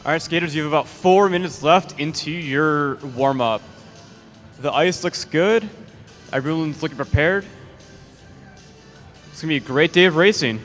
All right, skaters, you have about 4 minutes left into your warm-up. The ice looks good. Everyone's looking prepared. It's going to be a great day of racing.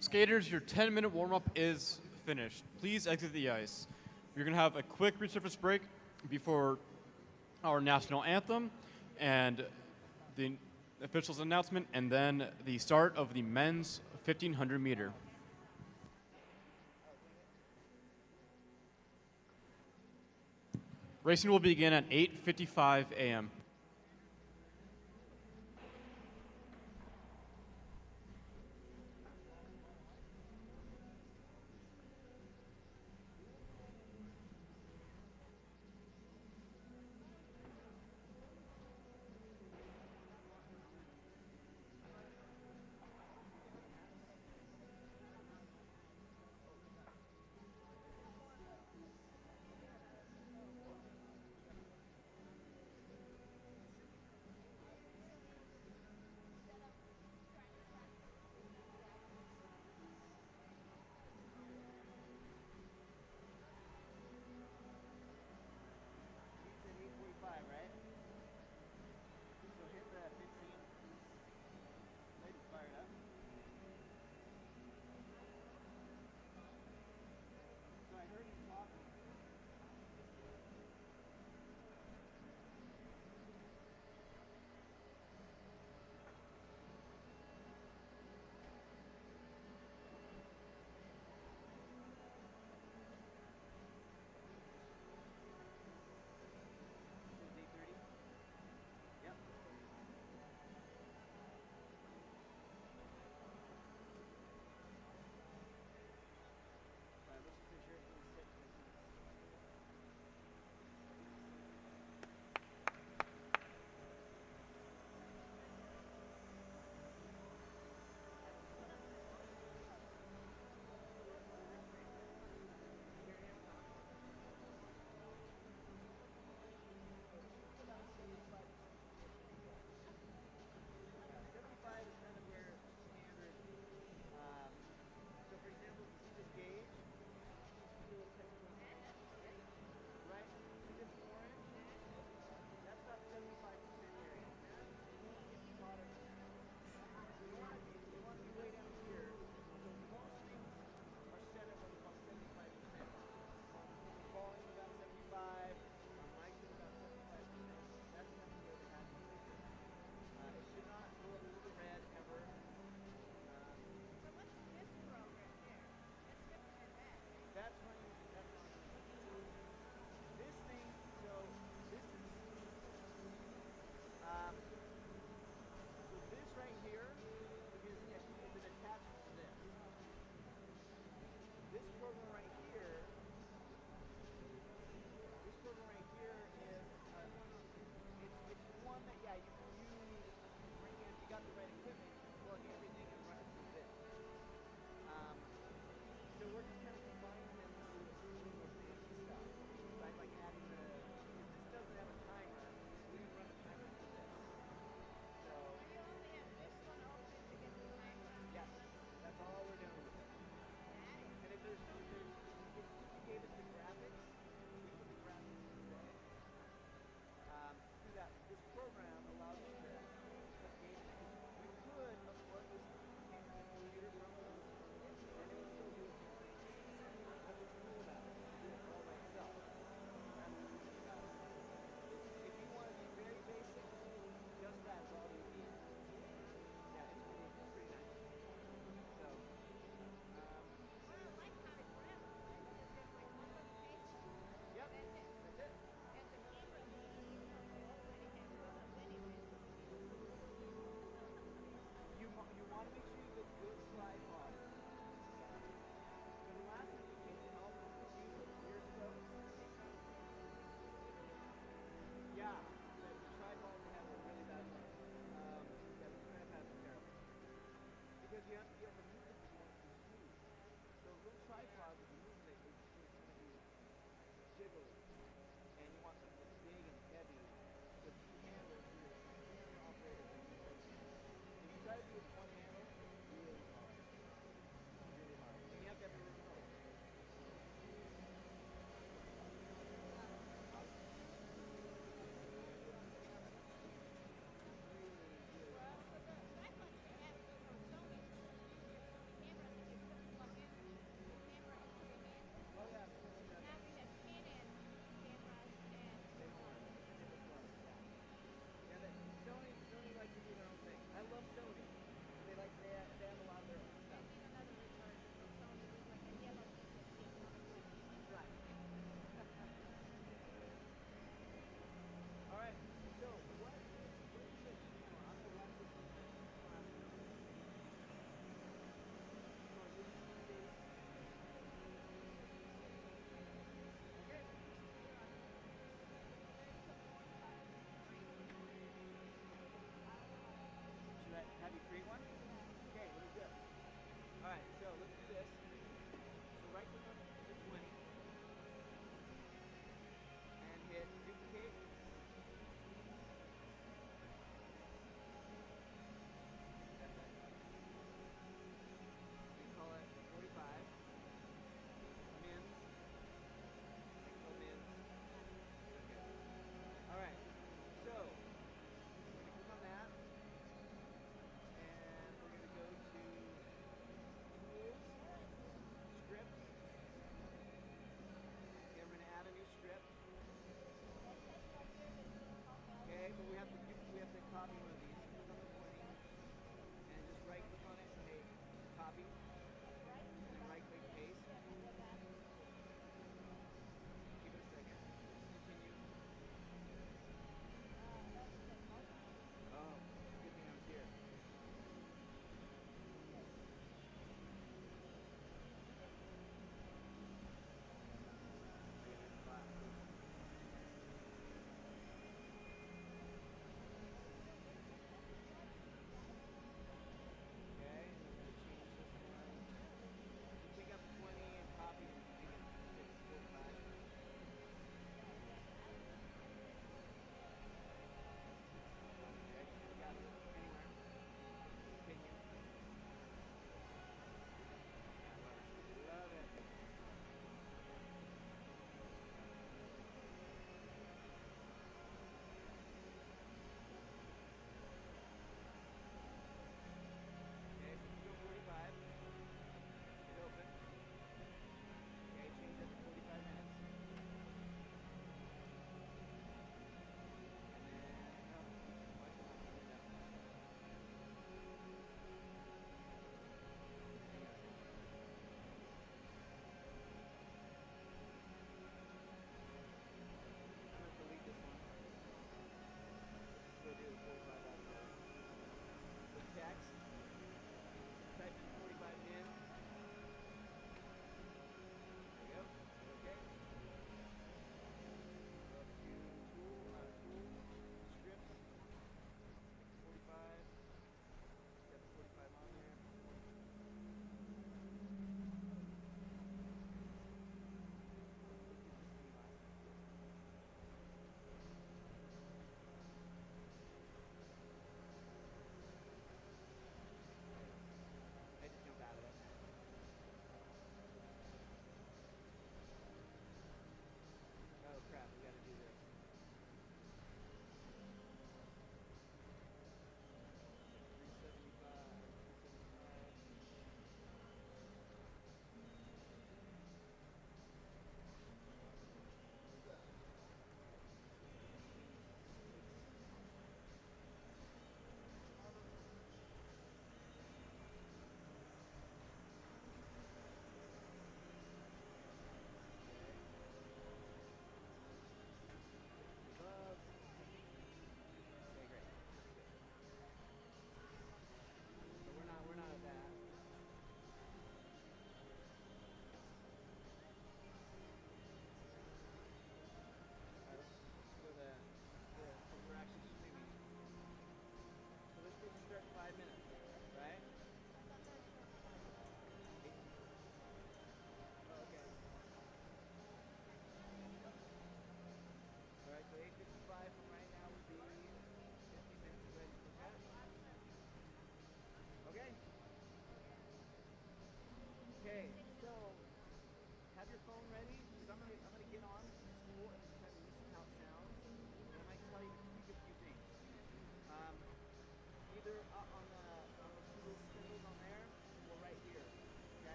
Skaters, your 10-minute warm-up is finished. Please exit the ice. You're going to have a quick resurface break before our national anthem and the officials announcement, and then the start of the men's 1500 meter. Racing will begin at 8:55 a.m.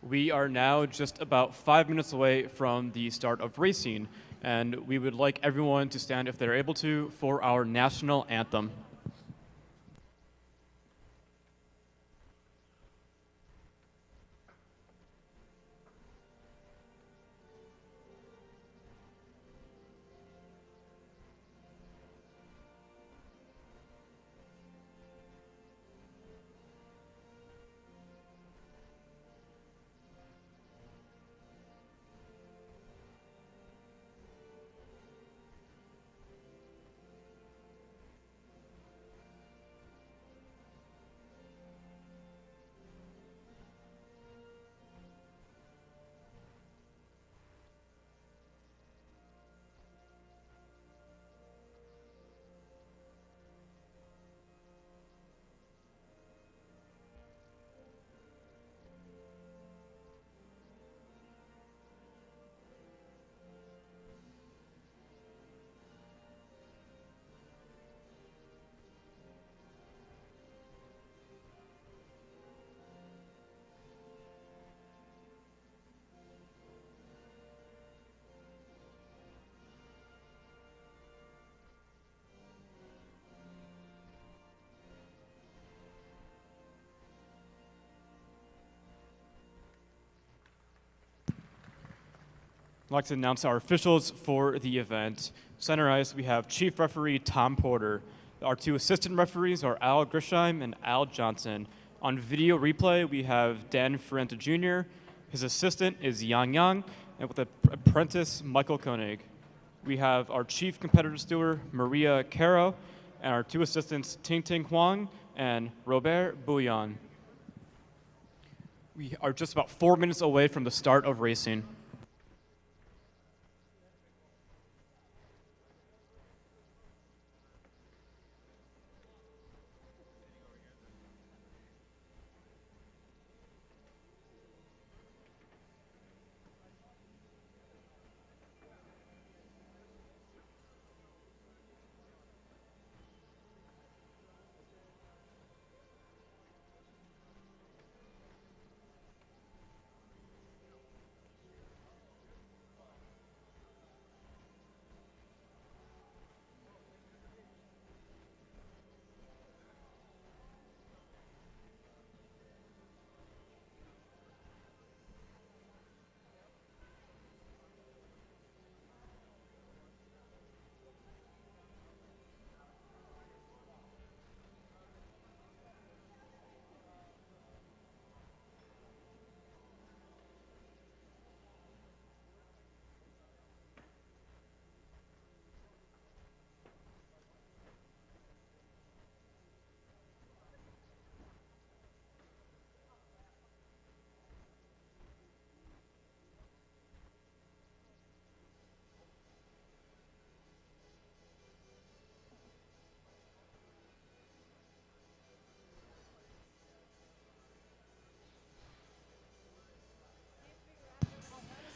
We are now just about 5 minutes away from the start of racing, and we would like everyone to stand, if they're able to, for our national anthem. I'd like to announce our officials for the event. Center ice, we have Chief Referee Tom Porter. Our two assistant referees are Al Grisheim and Al Johnson. On video replay, we have Dan Ferrenta Jr., his assistant is Yang Yang, and with apprentice Michael Koenig. We have our chief competitor steward, Maria Caro, and our two assistants, Ting Ting Huang and Robert Bouillon. We are just about 4 minutes away from the start of racing.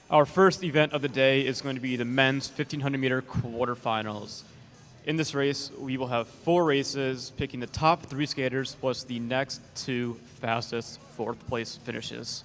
Our first event of the day is going to be the men's 1500 meter quarterfinals. In this race, we will have 4 races, picking the top 3 skaters plus the next 2 fastest 4th place finishes.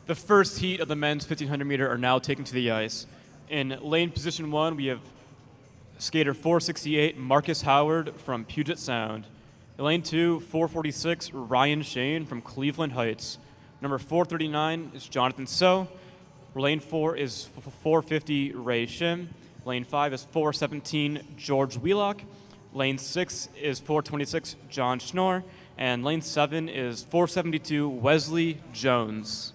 The first heat of the men's 1500 meter are now taken to the ice. In lane position 1, we have skater 468, Marcus Howard from Puget Sound. In lane 2, 446, Ryan Shane from Cleveland Heights. Number 439 is Jonathan So. Lane 4 is 450, Ray Shim. Lane 5 is 417, George Wheelock. Lane 6 is 426, John Schnorr. And lane 7 is 472 Wesley Jones.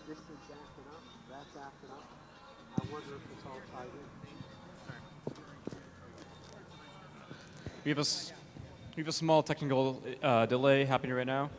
Distance acting up, that's acting up. I wonder if it's all tied in. We have a small technical delay happening right now.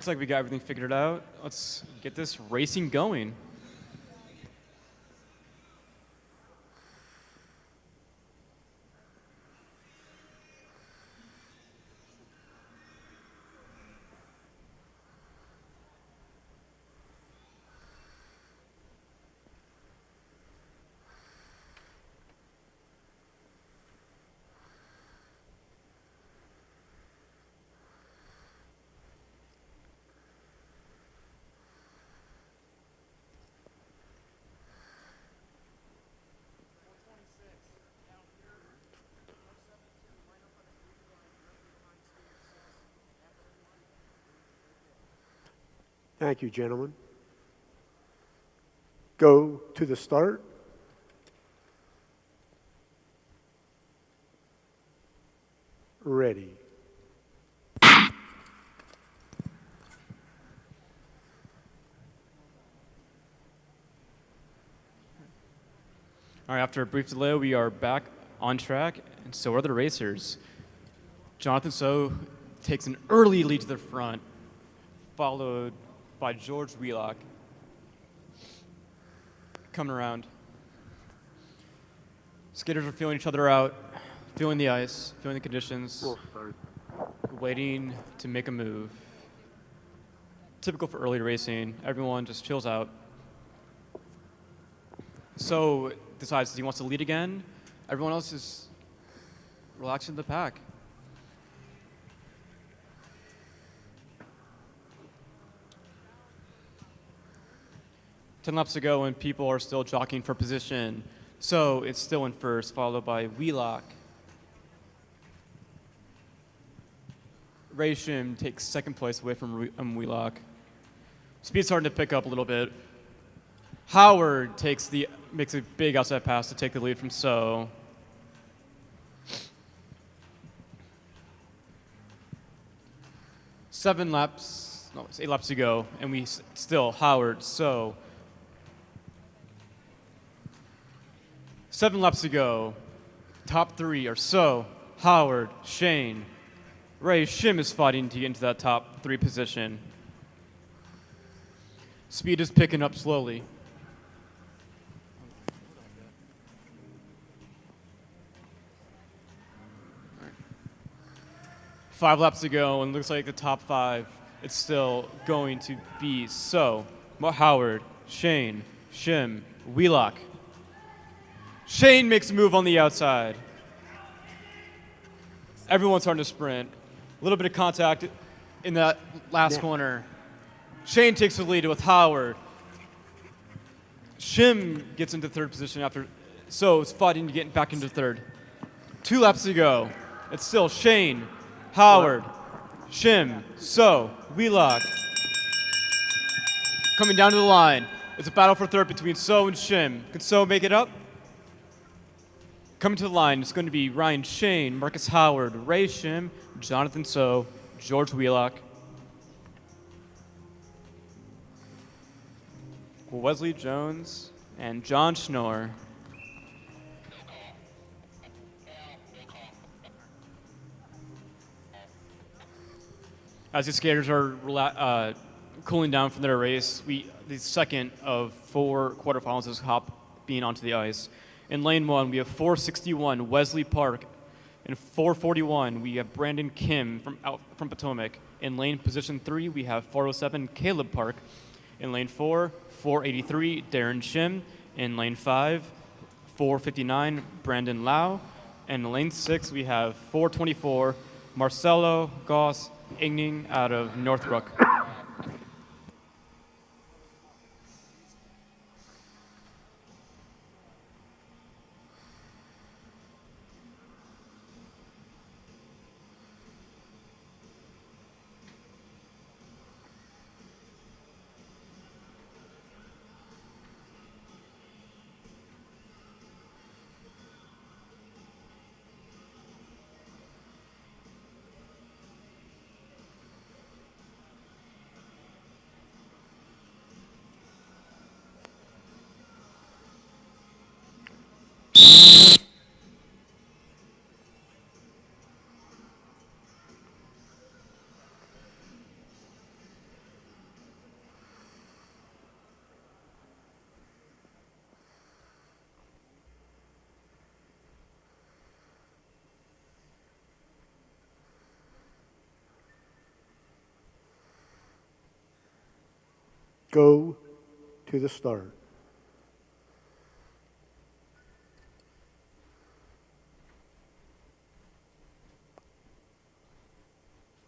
Looks like we got everything figured out. Let's get this racing going. Thank you, gentlemen. Go to the start. Ready. All right, after a brief delay, we are back on track, and so are the racers. Jonathan So takes an early lead to the front, followed by George Wheelock. Coming around. Skaters are feeling each other out, feeling the ice, feeling the conditions, We'll start. waiting to make a move. Typical for early racing, everyone just chills out. So decides he wants to lead again. Everyone else is relaxing the pack. Ten laps to go and people are still jockeying for position. So it's still in first, followed by Wheelock. Ray Shim takes second place away from Wheelock. Speed's starting to pick up a little bit. Howard makes a big outside pass to take the lead from So. It's 8 laps to go, and we still Howard, So. 7 laps to go. Top 3 are So, Howard, Shane. Ray Shim is fighting to get into that top 3 position. Speed is picking up slowly. Right. 5 laps to go, and looks like the top 5, it's still going to be So, Howard, Shane, Shim, Wheelock. Shane makes a move on the outside. Everyone's starting to sprint. A little bit of contact in that last corner. Shane takes the lead with Howard. Shim gets into third position after So is fighting to get back into third. 2 laps to go. It's still Shane, Howard, Shim, So, Wheelock. Coming down to the line. It's a battle for third between So and Shim. Can So make it up? Coming to the line, it's going to be Ryan Shane, Marcus Howard, Ray Shim, Jonathan So, George Wheelock, Wesley Jones, and John Schnorr. As the skaters are cooling down from their race, the second of 4 quarterfinals is hopping onto the ice. In lane 1, we have 461 Wesley Park. In 441, we have Brandon Kim from Potomac. In lane position 3, we have 407 Caleb Park. In lane 4, 483 Darren Shim. In lane 5, 459 Brandon Lau. And in lane 6, we have 424 Marcelo Goss Igning out of Northbrook. Go to the start.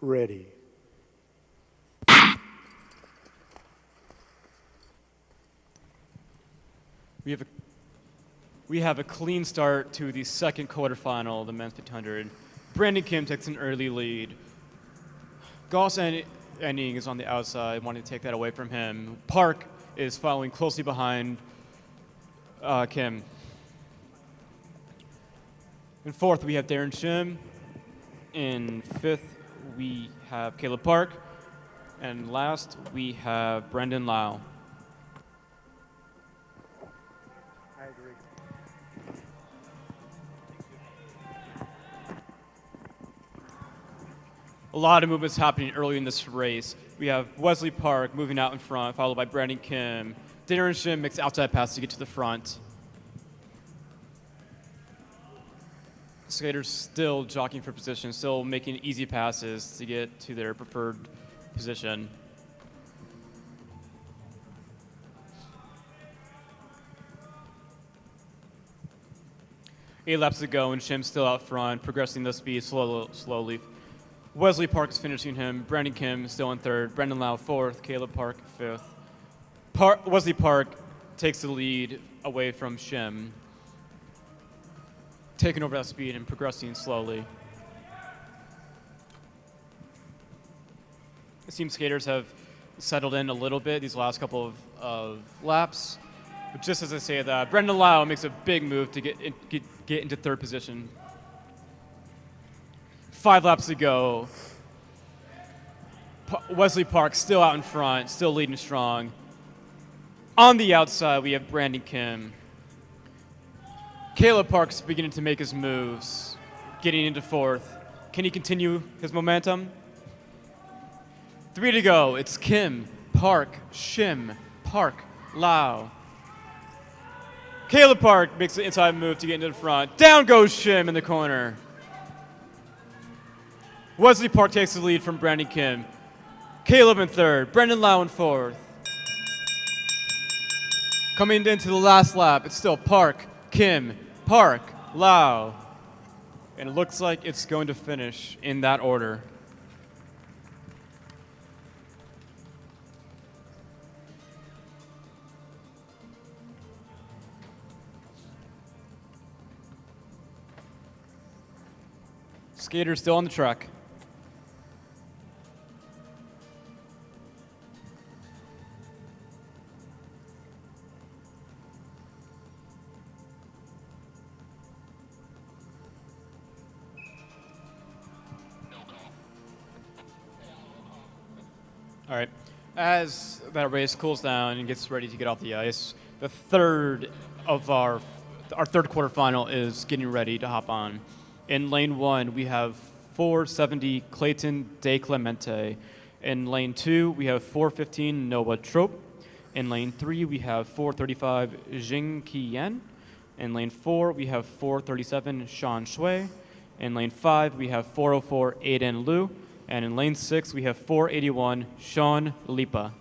Ready. We have a clean start to the second quarterfinal of the men's 1500. Brandon Kim takes an early lead. Goss Enning is on the outside, wanting to take that away from him. Park is following closely behind Kim. In fourth, we have Darren Shim. In fifth, we have Caleb Park. And last, we have Brendan Lau. I agree. A lot of movements happening early in this race. We have Wesley Park moving out in front, followed by Brandon Kim. Darren Shim makes outside pass to get to the front. Skaters still jockeying for position, still making easy passes to get to their preferred position. Eight laps to go, and Shim's still out front, progressing the speed slowly. Wesley Park is finishing him. Brandon Kim still in third. Brendan Lau fourth. Caleb Park fifth. Wesley Park takes the lead away from Shim, taking over that speed and progressing slowly. It seems skaters have settled in a little bit these last couple of laps. But just as I say that, Brendan Lau makes a big move to get into third position. 5 laps to go. Wesley Park still out in front, still leading strong. On the outside, we have Brandon Kim. Caleb Park's beginning to make his moves, getting into fourth. Can he continue his momentum? 3 to go. It's Kim, Park, Shim, Park, Lau. Caleb Park makes the inside move to get into the front. Down goes Shim in the corner. Wesley Park takes the lead from Brandon Kim. Caleb in third. Brendan Lau in fourth. Coming into the last lap, it's still Park, Kim, Park, Lau. And it looks like it's going to finish in that order. Skaters still on the track. All right. As that race cools down and gets ready to get off the ice, the third of our third quarterfinal is getting ready to hop on. In lane 1, we have 470 Clayton De Clemente. In lane 2, we have 415 Noah Trope. In lane 3, we have 435 Jing Qian. In lane 4, we have 437 Sean Shui. In lane 5, we have 404 Aiden Liu. And in lane 6, we have 481 Sean Lipa.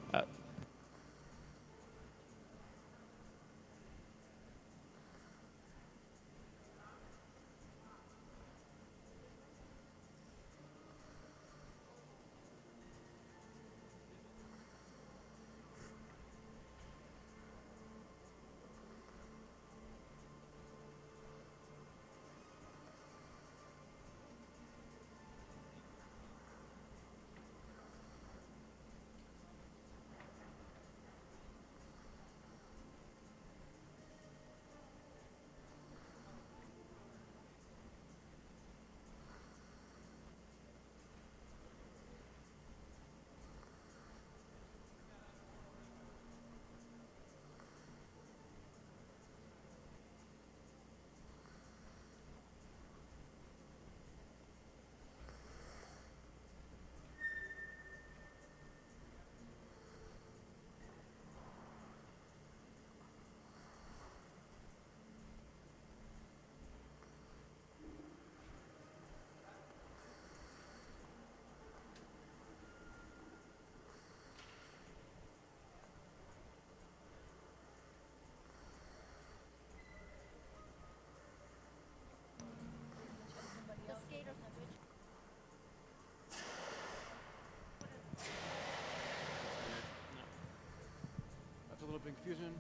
bit confusion.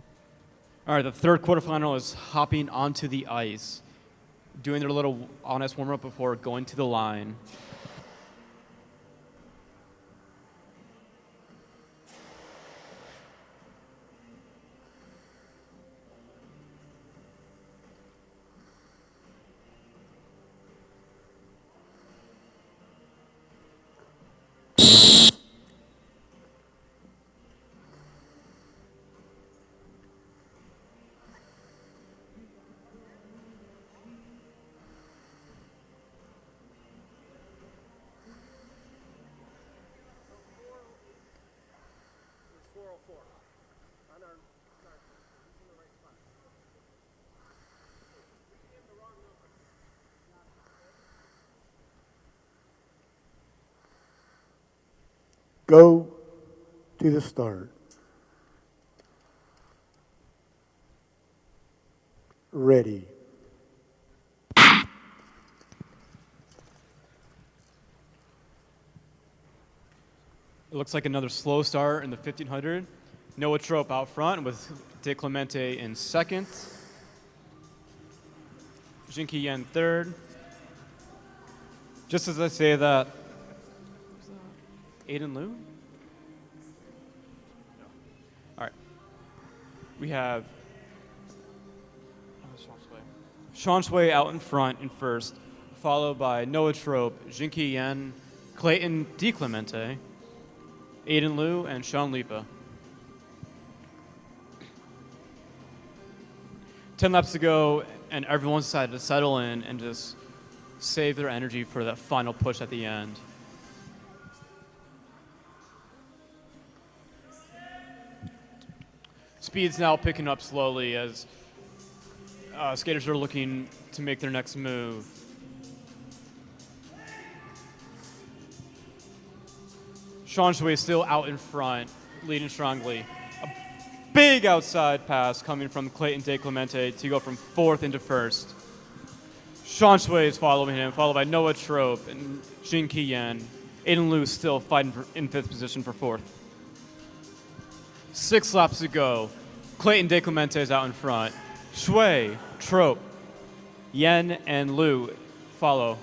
All right, the third quarterfinal is hopping onto the ice, doing their little on-ice warm-up before going to the line. Go to the start. Ready. It looks like another slow start in the 1500. Noah Trope out front with De Clemente in second. Jinky Yen third. Just as I say that, Aiden Liu? No. All right. We have Sean Shui out in front in first, followed by Noah Trope, Jinky Yen, Clayton De Clemente, Aiden Liu, and Sean Lipa. 10 laps to go, and everyone's decided to settle in and just save their energy for that final push at the end. Speed's now picking up slowly as skaters are looking to make their next move. Sean Shui is still out in front, leading strongly. A big outside pass coming from Clayton De Clemente to go from fourth into first. Sean Shui is following him, followed by Noah Trope and Jin Ki Yen. Aiden Liu still fighting in fifth position for fourth. 6 laps to go. Clayton De Clemente is out in front. Shui, Trope, Yen, and Liu follow.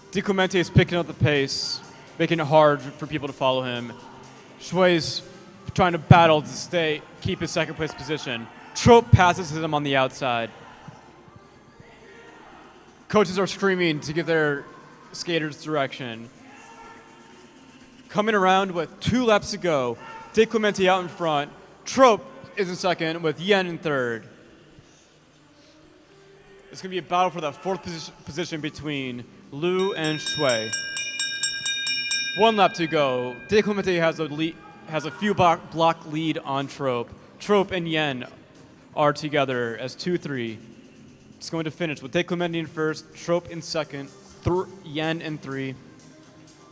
De Clemente is picking up the pace, making it hard for people to follow him. Shui's trying to battle to keep his second place position. Trope passes him on the outside. Coaches are screaming to give their skaters direction. Coming around with 2 laps to go, De Clemente out in front. Trope is in second with Yen in third. It's going to be a battle for that fourth position between Liu and Shui. 1 lap to go. De Clemente has a few block lead on Trope. Trope and Yen are together as 2-3. It's going to finish with De Clemente in first, Trope in second, Yen in 3,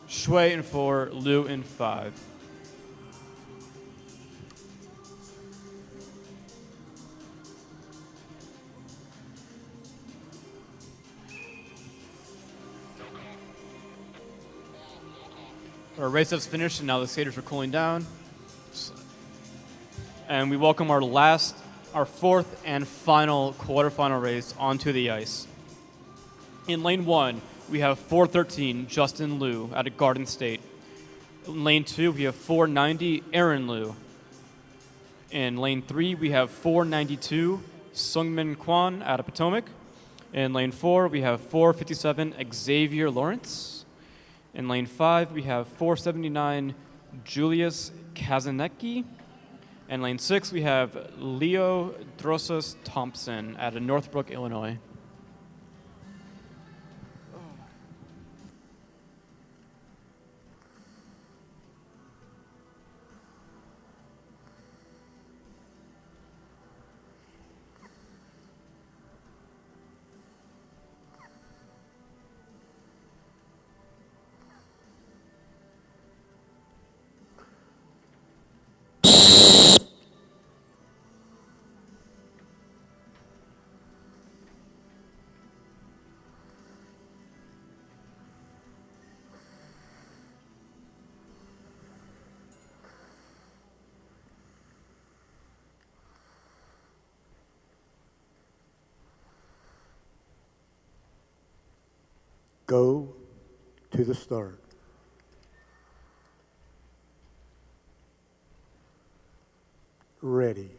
Shui in 4, Liu in 5. Our race has finished, and now the skaters are cooling down. And we welcome our fourth and final quarterfinal race onto the ice. In lane 1, we have 413 Justin Liu out of Garden State. In lane 2, we have 490 Aaron Liu. In lane 3, we have 492 Sungmin Kwan out of Potomac. In lane 4, we have 457 Xavier Lawrence. In lane 5, we have 479 Julius Kazanecki. In lane 6, we have Leo Drossos Thompson out of Northbrook, Illinois. Go to the start. Ready.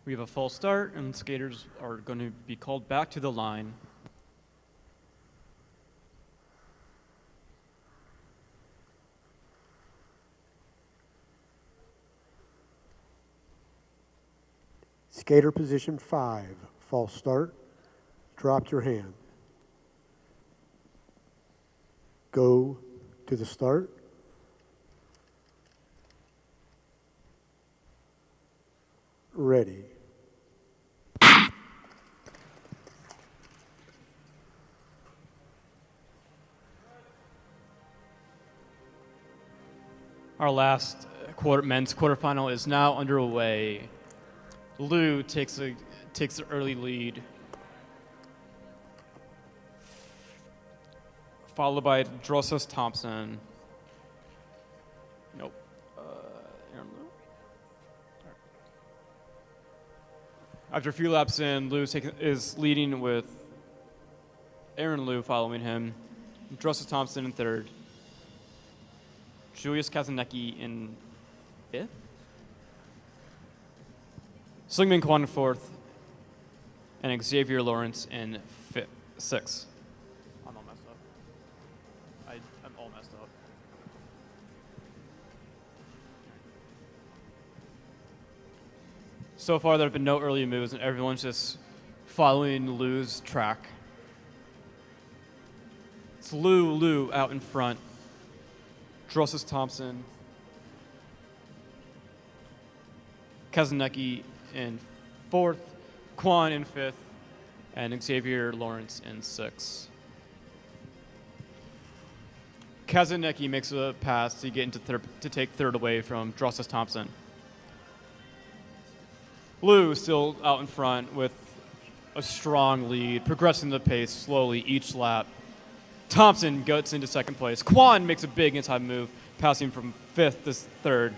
We have a false start, and skaters are going to be called back to the line. Skater position 5, false start. Drop your hand. Go to the start. Ready. Our last men's quarterfinal is now underway. Lou takes the early lead, followed by Drossas Thompson. Nope. Aaron Lou. Right. After a few laps in, Lou is leading with Aaron Lou following him. Drossas Thompson in third. Julius Kazanecki in fifth. Slingman Kwan in fourth. And Xavier Lawrence in sixth. I'm all messed up. I'm all messed up. So far, there have been no early moves, and everyone's just following Lou's track. It's Lou out in front. Drossas Thompson, Kazanecki in fourth, Kwan in fifth, and Xavier Lawrence in sixth. Kazanecki makes a pass to get into to take third away from Drossas Thompson. Lou still out in front with a strong lead, progressing the pace slowly each lap. Thompson gets into second place. Kwan makes a big inside move, passing from fifth to third.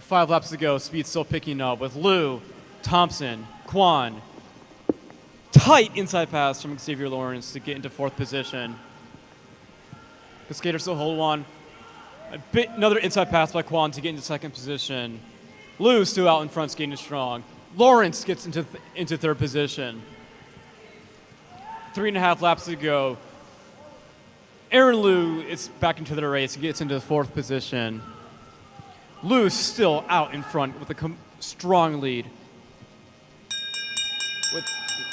5 laps to go, speed's still picking up with Lou, Thompson, Kwan. Tight inside pass from Xavier Lawrence to get into fourth position. The skaters still hold on. Another inside pass by Kwan to get into second position. Lou still out in front, skating strong. Lawrence gets into third position. 3.5 laps to go. Aaron Lou is back into the race. He gets into the fourth position. Lou's still out in front with a strong lead.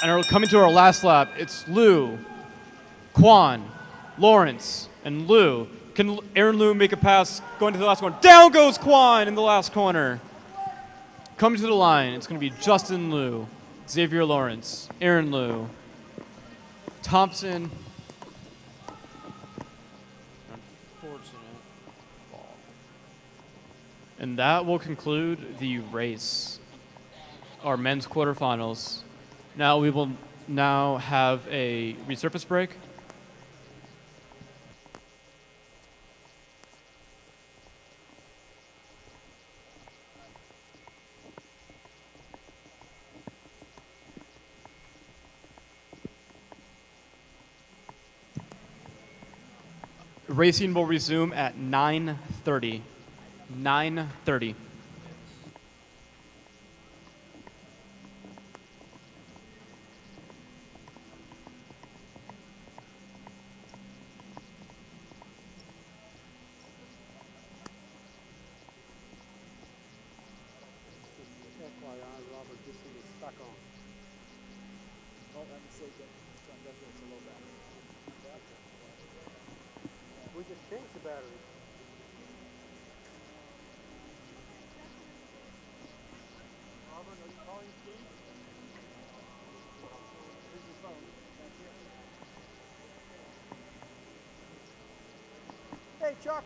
And coming to our last lap, it's Lou, Kwan, Lawrence, and Lou. Can Aaron Lou make a pass going to the last one? Down goes Kwan in the last corner. Coming to the line, it's going to be Justin Lou, Xavier Lawrence, Aaron Lou, Thompson. Unfortunate fall. And that will conclude the race, our men's quarterfinals. Now we will have a resurface break. Racing will resume at 9:30. 9:30. FYI, Robert, this thing is stuck on. Oh, that mistake that John does it's a low battery. We just changed the battery. Robert, are you calling Steve? Here's your phone. Hey, Chuck.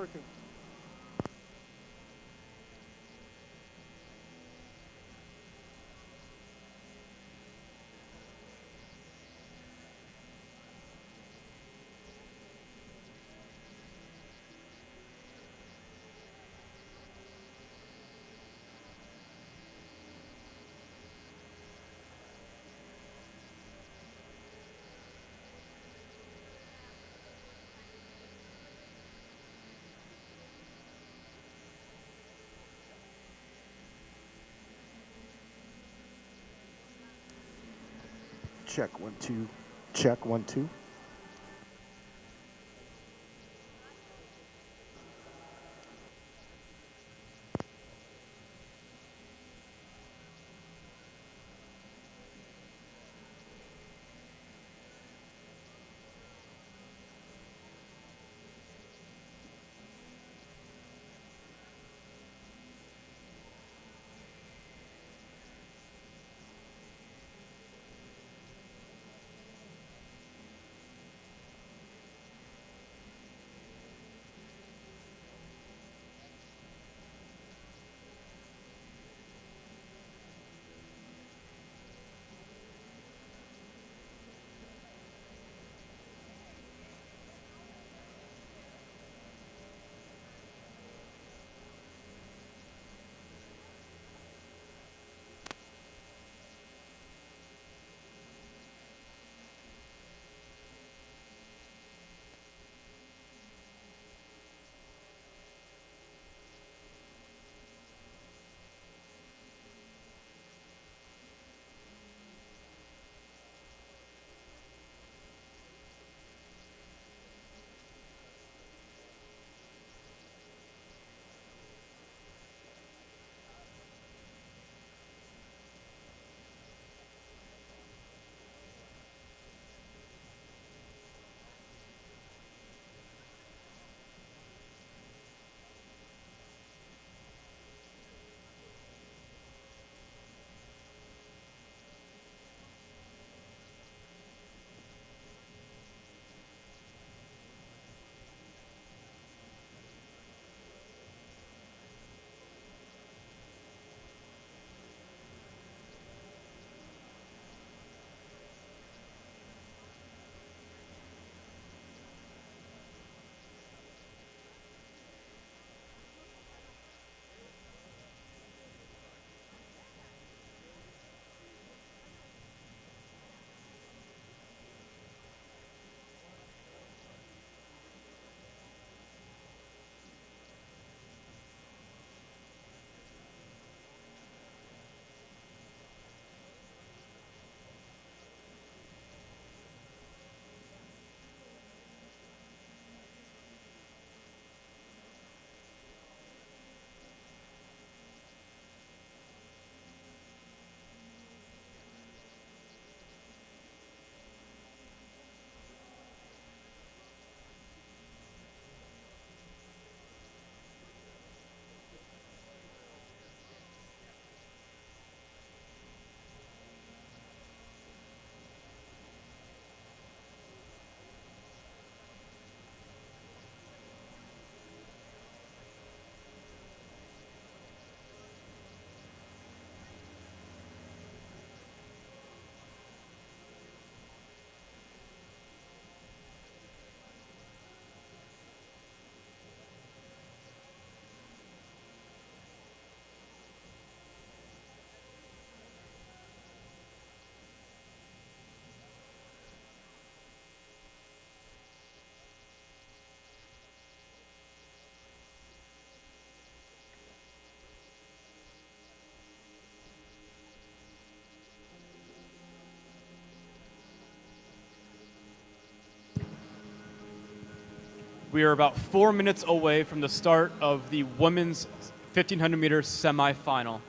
working. Check 1 2. Check 1 2. We are about 4 minutes away from the start of the women's 1500 meter semifinal.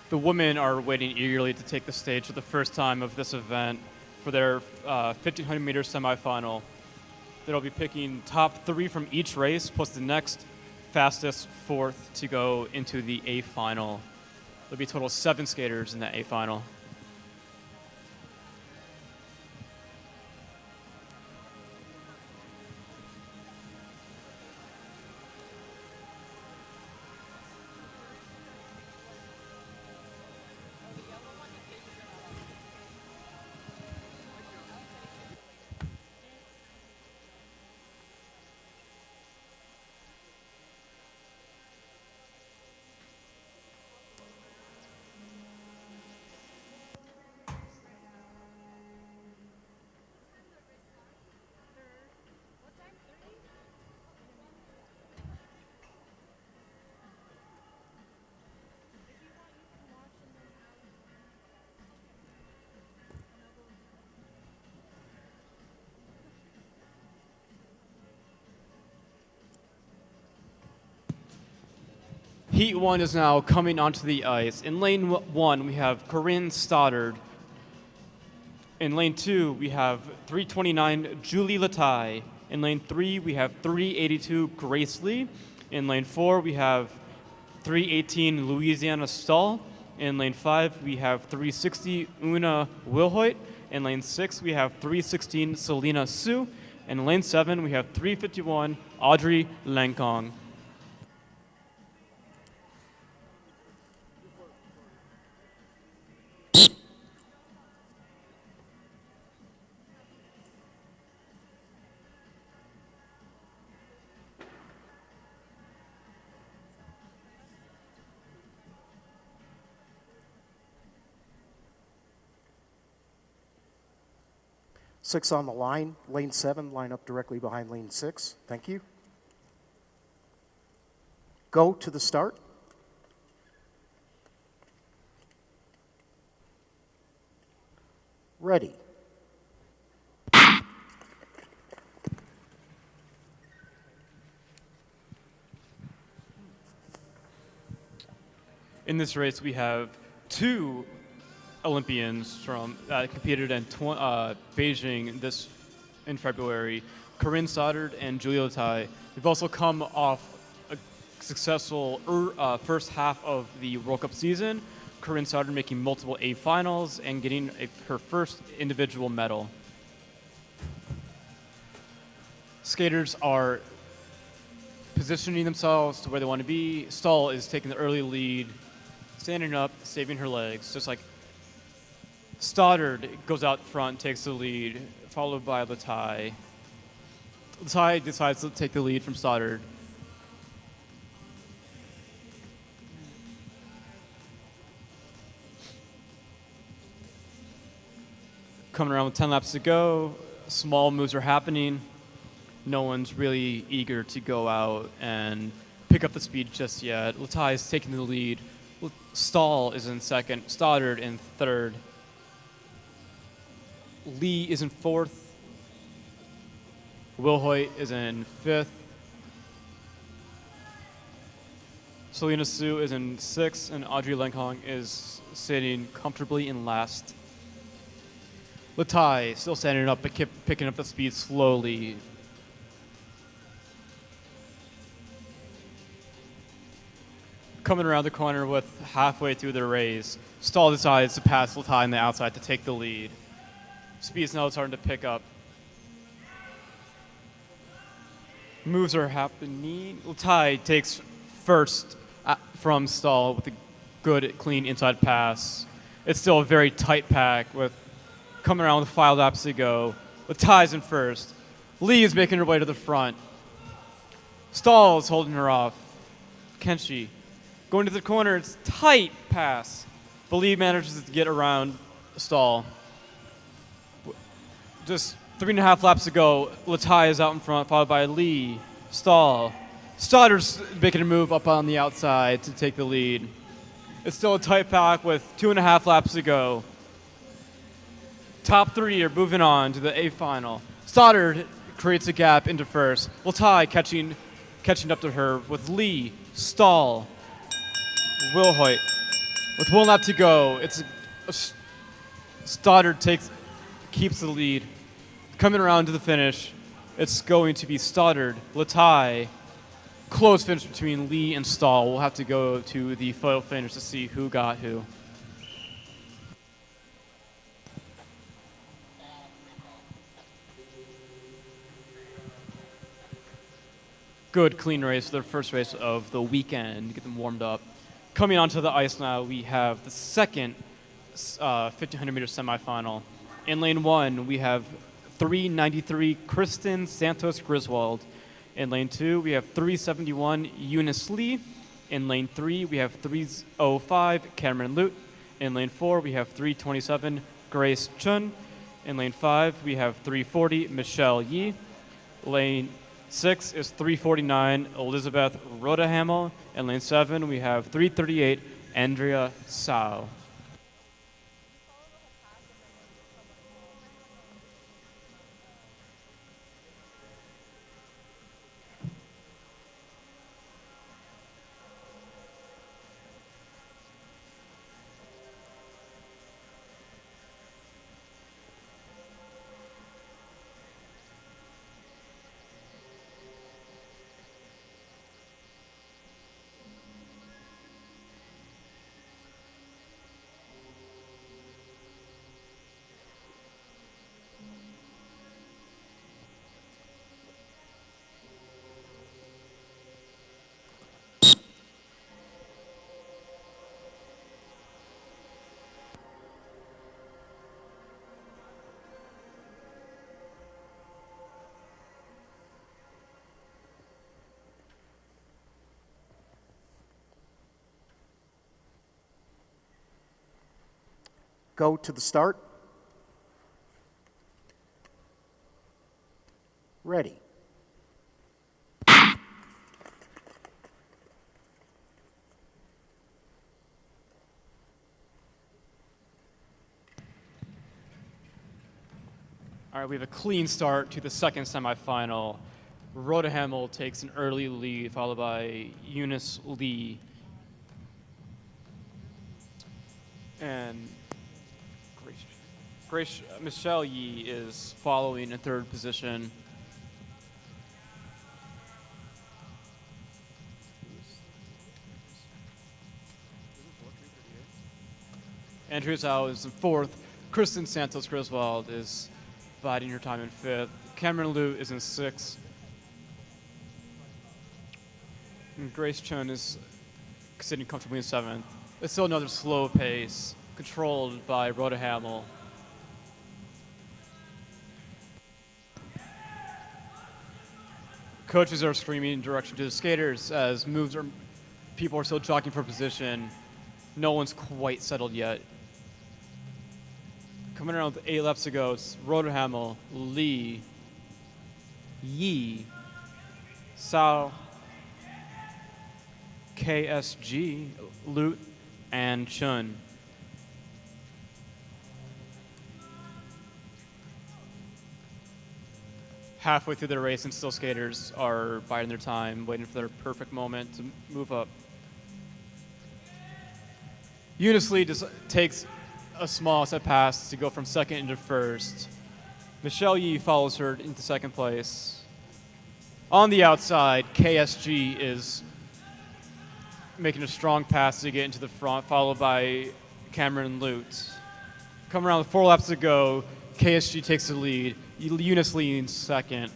The women are waiting eagerly to take the stage for the first time of this event for their 1,500 meter semifinal. They'll be picking top 3 from each race, plus the next fastest 4th to go into the A final. There'll be a total of 7 skaters in that A final. Heat 1 is now coming onto the ice. In lane 1, we have Corinne Stoddard. In lane 2, we have 329 Julie Lataille. In lane 3, we have 382 Grace Lee. In lane 4, we have 318 Louisiana Stahl. In lane 5, we have 360 Una Wilhoit. In lane 6, we have 316 Selena Su. And in lane 7, we have 351 Audrey Lankong. Six on the line. Lane 7, line up directly behind lane 6. Thank you. Go to the start. Ready. In this race, we have 2 Olympians from competed in Beijing in February, Corinne Stoddard and Julia Lataille. We've also come off a successful first half of the World Cup season. Corinne Stoddard making multiple A finals and getting her first individual medal. Skaters are positioning themselves to where they want to be. Stahl is taking the early lead, standing up, saving her legs, just like Stoddard goes out front, takes the lead, followed by Lataille. Lataille decides to take the lead from Stoddard. Coming around with 10 laps to go, small moves are happening. No one's really eager to go out and pick up the speed just yet. Lataille is taking the lead. Stahl is in second, Stoddard in third. Lee is in fourth. Wilhoit is in fifth. Selena Su is in sixth, and Audrey Lankong is sitting comfortably in last. Lataille still standing up, but kept picking up the speed slowly. Coming around the corner with halfway through the race, Stahl decides to pass Lataille on the outside to take the lead. Speed's now starting to pick up. Moves are happening. Lataille takes first from Stahl with a good, clean inside pass. It's still a very tight pack with coming around with 5 laps to go. Lataille's in first. Lee is making her way to the front. Stahl is holding her off. Kenshi going to the corner. It's tight pass. But Lee manages to get around Stahl. Just 3.5 laps to go. Lataille is out in front, followed by Lee, Stahl. Stoddard's making a move up on the outside to take the lead. It's still a tight pack with 2.5 laps to go. Top 3 are moving on to the A final. Stoddard creates a gap into first. Lataille catching up to her with Lee, Stahl, Wilhoit. With 1 lap to go, Stoddard keeps the lead. Coming around to the finish, it's going to be Stoddard, Latai. Close finish between Lee and Stahl. We'll have to go to the photo finish to see who got who. Good clean race for their first race of the weekend. Get them warmed up. Coming onto the ice now, we have the second 1500-meter semifinal. In lane 1, we have 393 Kristen Santos Griswold. In lane 2, we have 371 Eunice Lee. In lane 3, we have 305 Cameron Lute. In lane 4, we have 327 Grace Chun. In lane 5, we have 340 Michelle Yi. Lane 6 is 349 Elizabeth Rodahamel. In lane 7, we have 338 Andrea Sao. Go to the start. Ready. All right, we have a clean start to the second semifinal. Rhoda Hamill takes an early lead, followed by Eunice Lee. And Michelle Yi is following in third position. Andrea Zhao is in fourth. Kristen Santos Griswold is biding her time in fifth. Cameron Liu is in sixth. And Grace Chun is sitting comfortably in seventh. It's still another slow pace, controlled by Rhoda Hamill. Coaches are screaming direction to the skaters as people are still jockeying for position. No one's quite settled yet. Coming around with 8 laps to go, it's Rhoda Hamill, Lee, Yi, Sao, KSG, Lute, and Chun. Halfway through the race, and still skaters are biding their time, waiting for their perfect moment to move up. Eunice Lee takes a small set pass to go from second into first. Michelle Yi follows her into second place. On the outside, KSG is making a strong pass to get into the front, followed by Cameron Lute. Coming around with 4 laps to go, KSG takes the lead. Eunice Lee in second.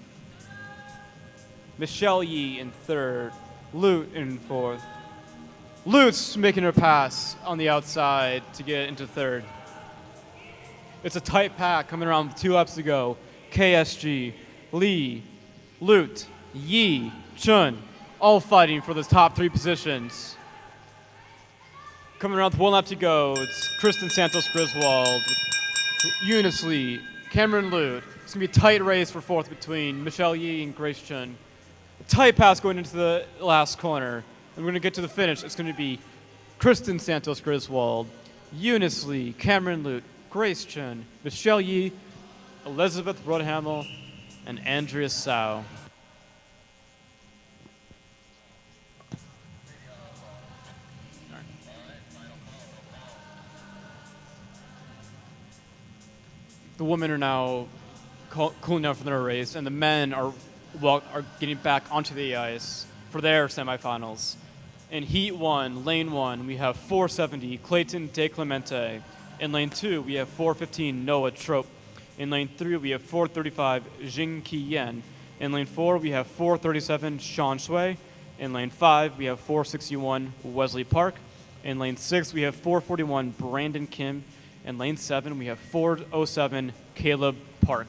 Michelle Yi in third. Lute in fourth. Lute's making her pass on the outside to get into third. It's a tight pack coming around with 2 laps to go. KSG, Lee, Lute, Yi, Chun, all fighting for the top 3 positions. Coming around with 1 lap to go, it's Kristen Santos Griswold, Eunice Lee, Cameron Lute. It's going to be a tight race for fourth between Michelle Yi and Grace Chun. A tight pass going into the last corner. And we're going to get to the finish. It's going to be Kristen Santos Griswold, Eunice Lee, Cameron Lute, Grace Chun, Michelle Yi, Elizabeth Rodhamel, and Andrea Sao. The women are now cooling down for their race, and the men are getting back onto the ice for their semifinals. In Heat 1, Lane 1, we have 470 Clayton De Clemente. In Lane 2, we have 415 Noah Trope. In Lane 3, we have 435 Jing Qiyan. In Lane 4, we have 437 Sean Shui. In Lane 5, we have 461 Wesley Park. In Lane 6, we have 441 Brandon Kim. In Lane 7, we have 407 Caleb Park.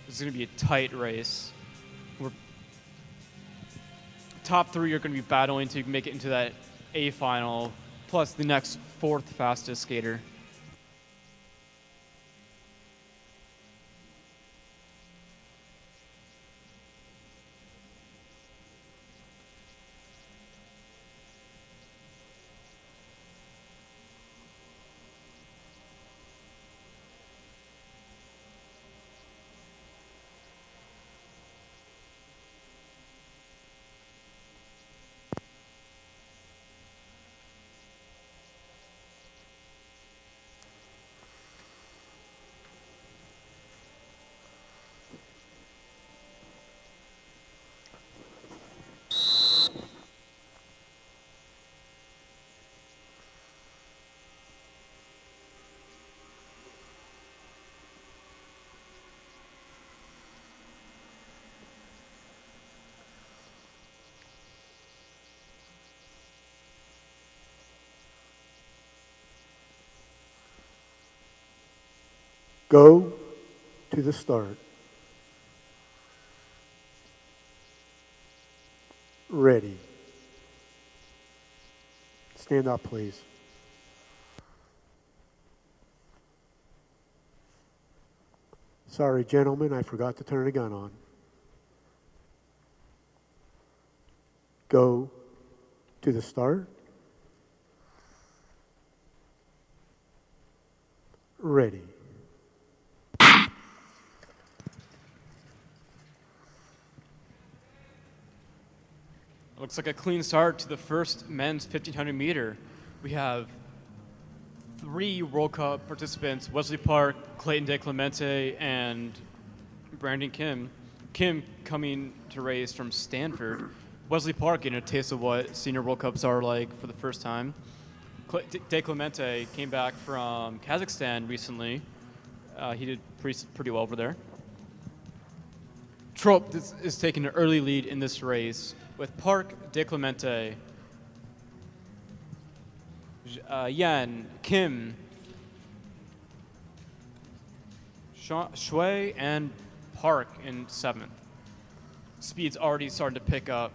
This is going to be a tight race. Top 3 are going to be battling to make it into that A final, plus the next 4th fastest skater. Go to the start. Ready. Stand up, please. Sorry, gentlemen, I forgot to turn the gun on. Go to the start. Ready. Looks like a clean start to the first men's 1500 meter. We have 3 World Cup participants, Wesley Park, Clayton De Clemente, and Brandon Kim. Kim coming to race from Stanford. Wesley Park getting a taste of what senior World Cups are like for the first time. De Clemente came back from Kazakhstan recently. He did pretty well over there. Trop is taking an early lead in this race with Park, De Clemente, Yan, Kim, Shui, and Park in 7th. Speed's already starting to pick up.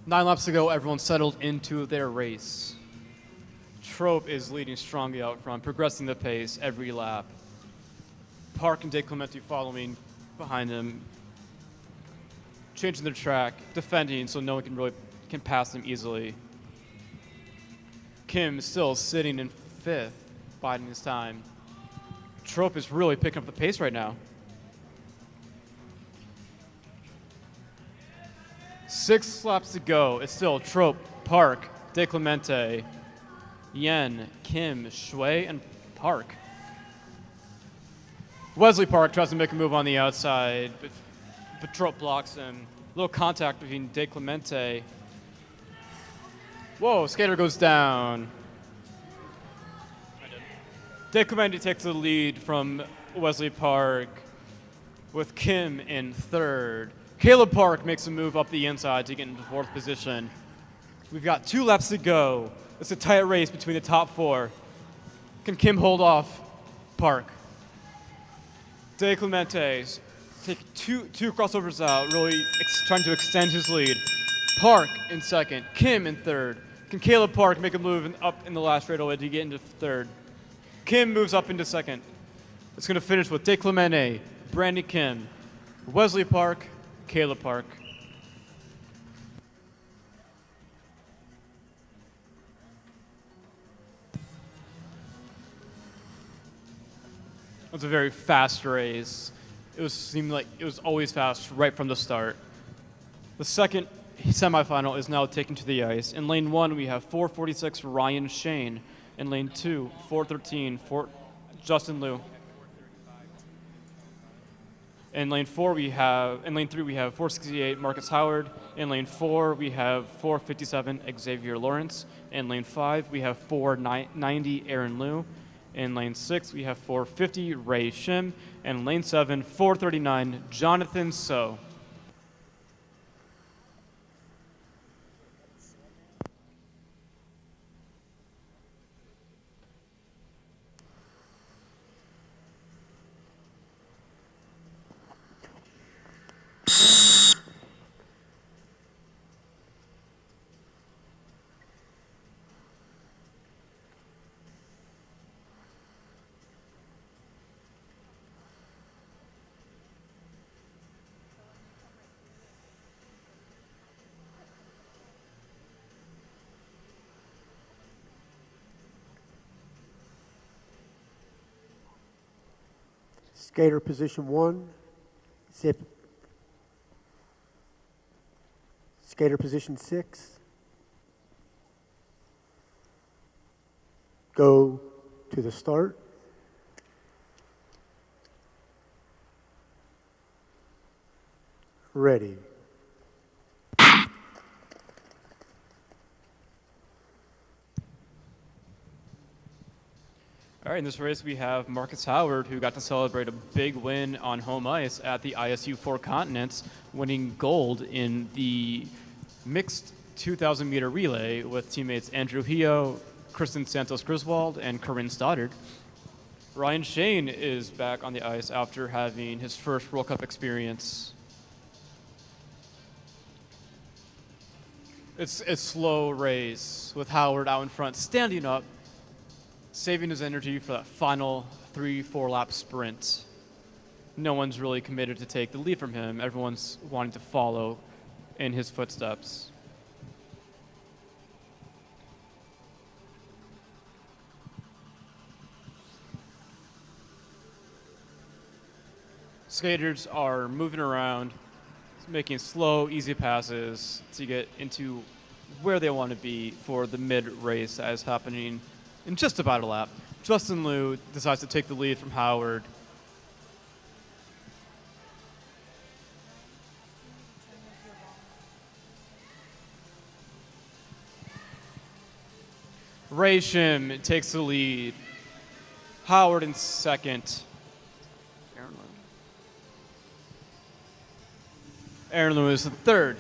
9 laps to go, everyone settled into their race. Trope is leading strongly out front, progressing the pace every lap. Park and De Clemente following behind him, changing their track, defending so no one can pass them easily. Kim still sitting in 5th, biding his time. Trope is really picking up the pace right now. 6 laps to go. It's still Trope, Park, De Clemente, Yen, Kim, Shui, and Park. Wesley Park tries to make a move on the outside, but Trope blocks him. Little contact between De Clemente. Whoa, skater goes down. De Clemente takes the lead from Wesley Park with Kim in 3rd. Caleb Park makes a move up the inside to get into 4th position. We've got 2 laps to go. It's a tight race between the top 4. Can Kim hold off Park? De Clemente take two crossovers out, really trying to extend his lead. Park in 2nd, Kim in 3rd. Can Caleb Park make a move up in the last straightaway to get into 3rd? Kim moves up into 2nd. It's going to finish with De Clemente, Brandon Kim, Wesley Park, Caleb Park. It was a very fast race. Seemed like it was always fast right from the start. The second semifinal is now taken to the ice. In lane 1, we have 446 Ryan Shane. In lane 2, 413, Justin Liu. In lane 3 we have 468 Marcus Howard. In lane 4 we have 457 Xavier Lawrence. In lane 5 we have 490 Aaron Liu. In lane 6 we have 450 Ray Shim. And in lane 7 439 Jonathan So. Skater position 1, zip. Skater position 6, go to the start. Ready. All right, in this race we have Marcus Howard, who got to celebrate a big win on home ice at the ISU Four Continents, winning gold in the mixed 2,000 meter relay with teammates Andrew Hio, Kristen Santos Griswold, and Corinne Stoddard. Ryan Shane is back on the ice after having his first World Cup experience. It's a slow race with Howard out in front, standing up, saving his energy for that final 3-4 lap sprint. No one's really committed to take the lead from him. Everyone's wanting to follow in his footsteps. Skaters are moving around, making slow, easy passes to get into where they want to be for the mid-race that is happening in just about a lap. Justin Liu decides to take the lead from Howard. Ray Shim takes the lead. Howard in second. Aaron Lewis in third.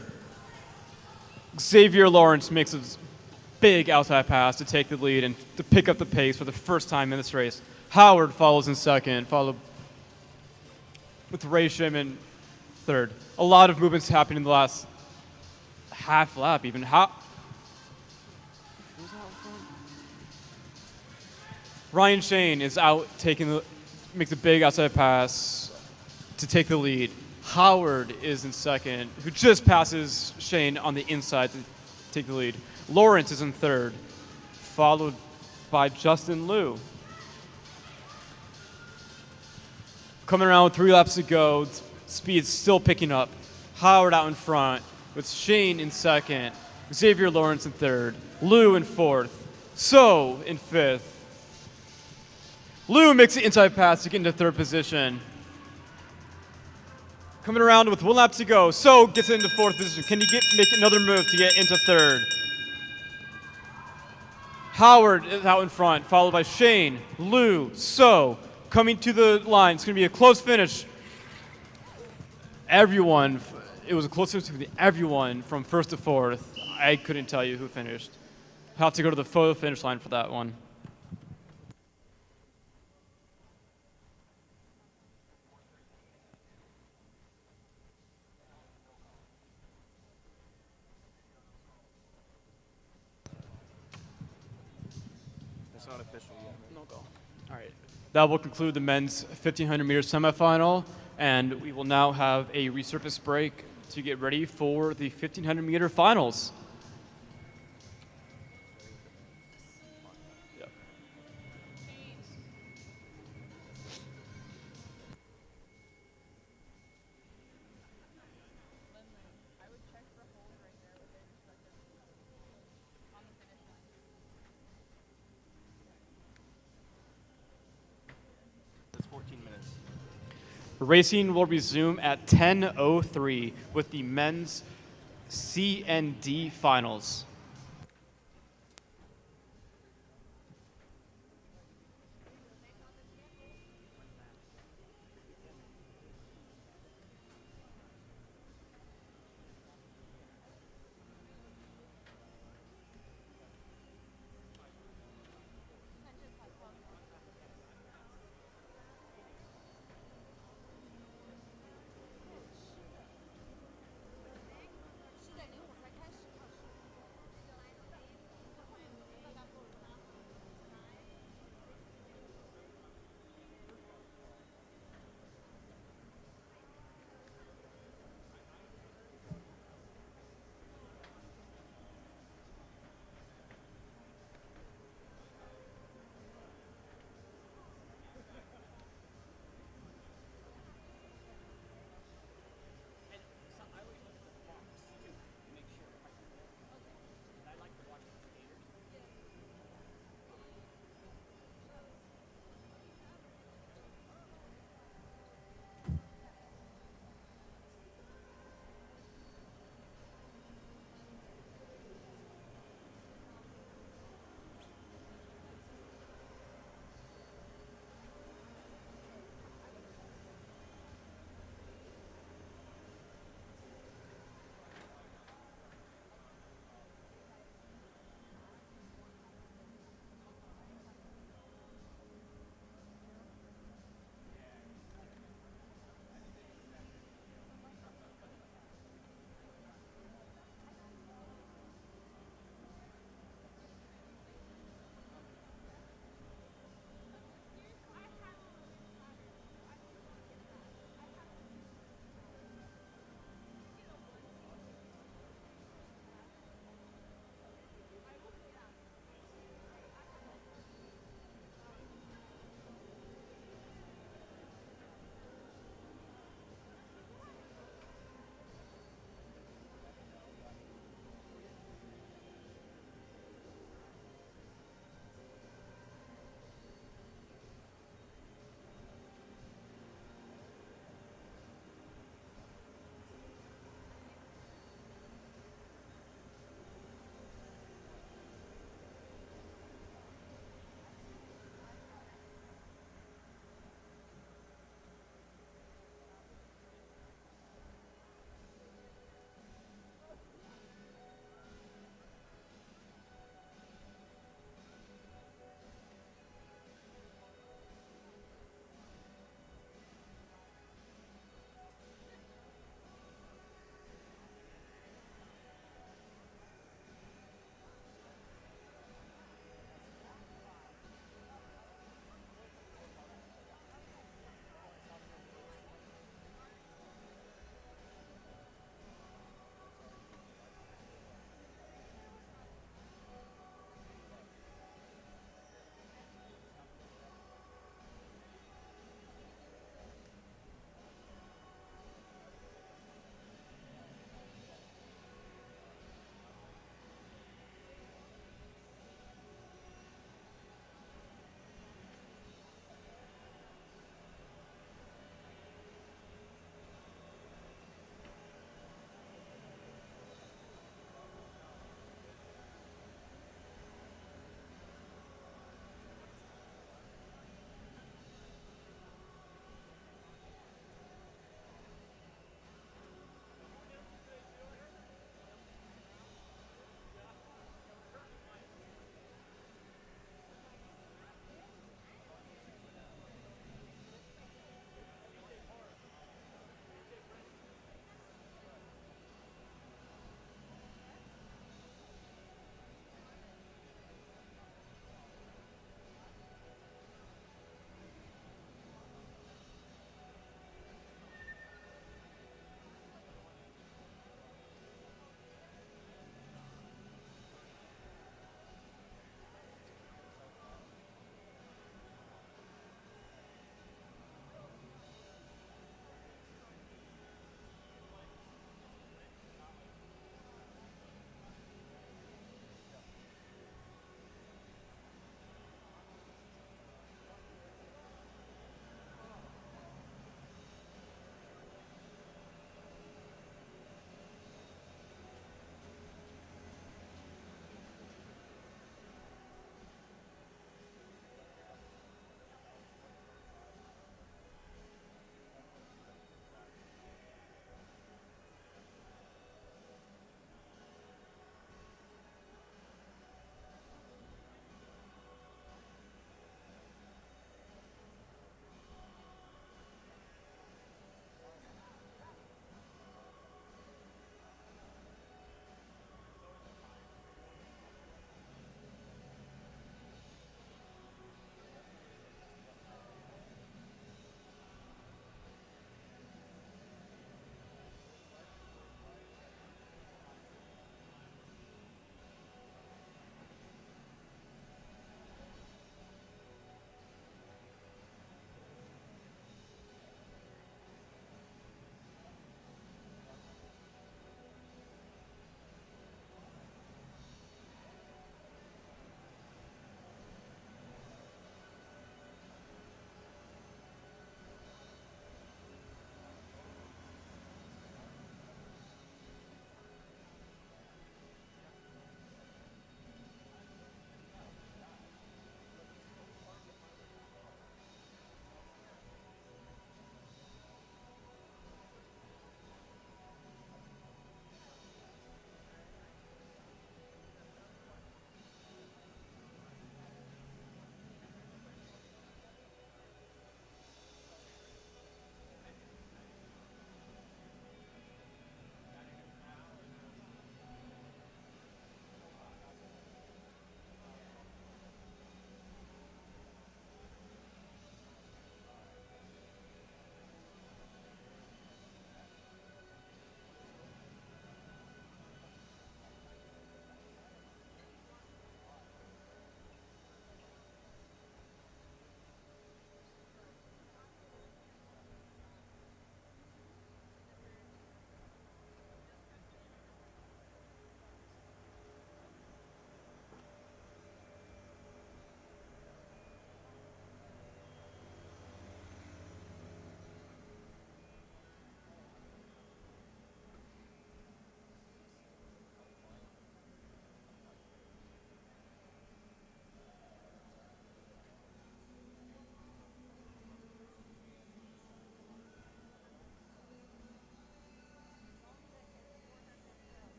Xavier Lawrence makes a big outside pass to take the lead and to pick up the pace for the first time in this race. Howard follows in second, followed with Ray Shim in third. A lot of movements happening in the last half lap even. Ryan Shane is out makes a big outside pass to take the lead. Howard is in second, who just passes Shane on the inside to take the lead. Lawrence is in third, followed by Justin Liu. Coming around with 3 laps to go, speed's still picking up. Howard out in front, with Shane in second, Xavier Lawrence in third, Liu in fourth, So in fifth. Liu makes the inside pass to get into third position. Coming around with 1 lap to go, So gets into fourth position. Can he make another move to get into third? Howard is out in front, followed by Shane, Liu, So. Coming to the line, it's going to be a close finish. It was a close finish between everyone from first to fourth. I couldn't tell you who finished. I'll have to go to the photo finish line for that one. It's not official yet. No go. All right. That will conclude the men's 1,500 meter semifinal, and we will now have a resurface break to get ready for the 1,500 meter finals. Yep. Racing will resume at 10:03 with the men's C and D finals.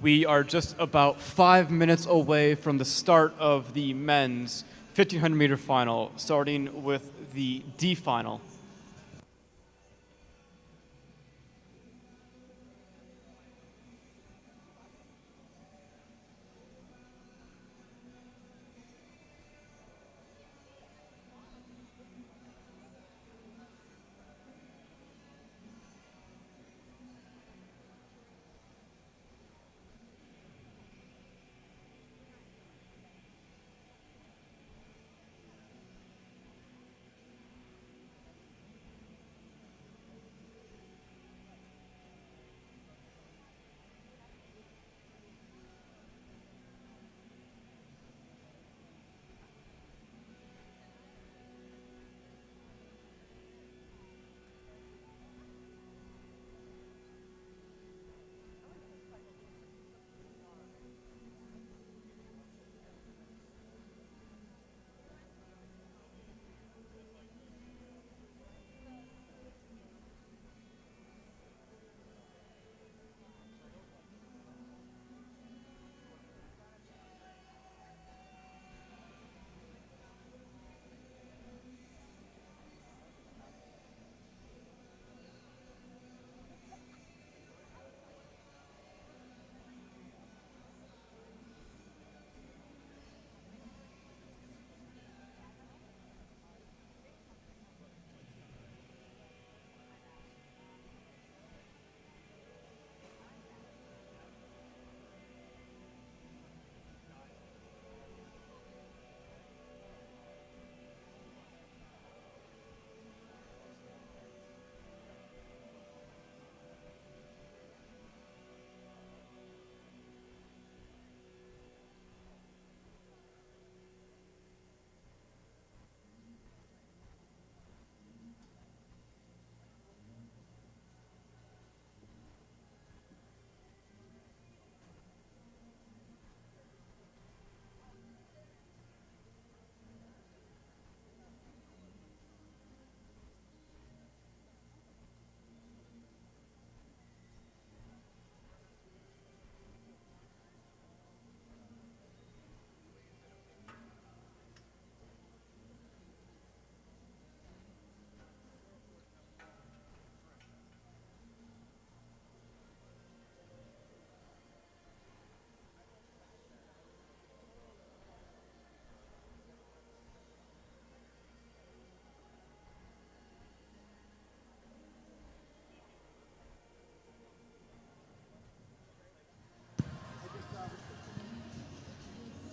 We are just about 5 minutes away from the start of the men's 1500 meter final, starting with the D final.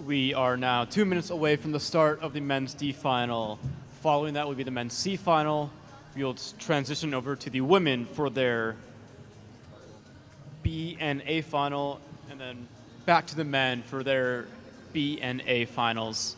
We are now 2 minutes away from the start of the men's D final. Following that will be the men's C final. We'll transition over to the women for their B and A final, and then back to the men for their B and A finals.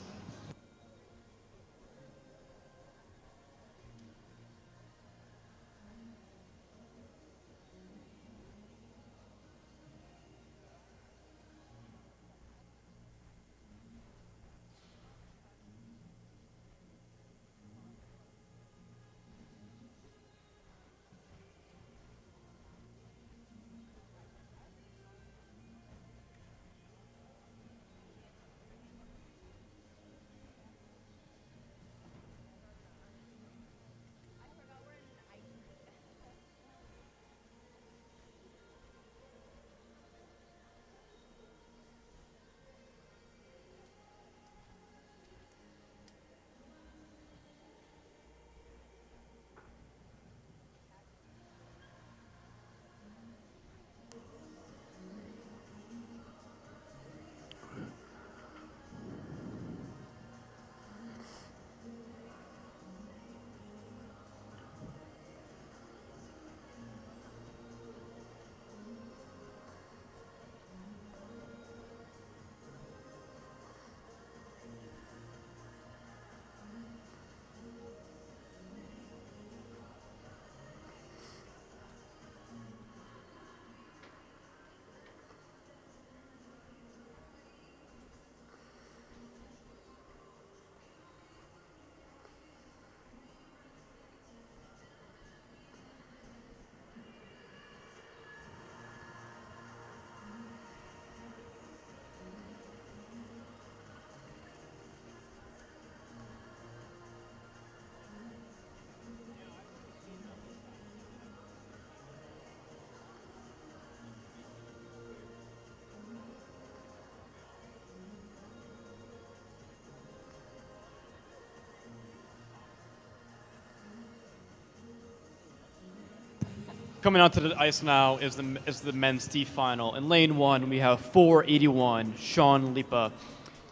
Coming onto the ice now is the men's T final. In lane 1, we have 481 Sean Lipa.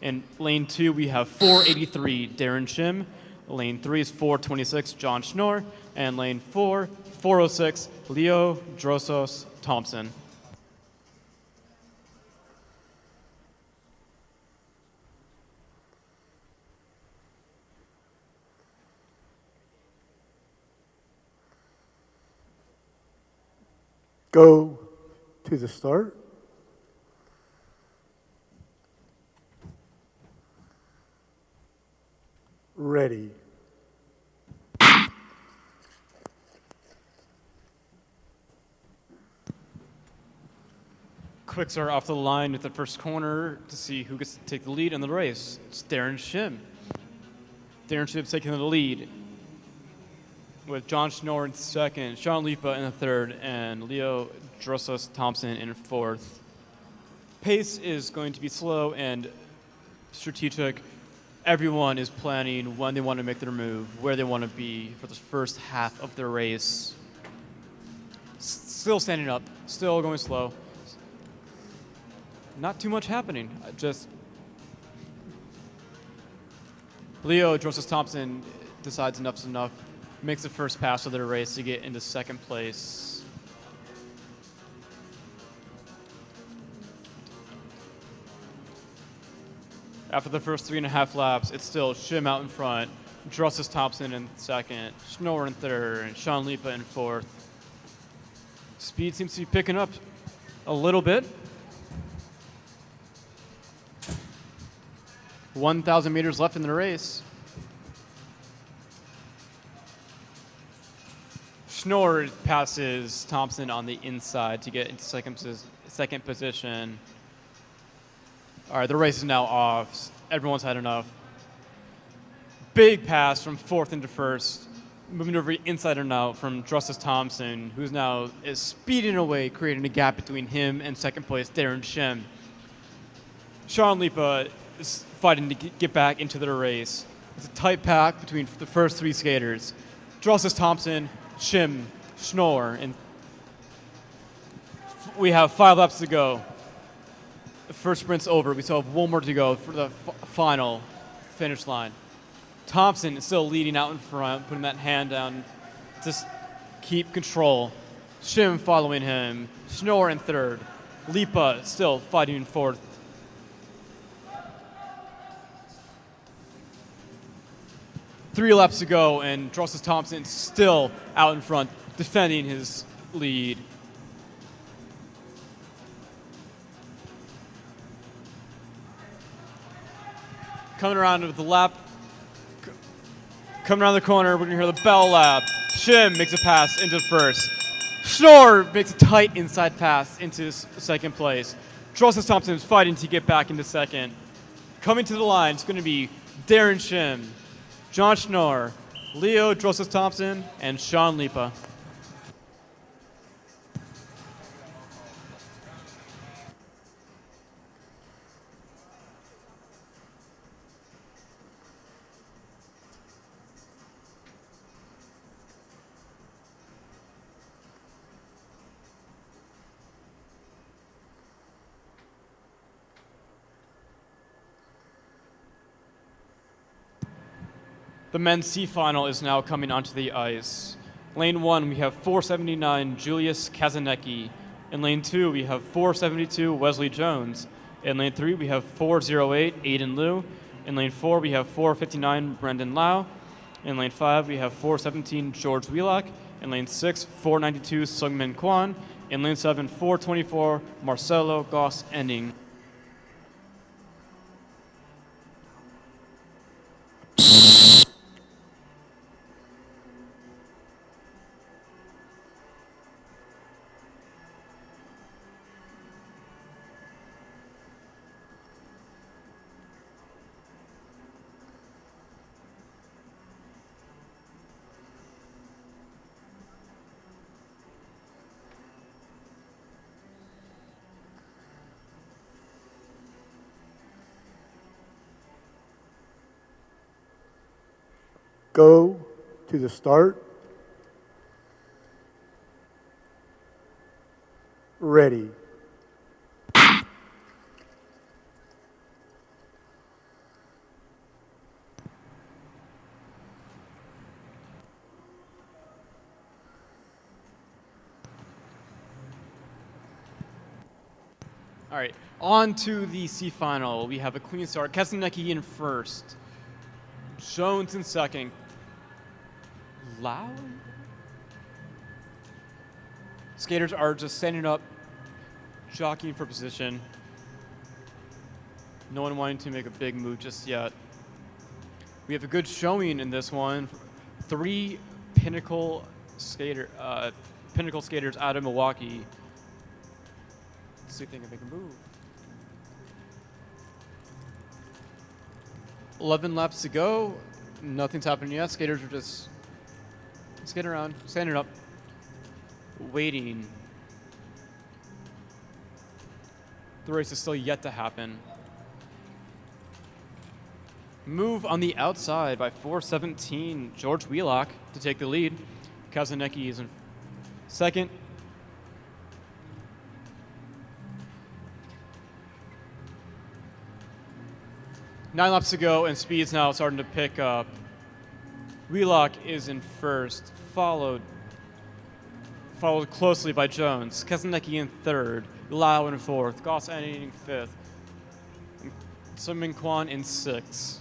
In lane 2, we have 483 Darren Shim. Lane 3 is 426 John Schnorr. And lane 4, 406 Leo Drosos Thompson. Go to the start. Ready. Quick start off the line with the first corner to see who gets to take the lead in the race. It's Darren Shim. Darren Shim's taking the lead with John Schnorr in second, Sean Lipa in the third, and Leo Drosos Thompson in fourth. Pace is going to be slow and strategic. Everyone is planning when they want to make their move, where they want to be for the first half of the race. Still standing up, still going slow. Not too much happening. Just Leo Drosos Thompson decides enough's enough, makes the first pass of their race to get into second place. After the first 3.5 laps, it's still Shim out in front, Drosos Thompson in second, Schnorr in third, and Sean Lipa in fourth. Speed seems to be picking up a little bit. 1,000 meters left in the race. Schnorr passes Thompson on the inside to get into second position. All right, the race is now off. Everyone's had enough. Big pass from fourth into first. Moving over inside and out from Drosos Thompson, who's now is speeding away, creating a gap between him and second place Darren Shim. Sean Lipa is fighting to get back into the race. It's a tight pack between the first three skaters. Drosos Thompson, Shim, Schnorr, and we have 5 laps to go. The first sprint's over. We still have 1 more to go for the final finish line. Thompson is still leading out in front, putting that hand down to keep control. Shim following him. Schnorr in third. Lipa still fighting in fourth. Three laps to go, and Drosos Thompson still out in front, defending his lead. Coming around to the lap, coming around the corner, we're gonna hear the bell lap. Shim makes a pass into first. Schnorr makes a tight inside pass into second place. Drosos Thompson is fighting to get back into second. Coming to the line, it's gonna be Darren Shim, John Schnorr, Leo Drosos Thompson, and Sean Lipa. The men's C final is now coming onto the ice. Lane 1, we have 479 Julius Kazanecki. In lane 2, we have 472 Wesley Jones. In lane 3, we have 408 Aiden Liu. In lane 4, we have 459 Brendan Lau. In lane 5, we have 417 George Wheelock. In lane 6, 492 Sungmin Kwan. In lane 7, 424 Marcelo Goss Ending. Go to the start. ready. All right, on to the C final. We have a clean start. Kasanecki in first. Jones in second. Lau? Skaters are just standing up, jockeying for position. No one wanting to make a big move just yet. We have a good showing in this one. 3 pinnacle skaters out of Milwaukee. Let's see if they can make a move. 11 laps to go. Nothing's happening yet. Skaters are just skating around, standing up, waiting. The race is still yet to happen. Move on the outside by 4:17. George Wheelock to take the lead. Kasanecki is in second. Nine laps to go, and speed's now starting to pick up. Wheelock is in first, followed closely by Jones. Kasanecki in third, Lau in fourth, Goss ending in fifth, and Sung-Min Kwan in sixth.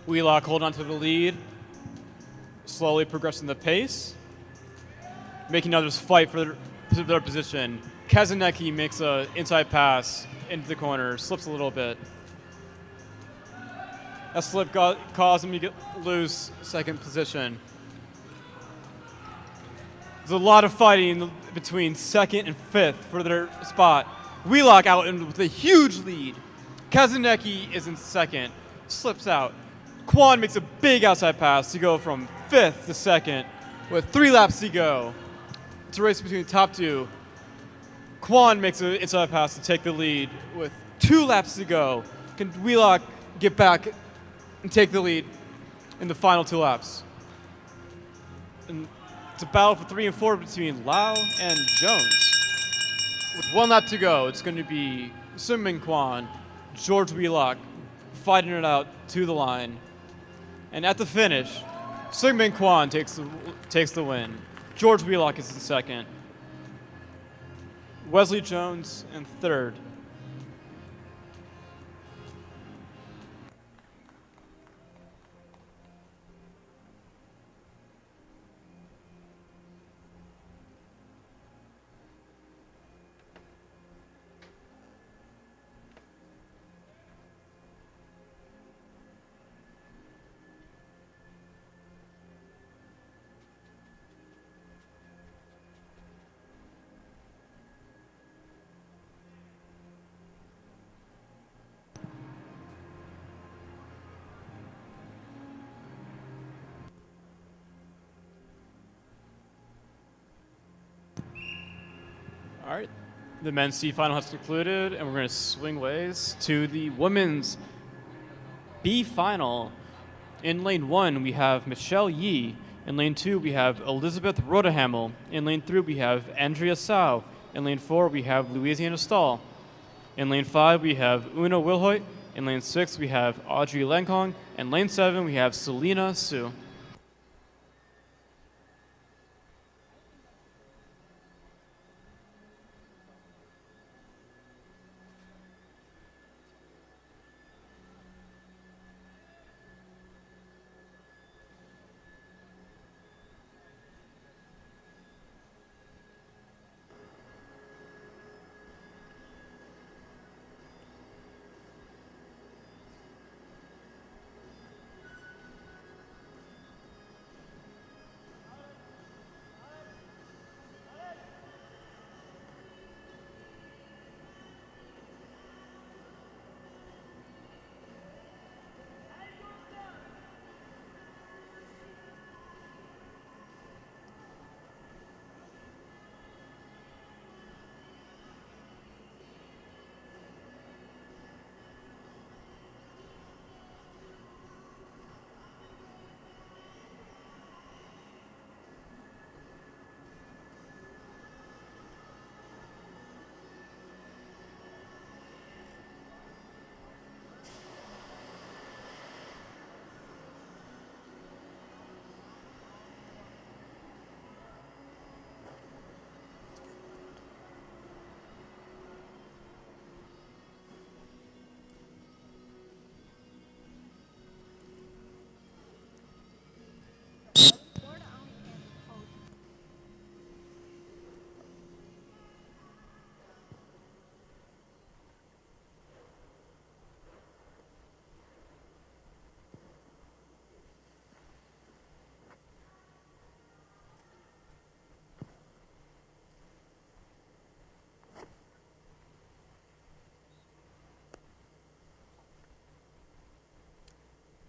Wheelock hold on to the lead, slowly progressing the pace, making others fight for their position. Kasanecki makes an inside pass into the corner, slips a little bit. That slip caused him to lose second position. There's a lot of fighting between second and fifth for their spot. Wheelock out with a huge lead. Kasanecki is in second, slips out. Kwan makes a big outside pass to go from fifth to second with 3 laps to go. It's a race between the top two. Kwan makes an inside pass to take the lead with 2 laps to go. Can Wheelock get back and take the lead in the final 2 laps? And it's a battle for 3 and 4 between Lau and Jones. With 1 lap to go, it's going to be Sung-Min Kwan, George Wheelock fighting it out to the line. And at the finish, Sung-Min Kwan takes the win. George Wheelock is in second. Wesley Jones in third. All right, the men's C final has concluded, and we're going to swing ways to the women's B final. In lane 1, we have Michelle Yee. In lane 2, we have Elizabeth Rodehamel. In lane 3, we have Andrea Sau. In lane 4, we have Louisiana Stahl. In lane 5, we have Una Wilhoit. In lane 6, we have Audrey Lankong. And lane 7, we have Selena Su.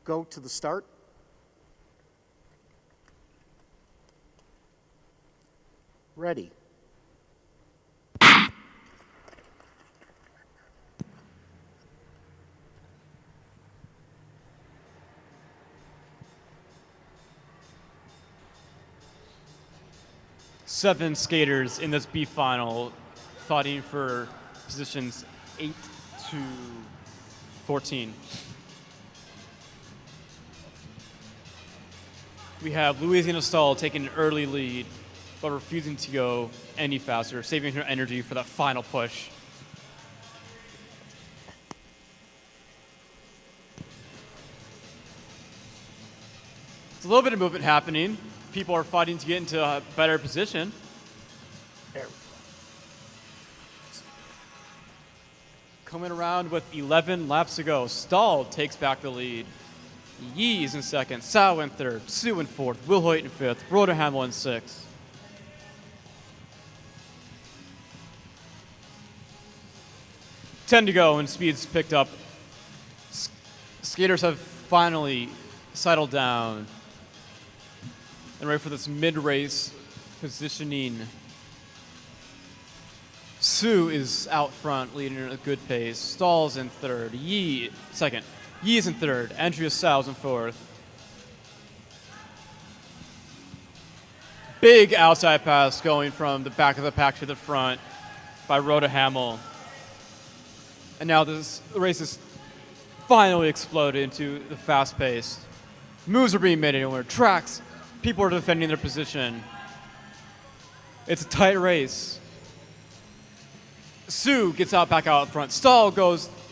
Go to the start. Ready. Seven skaters in this B final fighting for positions 8 to 14. We have Louisiana Stahl taking an early lead, but refusing to go any faster, saving her energy for that final push. There's a little bit of movement happening. People are fighting to get into a better position. There. Coming around with 11 laps to go, Stahl takes back the lead. Yee is in second, Sao in third, Sue in fourth, Wilhoit in fifth, Rhoda Hamill in sixth. 10 to go and speed's picked up. Skaters have finally settled down and ready for this mid-race positioning. Sue is out front, leading at a good pace. Stahl's in third. Yee second. Yee's in third. Andrea Sau's in fourth. Big outside pass going from the back of the pack to the front by Rhoda Hamill. And now this race has finally exploded into the fast-paced. Moves are being made anywhere. Tracks. People are defending their position. It's a tight race. Sue gets out back out front. Stahl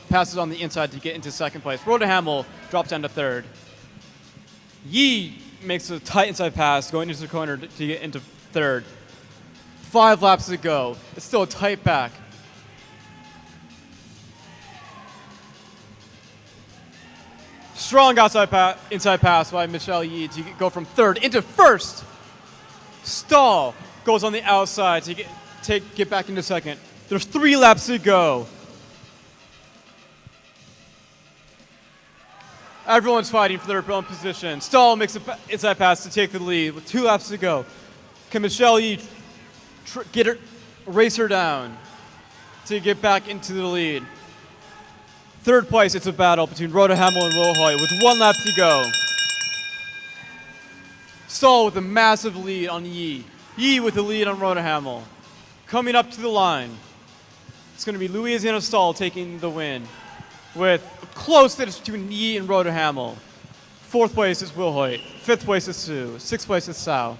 passes on the inside to get into second place. Rhoda Hamill drops down to third. Yee makes a tight inside pass going into the corner to get into third. 5 laps to go. It's still a tight pack. Strong inside pass by Michelle Yee to go from third into first. Stahl goes on the outside to get back into second. There's 3 laps to go. Everyone's fighting for their own position. Stahl makes an inside pass to take the lead with 2 laps to go. Can Michelle Yee race her down to get back into the lead? Third place, it's a battle between Rhoda Hamill and Will Hoy with 1 lap to go. Stahl with a massive lead on Yee. Yee with the lead on Rhoda Hamill. Coming up to the line, it's going to be Louisiana Stahl taking the win with a close finish between Yee and Rhoda Hamill. 4th place is Will Hoyt. 5th place is Sue. 6th place is Sao.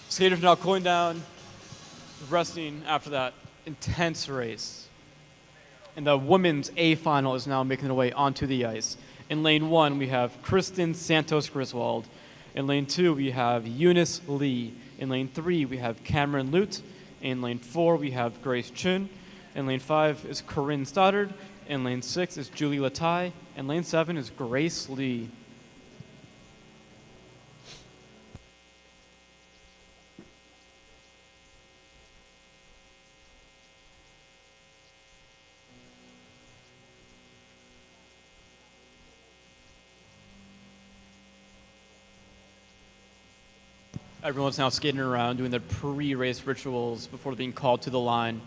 Skaters now cooling down, resting after that intense race. And the women's A final is now making their way onto the ice. In lane 1, we have Kristen Santos Griswold. In lane 2, we have Eunice Lee. In lane 3, we have Cameron Lute. In lane 4, we have Grace Chun. In lane 5 is Corinne Stoddard. In lane 6 is Julie Latai. And lane 7 is Grace Lee. Everyone's now skating around doing their pre-race rituals before being called to the line.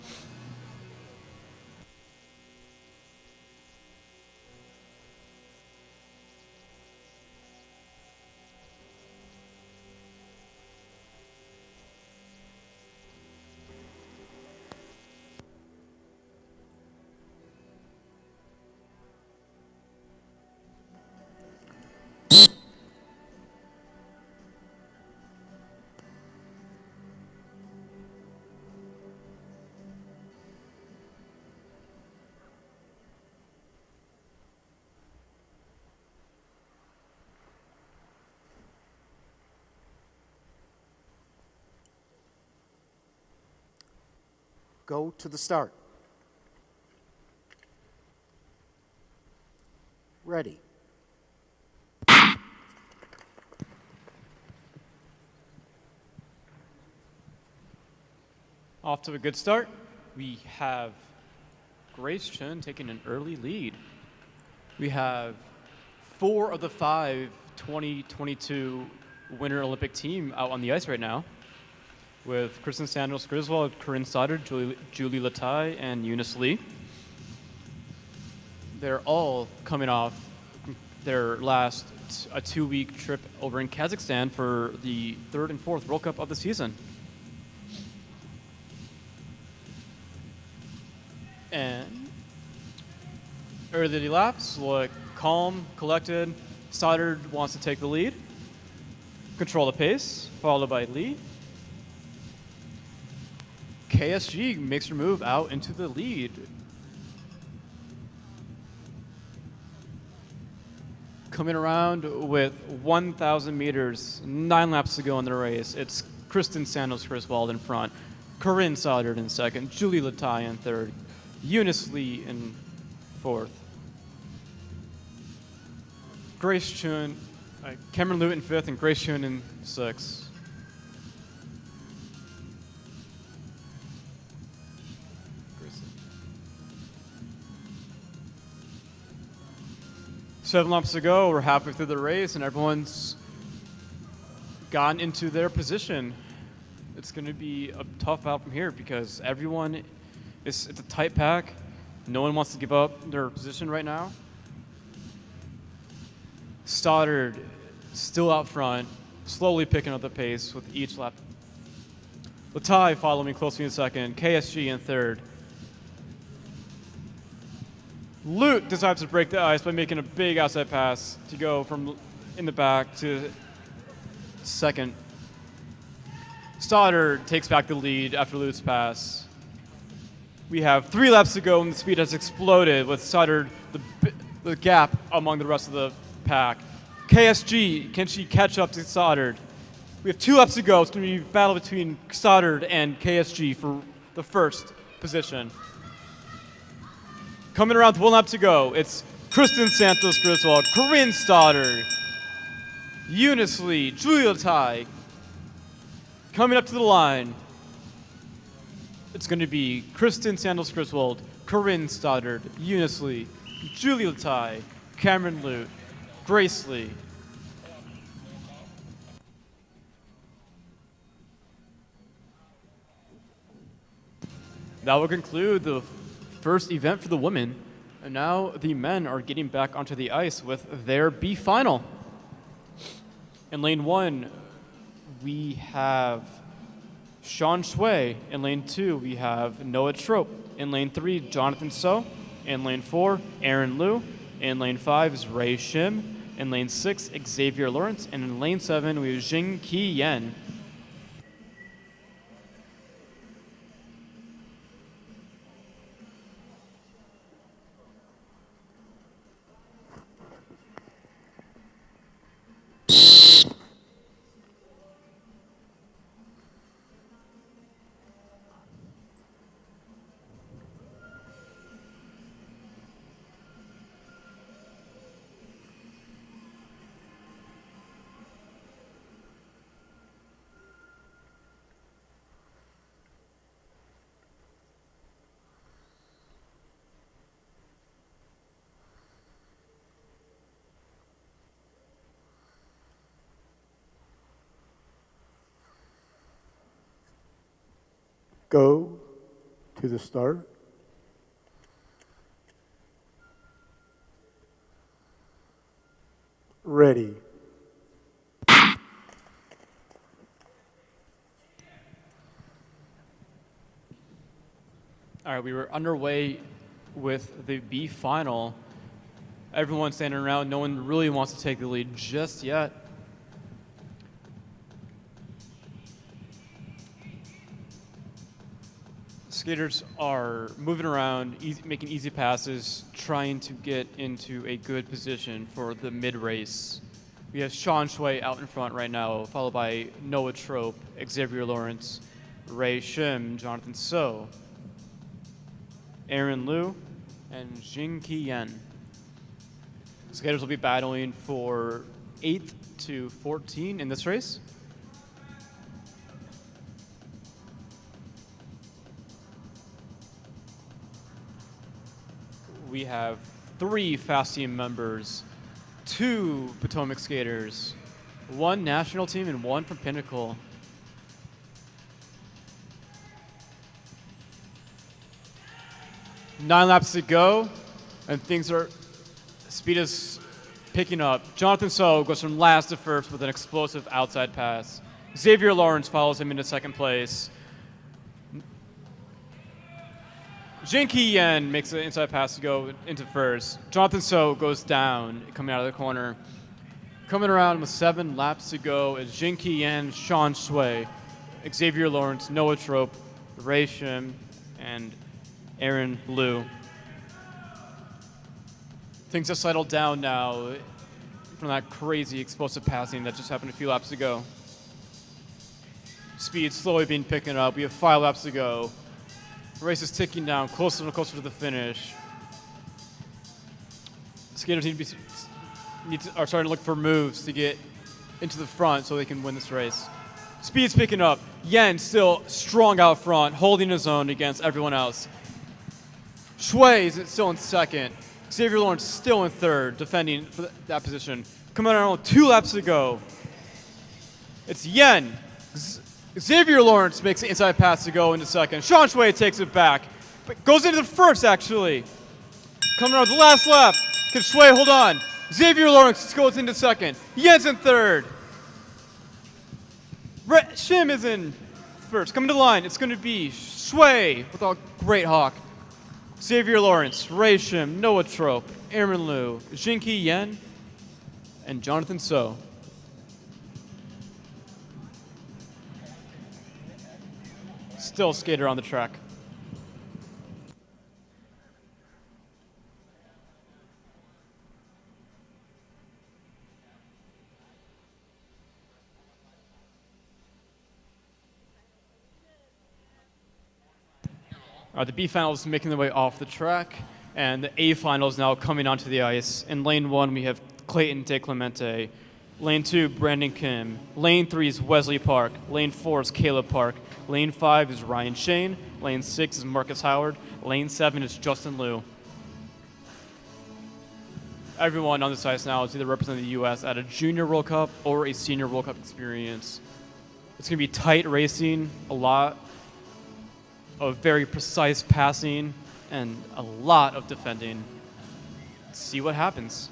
Go to the start. Ready. Off to a good start. We have Grace Chen taking an early lead. We have 4 of the 5 2022 Winter Olympic team out on the ice right now, with Kristen Sandals Griswold, Corinne Stoddard, Julie Latai, and Eunice Lee. They're all coming off their last a 2-week trip over in Kazakhstan for the 3rd and 4th World Cup of the season. And early laps look calm, collected. Stoddard wants to take the lead, control the pace, followed by Lee. KSG makes her move out into the lead. Coming around with 1,000 meters, 9 laps to go in the race. It's Kristen Sandals Griswold in front, Corinne Stoddard in second, Julie Latai in third, Eunice Lee in fourth. Grace Chun, Cameron Lute in fifth, and Grace Chun in sixth. Seven laps to go. We're halfway through the race, and everyone's gotten into their position. It's going to be a tough battle from here because everyone it's a tight pack. No one wants to give up their position right now. Stoddard still out front, slowly picking up the pace with each lap. Latai following closely in second, KSG in third. Lute decides to break the ice by making a big outside pass to go from in the back to second. Stoddard takes back the lead after Lute's pass. We have 3 laps to go and the speed has exploded with Stoddard the gap among the rest of the pack. KSG, can she catch up to Stoddard? We have 2 laps to go. It's going to be a battle between Stoddard and KSG for the first position. Coming around with 1 lap to go, it's Kristen Santos Griswold, Corinne Stoddard, Eunice Lee, Julia Tai. Coming up to the line, it's going to be Kristen Santos Griswold, Corinne Stoddard, Eunice Lee, Julia Tai, Cameron Lute, Grace Lee. That will conclude the first event for the women, and now the men are getting back onto the ice with their B final. In lane 1, we have Sean Shui. In lane 2, we have Noah Trope. In lane 3, Jonathan So. In lane 4, Aaron Liu. In lane 5 is Ray Shim. In lane 6, Xavier Lawrence. And in lane 7, we have Jing Ki Yen. Go to the start. Ready. All right, we were underway with the B final. Everyone's standing around. No one really wants to take the lead just yet. Skaters are moving around, making easy passes, trying to get into a good position for the mid-race. We have Sean Shui out in front right now, followed by Noah Trope, Xavier Lawrence, Ray Shim, Jonathan So, Aaron Liu, and Jing Ki Yen. Skaters will be battling for 8th to 14 in this race. we have 3 Fast Team members, 2 Potomac skaters, 1 national team, and 1 from Pinnacle. Nine laps to go, and speed is picking up. Jonathan So goes from last to first with an explosive outside pass. Xavier Lawrence follows him into second place. Jinky Yen makes an inside pass to go into first. Jonathan So goes down, coming out of the corner. Coming around with 7 laps to go is Jinky Yen, Sean Shui, Xavier Lawrence, Noah Trope, Ray Shim, and Aaron Liu. Things have settled down now from that crazy explosive passing that just happened a few laps ago. Speed slowly being picking up. We have 5 laps to go. The race is ticking down, closer and closer to the finish. Skaters are starting to look for moves to get into the front so they can win this race. Speed's picking up. Yen still strong out front, holding his own against everyone else. Shui is still in second. Xavier Lawrence still in third, defending for that position. Coming around with 2 laps to go. It's Yen. Xavier Lawrence makes the inside pass to go into second. Sean Shui takes it back, but goes into the first, actually. Coming around the last lap. Can Shui hold on? Xavier Lawrence goes into second. Yen's in third. Shim is in first. Coming to the line, it's going to be Shui with a great hawk. Xavier Lawrence, Ray Shim, Noah Trope, Aaron Liu, Jinky Yen, and Jonathan So. Still skater on the track. The B finals making their way off the track, and the A finals now coming onto the ice. In lane 1, we have Clayton De Clemente. Lane 2, Brandon Kim. Lane 3 is Wesley Park. Lane 4 is Caleb Park. Lane 5 is Ryan Shane. Lane 6 is Marcus Howard. Lane 7 is Justin Liu. Everyone on this ice now is either representing the U.S. at a Junior World Cup or a Senior World Cup experience. It's going to be tight racing, a lot of very precise passing, and a lot of defending. Let's see what happens.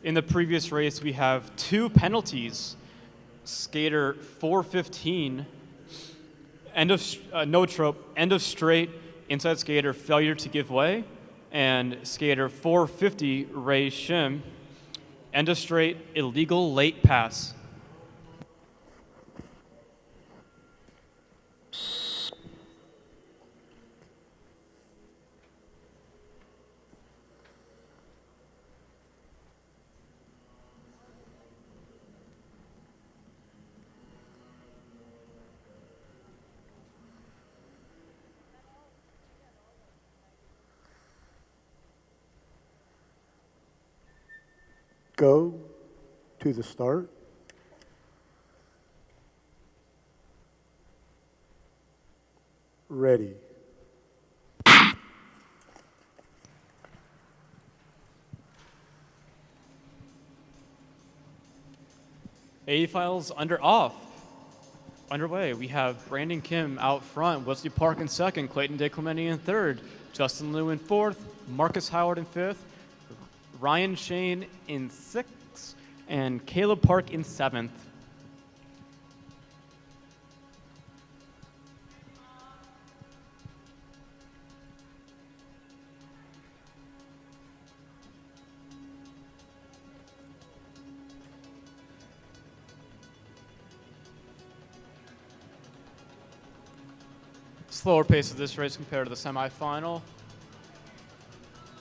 In the previous race, we have 2 penalties. Skater 415, no trope, end of straight, inside skater failure to give way, and skater 450, Ray Shim, end of straight, illegal late pass. Go to the start. Ready. A finals underway. We have Brandon Kim out front, Wesley Park in second, Clayton DeClemente in third, Justin Liu in fourth, Marcus Howard in fifth, Ryan Shane in sixth, and Caleb Park in seventh. Slower pace of this race compared to the semifinal.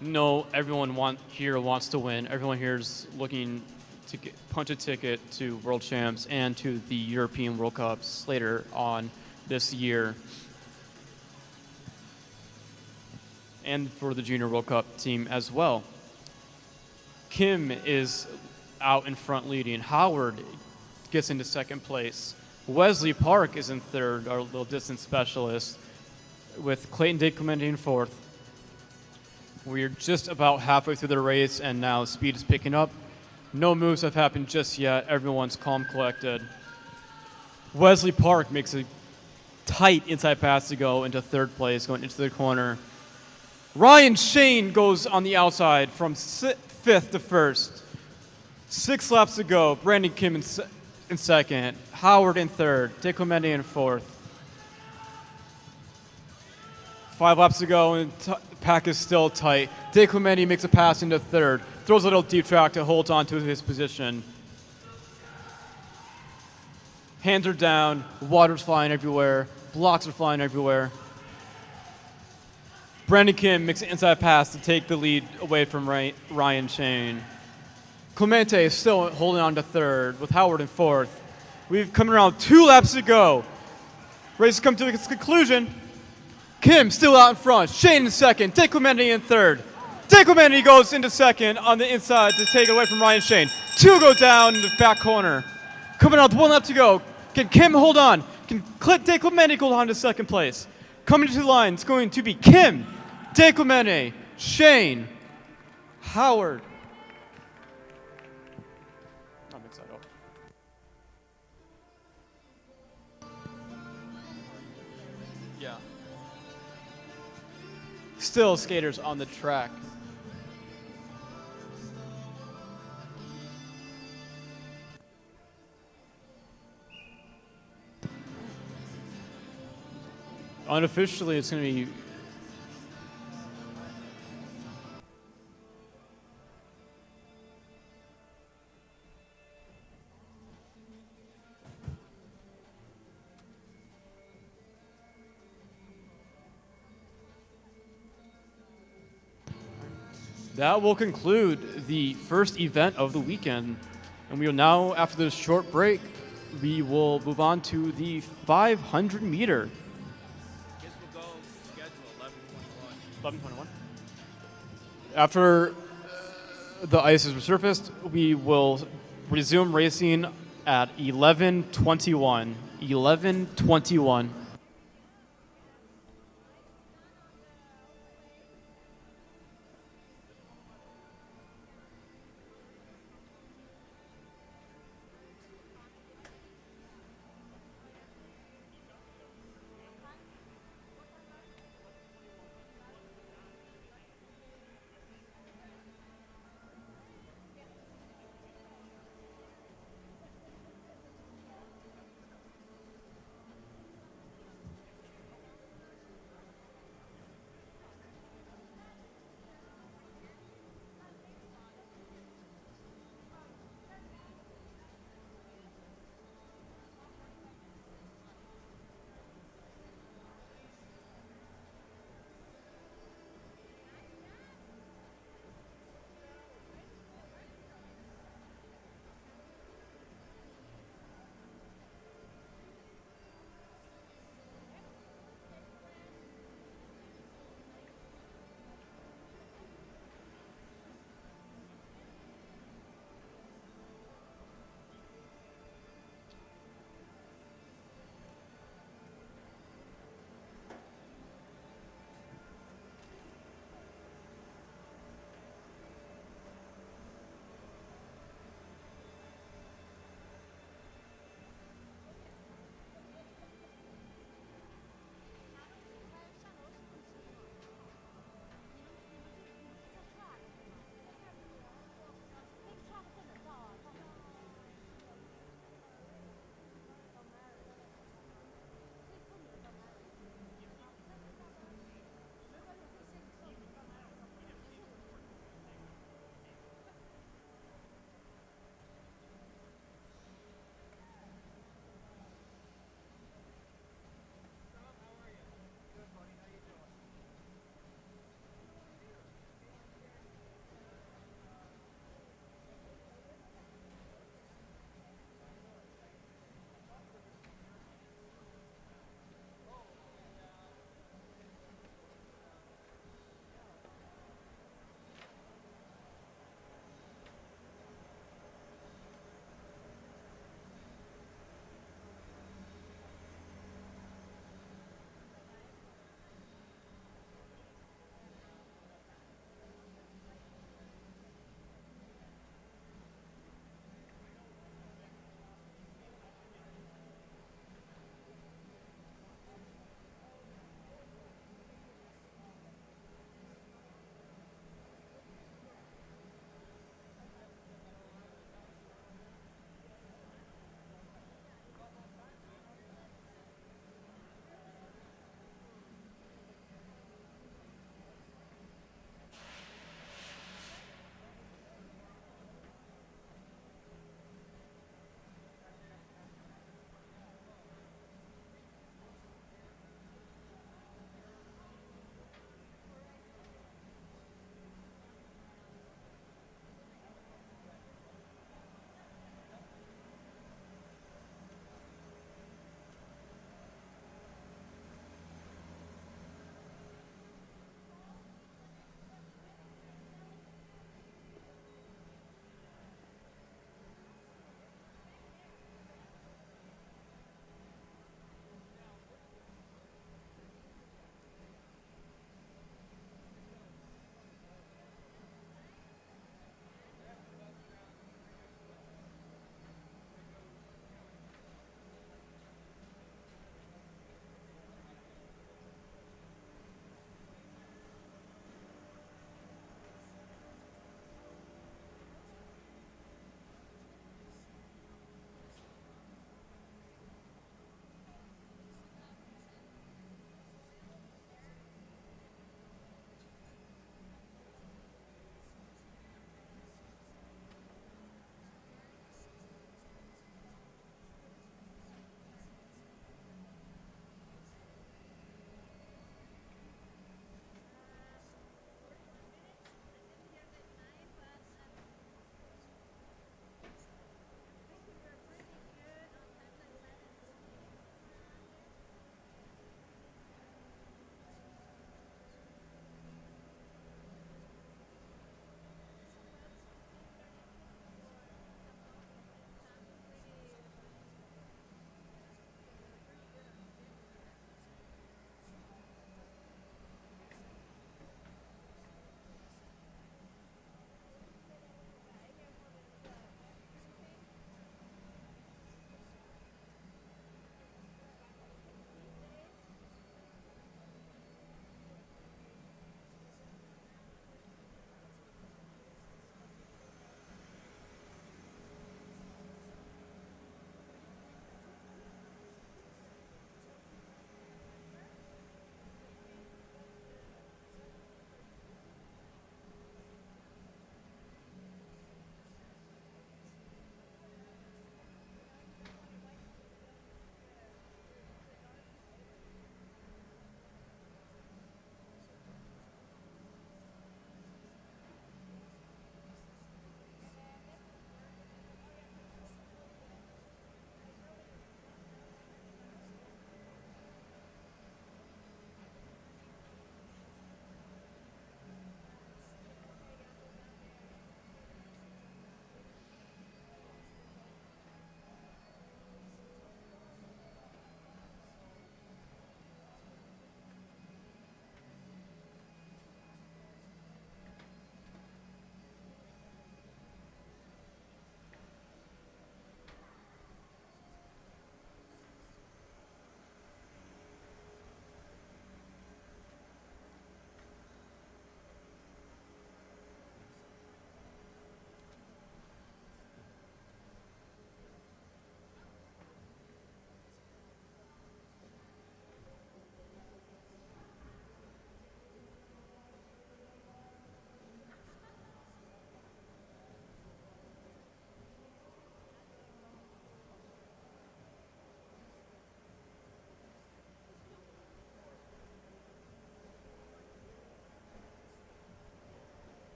No, everyone here wants to win. Everyone here is looking to punch a ticket to World Champs and to the European World Cups later on this year. And for the Junior World Cup team as well. Kim is out in front leading. Howard gets into second place. Wesley Park is in third, our little distance specialist, with Clayton DeClemente in fourth. We're just about halfway through the race, and now speed is picking up. No moves have happened just yet. Everyone's calm, collected. Wesley Park makes a tight inside pass to go into third place, going into the corner. Ryan Shane goes on the outside from fifth to first. 6 laps to go. Brandon Kim in second. Howard in third. DeClemente in fourth. 5 laps to go, and the pack is still tight. DeClemente makes a pass into third. Throws a little deep track to hold on to his position. Hands are down. Water's flying everywhere. Blocks are flying everywhere. Brandon Kim makes an inside pass to take the lead away from Ryan Shane. Clemente is still holding on to third, with Howard in fourth. We've come around 2 laps to go. Race has come to its conclusion. Kim still out in front. Shane in second. DeClemente in third. DeClemente goes into second on the inside to take it away from Ryan Shane. 2 go down in the back corner. Coming out with 1 lap to go. Can Kim hold on? Can DeClemente hold on to second place? Coming to the line, it's going to be Kim, DeClemente, Shane, Howard. Not inside out. Yeah. Still skaters on the track. Unofficially, it's going to be that will conclude the first event of the weekend. And we will now, after this short break, we will move on to the 500 meter. 11:21. After the ice is resurfaced, we will resume racing at 11:21. 11:21.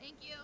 Thank you.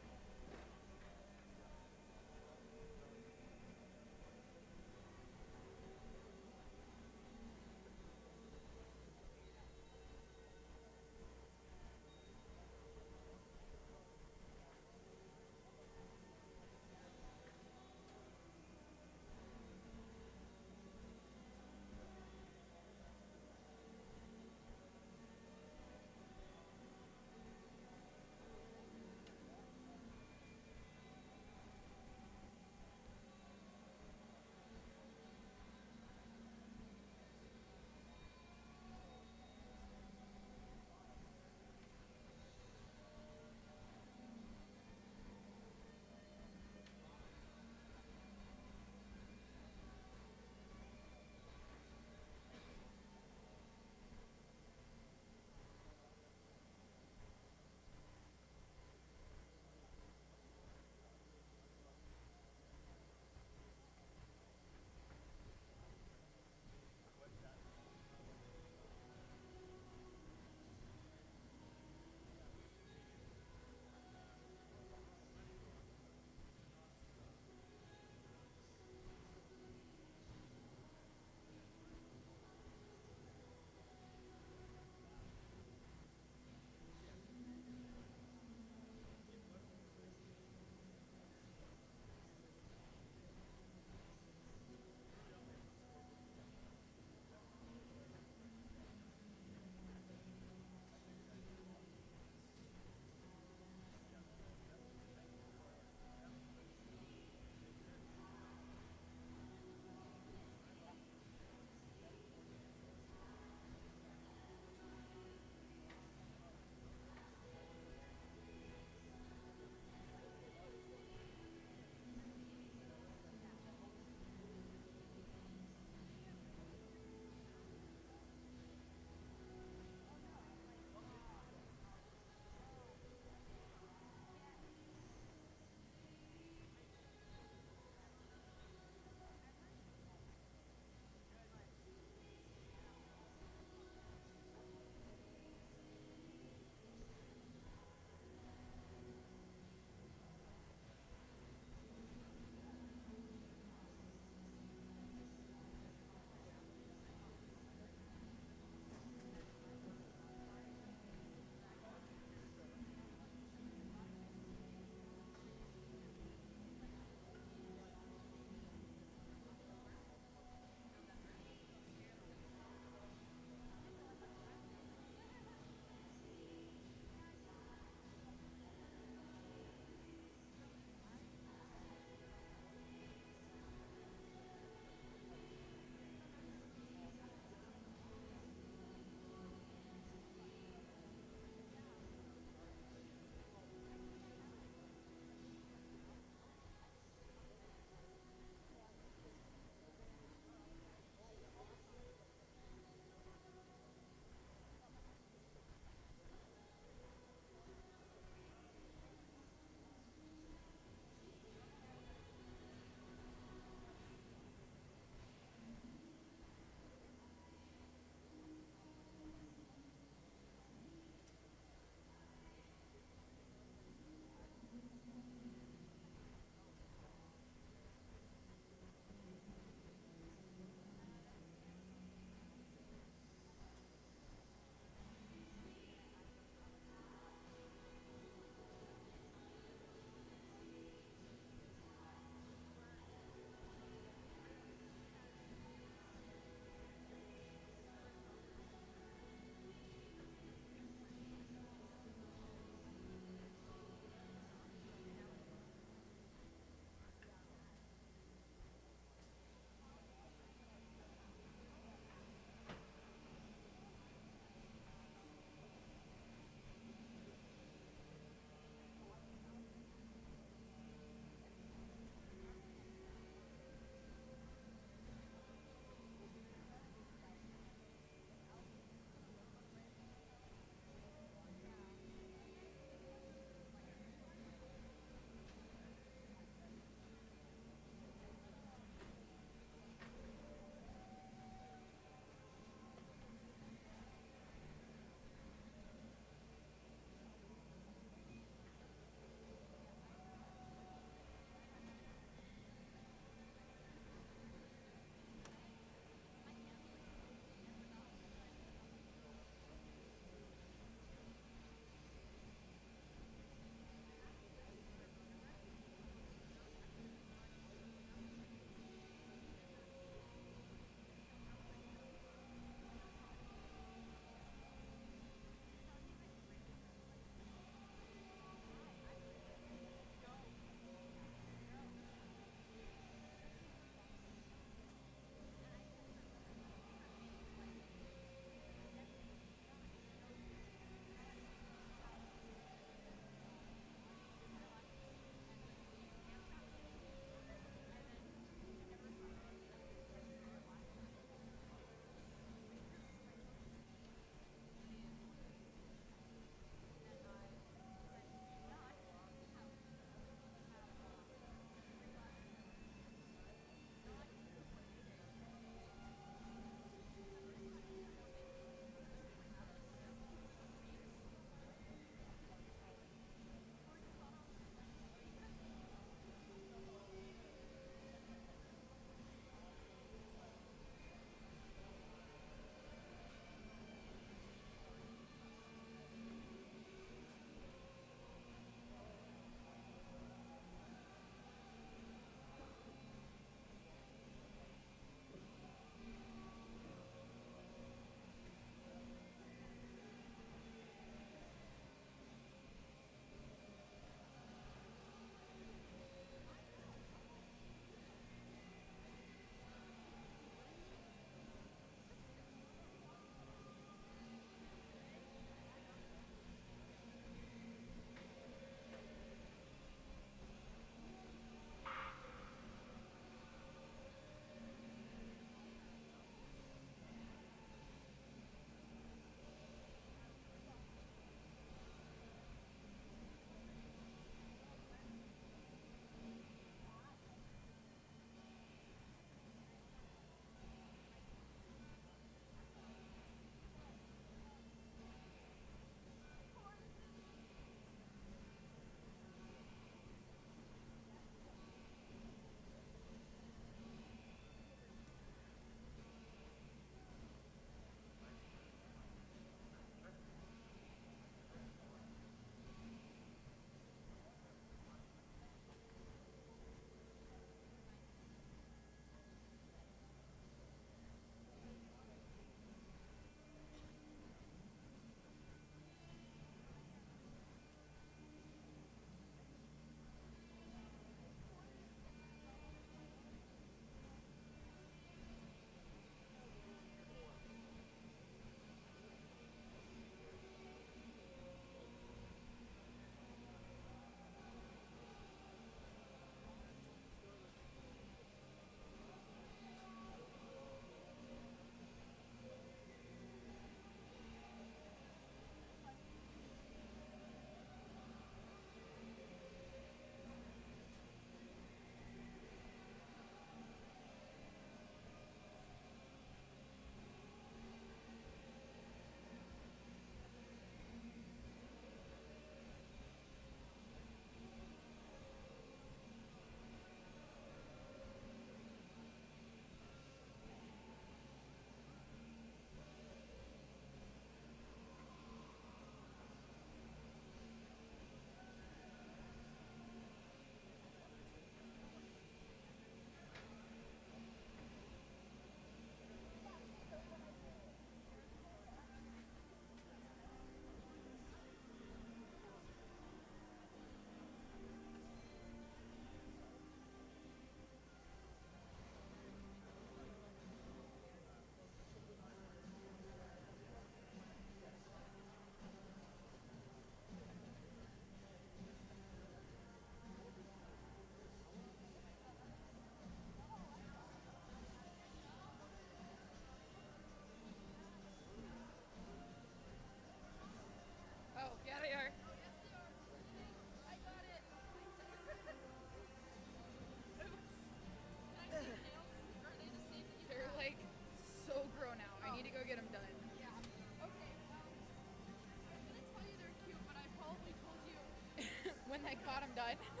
fine.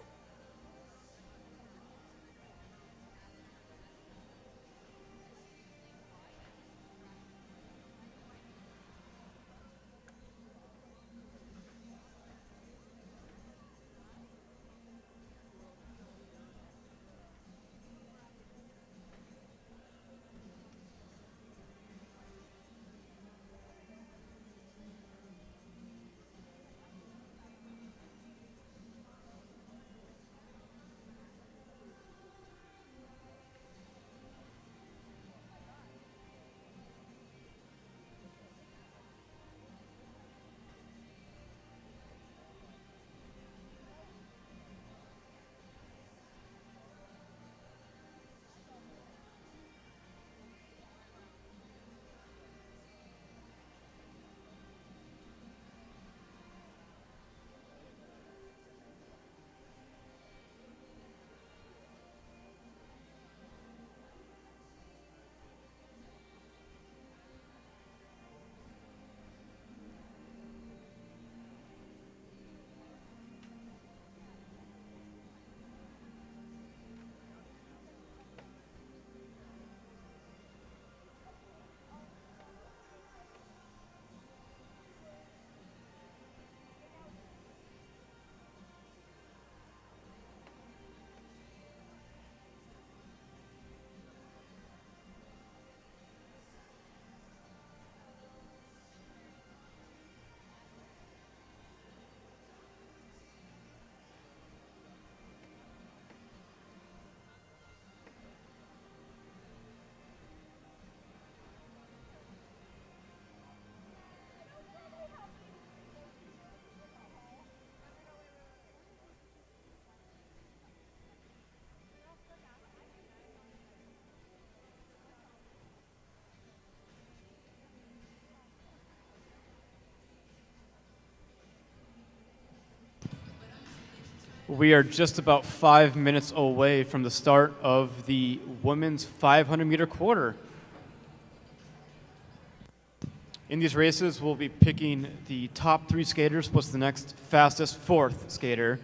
We are just about 5 minutes away from the start of the women's 500-meter quarter. In these races, we'll be picking the top 3 skaters plus the next fastest 4th skater.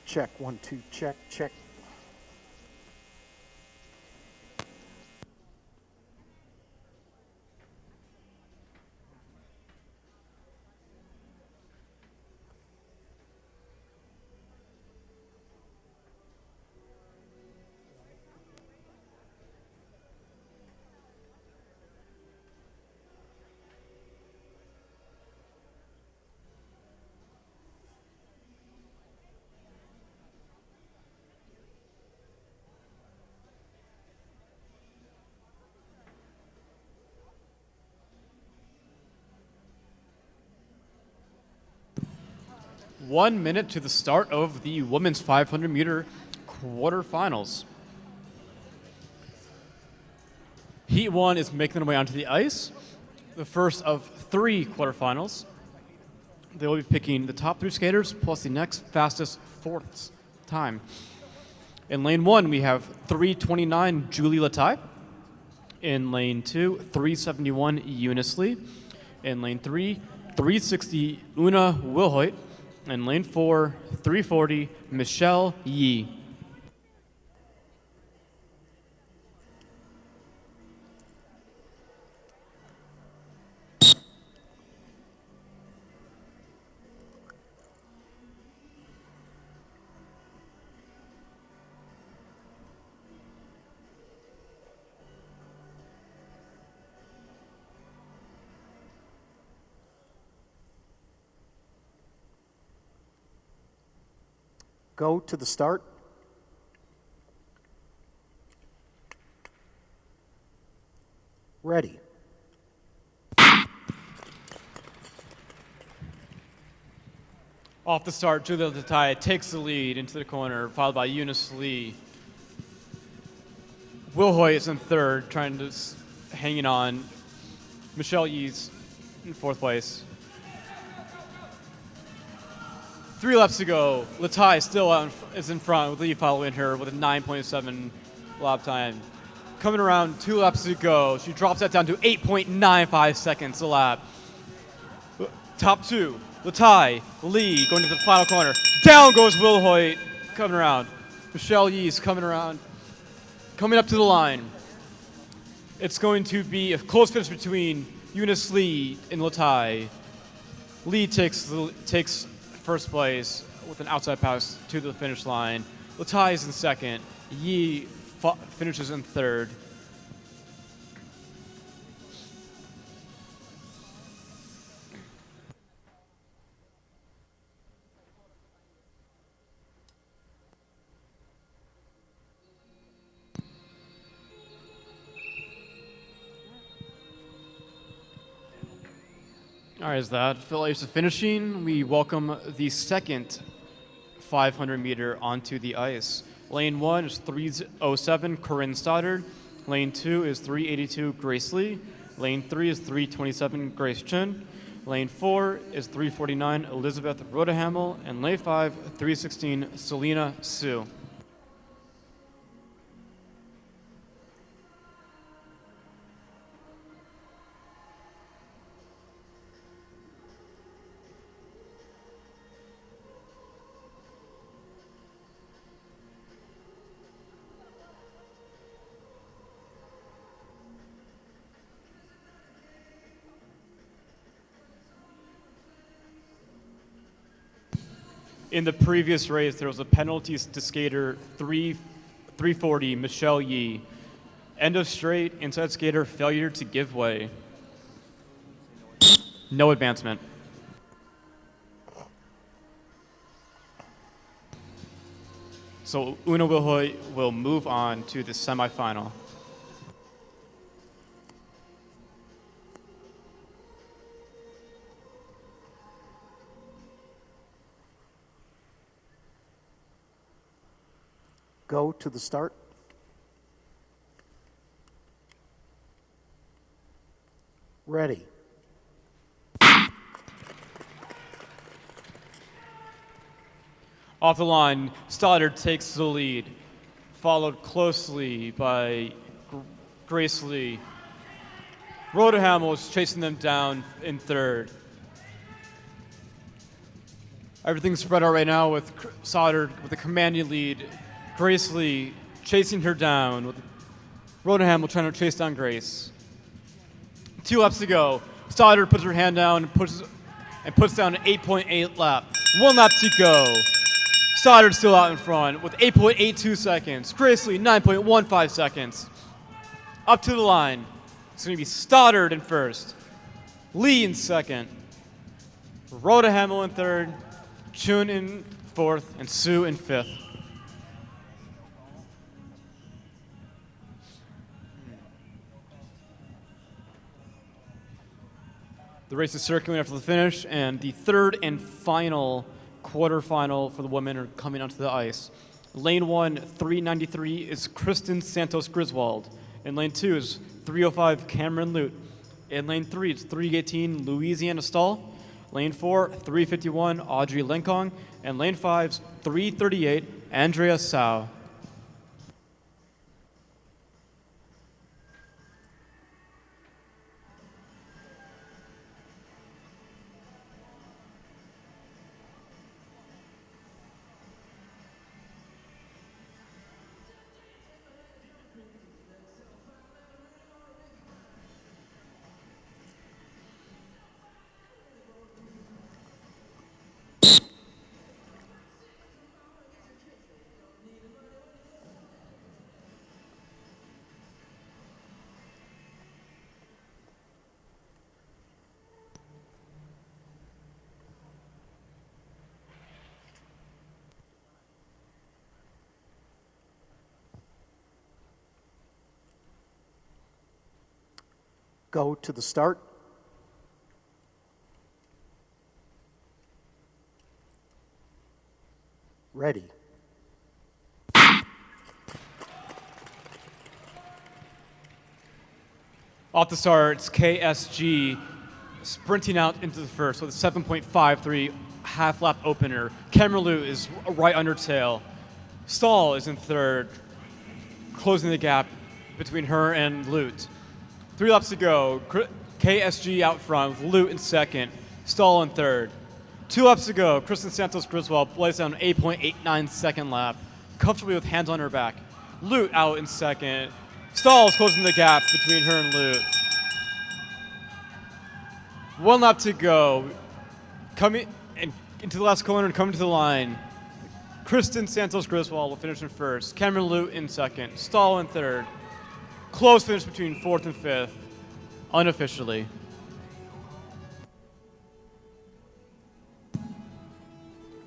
Check, 1, 2, check, check. One minute to the start of the women's 500-meter quarterfinals. Heat 1 is making their way onto the ice. The first of 3 quarterfinals. They will be picking the top 3 skaters plus the next fastest fourths time. In lane 1, we have 3:29 Julie Latai. In lane 2, 3:71 Eunice Lee. In lane 3, 3:60 Una Wilhoit. In lane 4, 3:40 Michelle Yee. Go to the start. Ready. Off the start, Julia Latai takes the lead into the corner, followed by Eunice Lee. Wilhoit is in third, trying to hanging on. Michelle Yee's in fourth place. 3 laps to go. Latai still is in front with Lee following her with a 9.7 lap time. Coming around 2 laps to go. She drops that down to 8.95 seconds a lap. Top 2, Latai, Lee going to the final corner. Down goes Wilhoit coming around. Michelle Yee's coming around. Coming up to the line. It's going to be a close finish between Eunice Lee and Latai. Lee takes first place with an outside pass to the finish line. Latai is in second. Yee finishes in third. All right, as that affiliation is finishing, we welcome the second 500 meter onto the ice. Lane 1 is 3:07 Corinne Stoddard. Lane 2 is 3:82 Grace Lee. Lane 3 is 3:27 Grace Chen. Lane 4 is 3:49 Elizabeth Rodehamel. And lane 5, 3:16 Selena Sue. In the previous race, there was a penalty to skater 340 Michelle Yee. End of straight, inside skater failure to give way. No advancement. So Una Wilhoit will move on to the semifinal. Go to the start. Ready. Off the line, Stoddard takes the lead, followed closely by Grace Lee. Rodehamel is chasing them down in third. Everything's spread out right now with Stoddard with a commanding lead. Grace Lee chasing her down with Rhoda Hamill trying to chase down Grace. 2 laps to go. Stoddard puts her hand down and puts down an 8.8 lap. 1 lap to go. Stoddard still out in front with 8.82 seconds. Grace Lee 9.15 seconds. Up to the line. It's going to be Stoddard in first. Lee in second. Rhoda Hamill in third. Chun in fourth. And Sue in fifth. The race is circling after the finish, and the third and final quarterfinal for the women are coming onto the ice. Lane 1, 393 is Kristen Santos Griswold. In lane 2 is 305 Cameron Lute. In lane 3, it's 318 Louisiana Stahl. Lane 4, 351 Audrey Linkong. And lane 5's 338 Andrea Sau. Go to the start. Ready. Off the start, it's KSG sprinting out into the first with a 7.53 half lap opener. Cameron Lute is right under tail. Stahl is in third, closing the gap between her and Lute. 3 laps to go. KSG out front with Lute in second, Stahl in third. 2 laps to go. Kristen Santos Griswold lays down an 8.89 second lap, comfortably with hands on her back. Lute out in second. Stahl is closing the gap between her and Lute. 1 lap to go. Coming into the last corner and coming to the line. Kristen Santos Griswold will finish in first. Cameron Lute in second. Stahl in third. Close finish between fourth and fifth, unofficially.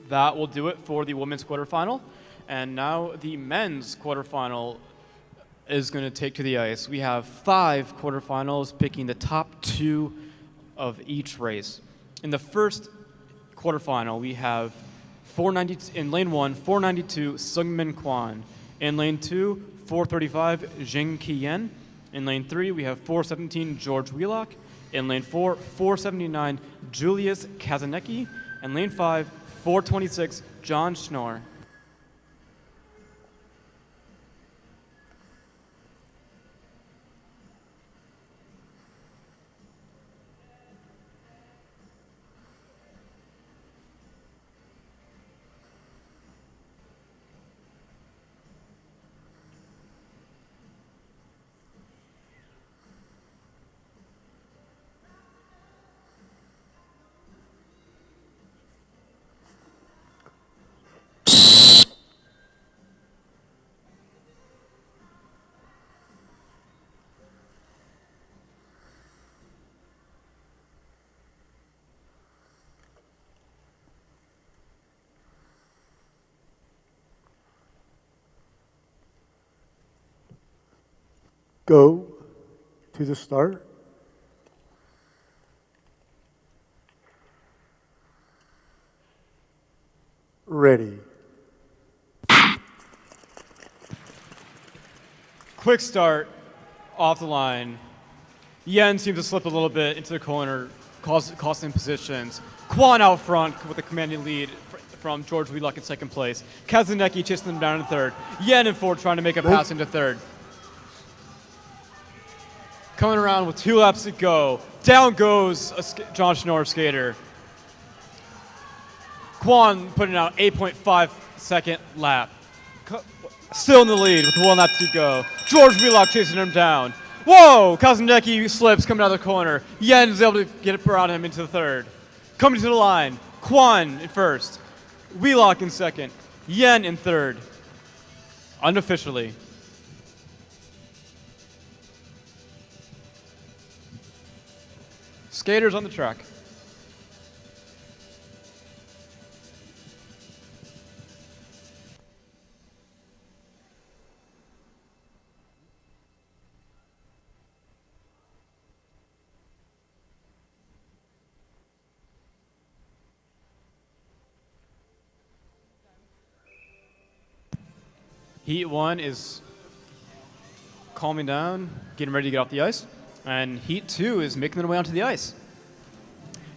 That will do it for the women's quarterfinal. And now the men's quarterfinal is going to take to the ice. We have 5 quarterfinals picking the top 2 of each race. In the first quarterfinal, we have 492 in lane 1, 492 Seungmin Kwan. In lane 2, 435 Jing Qian. In lane 3, we have 417 George Wheelock. In lane 4, 479 Julius Kazanecki. And lane 5, 426 John Schnorr. Go to the start. Ready. Quick start off the line. Yen seems to slip a little bit into the corner, costing positions. Kwan out front with a commanding lead from George Wheelock in second place. Kazanecki chasing them down in third. Yen in fourth trying to make a pass into third. Coming around with 2 laps to go. Down goes John Schnorr skater. Quan putting out 8.5 second lap. Still in the lead with 1 lap to go. George Wheelock chasing him down. Whoa! Kazanecki slips coming out of the corner. Yen is able to get it around him into the third. Coming to the line, Quan in first. Wheelock in second. Yen in third. Unofficially. Skaters on the track. Heat 1 is calming down, getting ready to get off the ice. And Heat 2 is making their way onto the ice.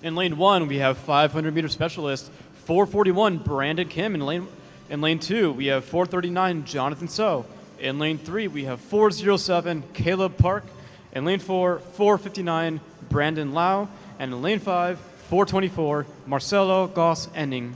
In lane 1, we have 500-meter specialist 441 Brandon Kim. In lane 2, we have 439 Jonathan So. In lane 3, we have 407 Caleb Park. In lane 4, 459 Brandon Lau. And in lane 5, 424 Marcelo Goss Enning.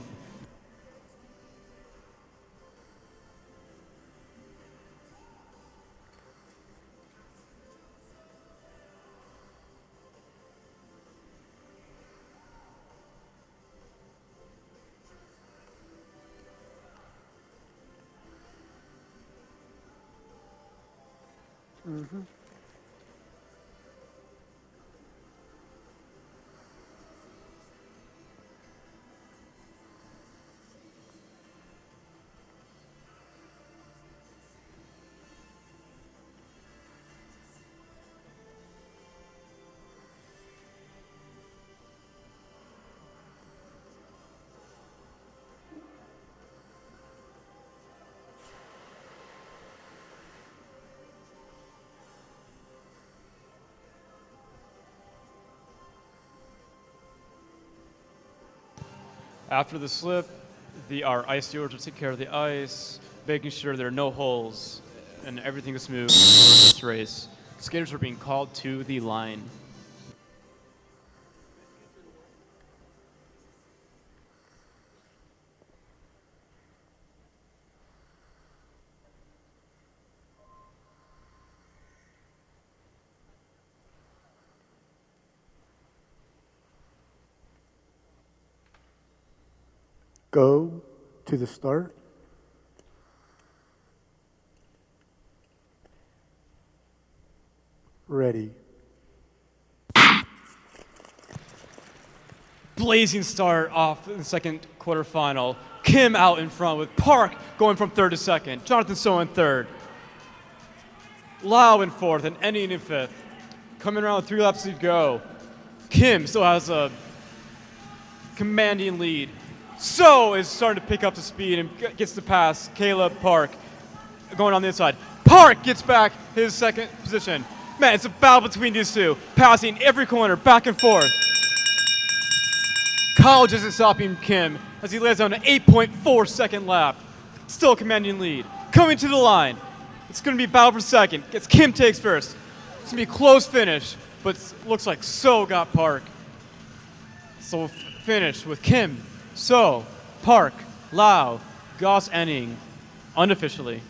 After the slip, our ice stewards will take care of the ice, making sure there are no holes and everything is smooth for this race. Skaters are being called to the line. Go to the start. Ready. Blazing start off in the second quarterfinal. Kim out in front with Park going from third to second. Jonathan So in third. Lau in fourth and Enning in fifth. Coming around with 3 laps to go. Kim still has a commanding lead. So is starting to pick up the speed and gets to pass Caleb Park going on the inside. Park gets back his second position. Man, it's a battle between these two, passing every corner, back and forth. College isn't stopping Kim as he lays down an 8.4 second lap. Still a commanding lead. Coming to the line. It's going to be battle for second. Gets Kim takes first. It's going to be a close finish, but looks like So got Park. So we'll finish with Kim, So, Park, Lau, Goss Enning, unofficially.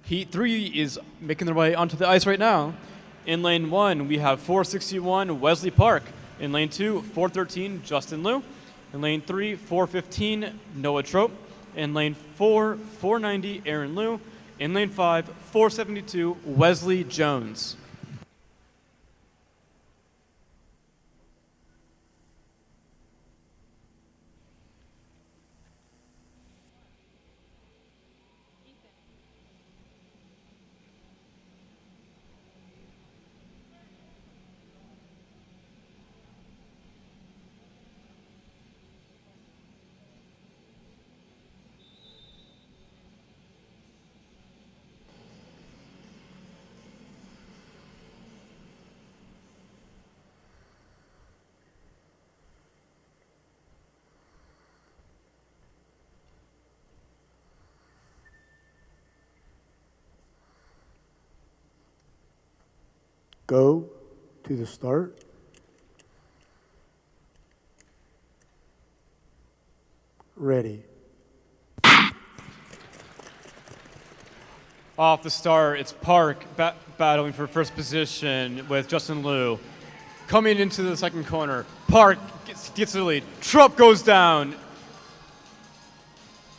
Heat 3 is making their way onto the ice right now. In lane 1, we have 461 Wesley Park. In lane 2, 413 Justin Liu. In lane 3, 415 Noah Trope. In lane 4, 490 Aaron Liu. In lane 5, 472 Wesley Jones. Go to the start. Ready. Off the start, it's Park battling for first position with Justin Liu. Coming into the second corner, Park gets the lead. Trupp goes down.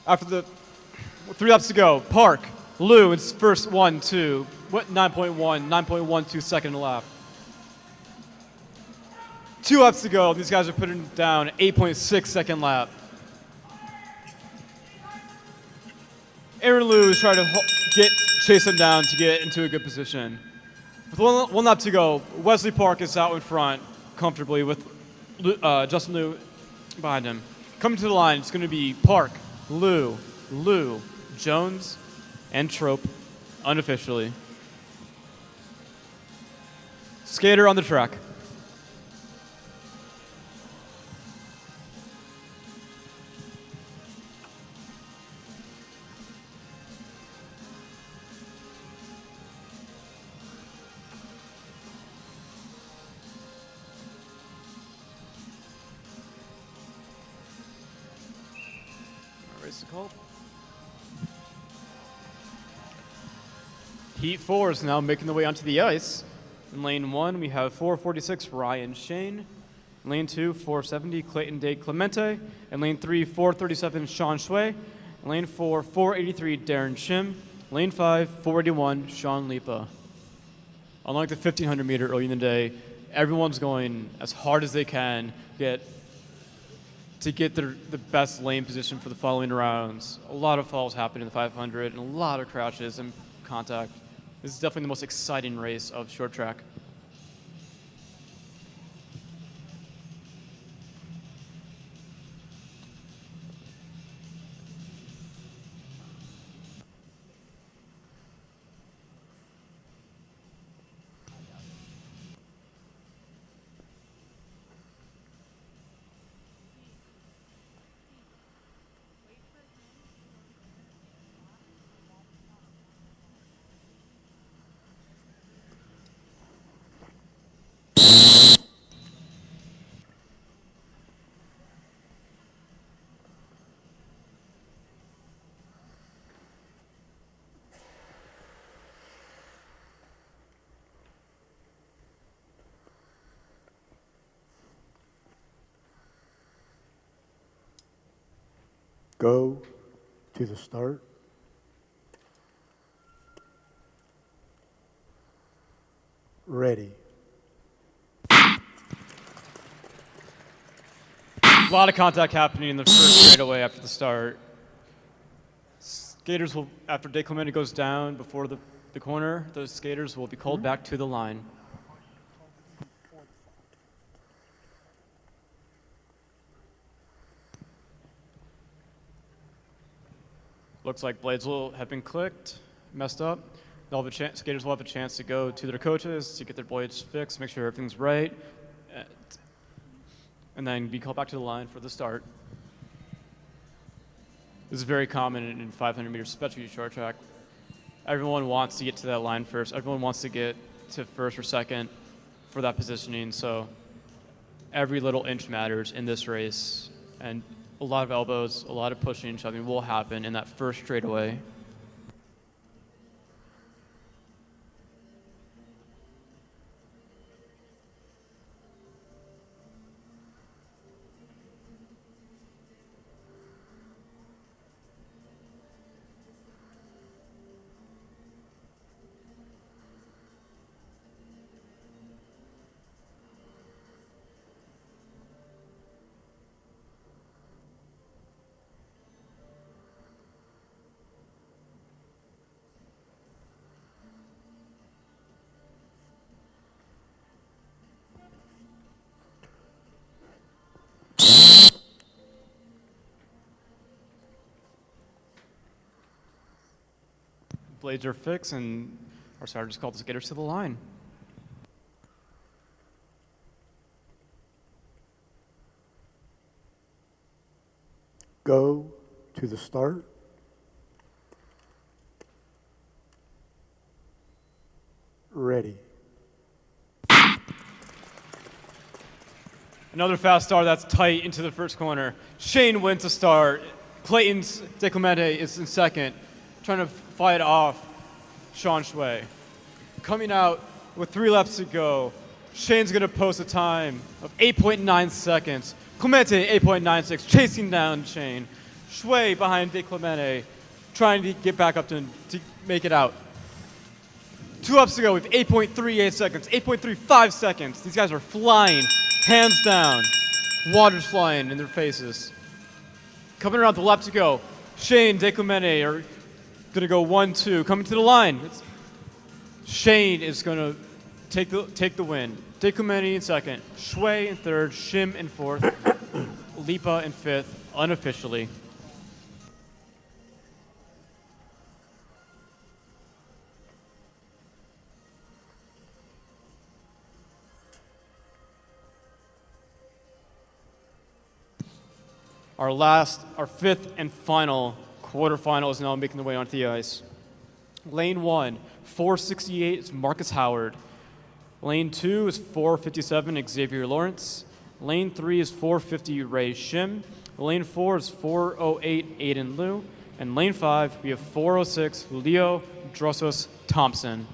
After the 3 laps to go, Park, Liu, it's first 1, 2, 9.12 second lap. 2 laps to go, these guys are putting down 8.6 second lap. Aaron Liu is trying to chase him down to get into a good position. With one lap to go, Wesley Park is out in front comfortably with Justin Liu behind him. Coming to the line, it's going to be Park, Liu, Jones, and Trope, unofficially. Skater on the track. Heat 4 is now making the way onto the ice. In lane 1, we have 446 Ryan Shane. In lane 2, 470 Clayton De Clemente. In lane 3, 437 Sean Shui. In lane 4, 483 Darren Shim. Lane 5, 481 Sean Lipa. Unlike the 1500 meter early in the day, everyone's going as hard as they can to get the best lane position for the following rounds. A lot of falls happen in the 500 and a lot of crashes and contact. This is definitely the most exciting race of short track. Go to the start. Ready. A lot of contact happening in the first straightaway after the start. Skaters will, after De Clemente goes down before the corner, those skaters will be called back to the line. Looks like blades will have been clicked, messed up. They'll have skaters will have a chance to go to their coaches to get their blades fixed, make sure everything's right, and then be called back to the line for the start. This is very common in 500 meters, especially short track. Everyone wants to get to that line first. Everyone wants to get to first or second for that positioning. So every little inch matters in this race. And a lot of elbows, a lot of pushing and shoving will happen in that first straightaway. Blades are fixed, and our starter just called the skaters to the line. Go to the start. Ready. Another fast start that's tight into the first corner. Shane wins the start. Clayton De Clemente is in second, trying to fight off Sean Shui. Coming out with 3 laps to go, Shane's going to post a time of 8.9 seconds. Clemente, 8.96, chasing down Shane. Shui behind De Clemente, trying to get back up to make it out. 2 laps to go with 8.38 seconds, 8.35 seconds. These guys are flying, hands down. Water's flying in their faces. Coming around the lap to go, Shane, De Clemente are going to go 1-2. Coming to the line, Shane is going to take the win. De Clemente in second, Shui in third, Shim in fourth, Lipa in fifth, unofficially. Our fifth and final quarterfinal is now making the way onto the ice. Lane 1, 468 is Marcus Howard. Lane 2 is 457 Xavier Lawrence. Lane 3 is 450 Ray Shim. Lane 4 is 408 Aiden Liu. And lane 5, we have 406 Leo Drossos Thompson.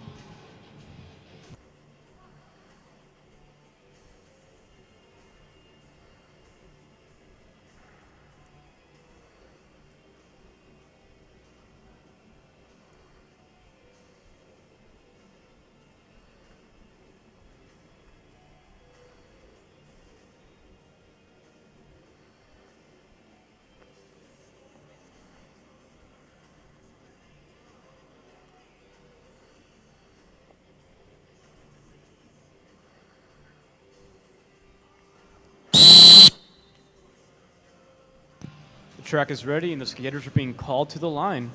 The track is ready and the skaters are being called to the line.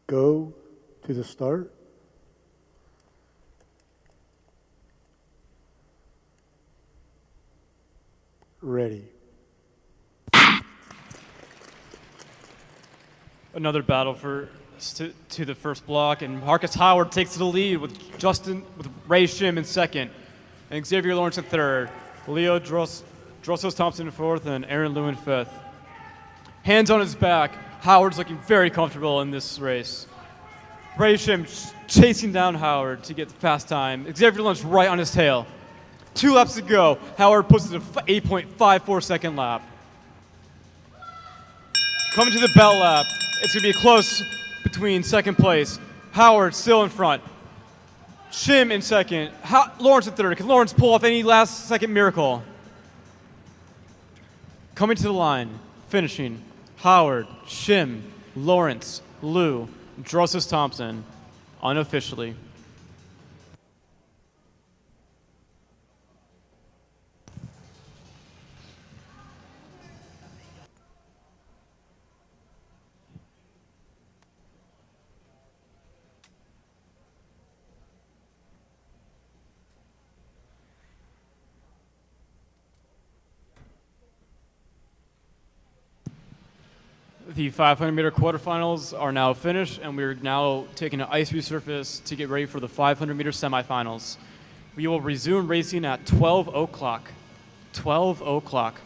Go to the start. Ready. Another battle to the first block, and Marcus Howard takes the lead with Ray Shim in second, and Xavier Lawrence in third, Leo Drossos Thompson in fourth, and Aaron Liu in fifth. Hands on his back, Howard's looking very comfortable in this race. Ray Shim chasing down Howard to get the fast time. Xavier Lawrence right on his tail. 2 laps to go. Howard pushes an 8.54 second lap. Coming to the bell lap, it's going to be close between second place. Howard still in front. Shim in second. Lawrence in third. Can Lawrence pull off any last second miracle? Coming to the line, finishing. Howard, Shim, Lawrence, Liu, Drossos Thompson, unofficially. The 500-meter quarterfinals are now finished, and we're now taking an ice resurface to get ready for the 500-meter semifinals. We will resume racing at 12 o'clock. 12 o'clock.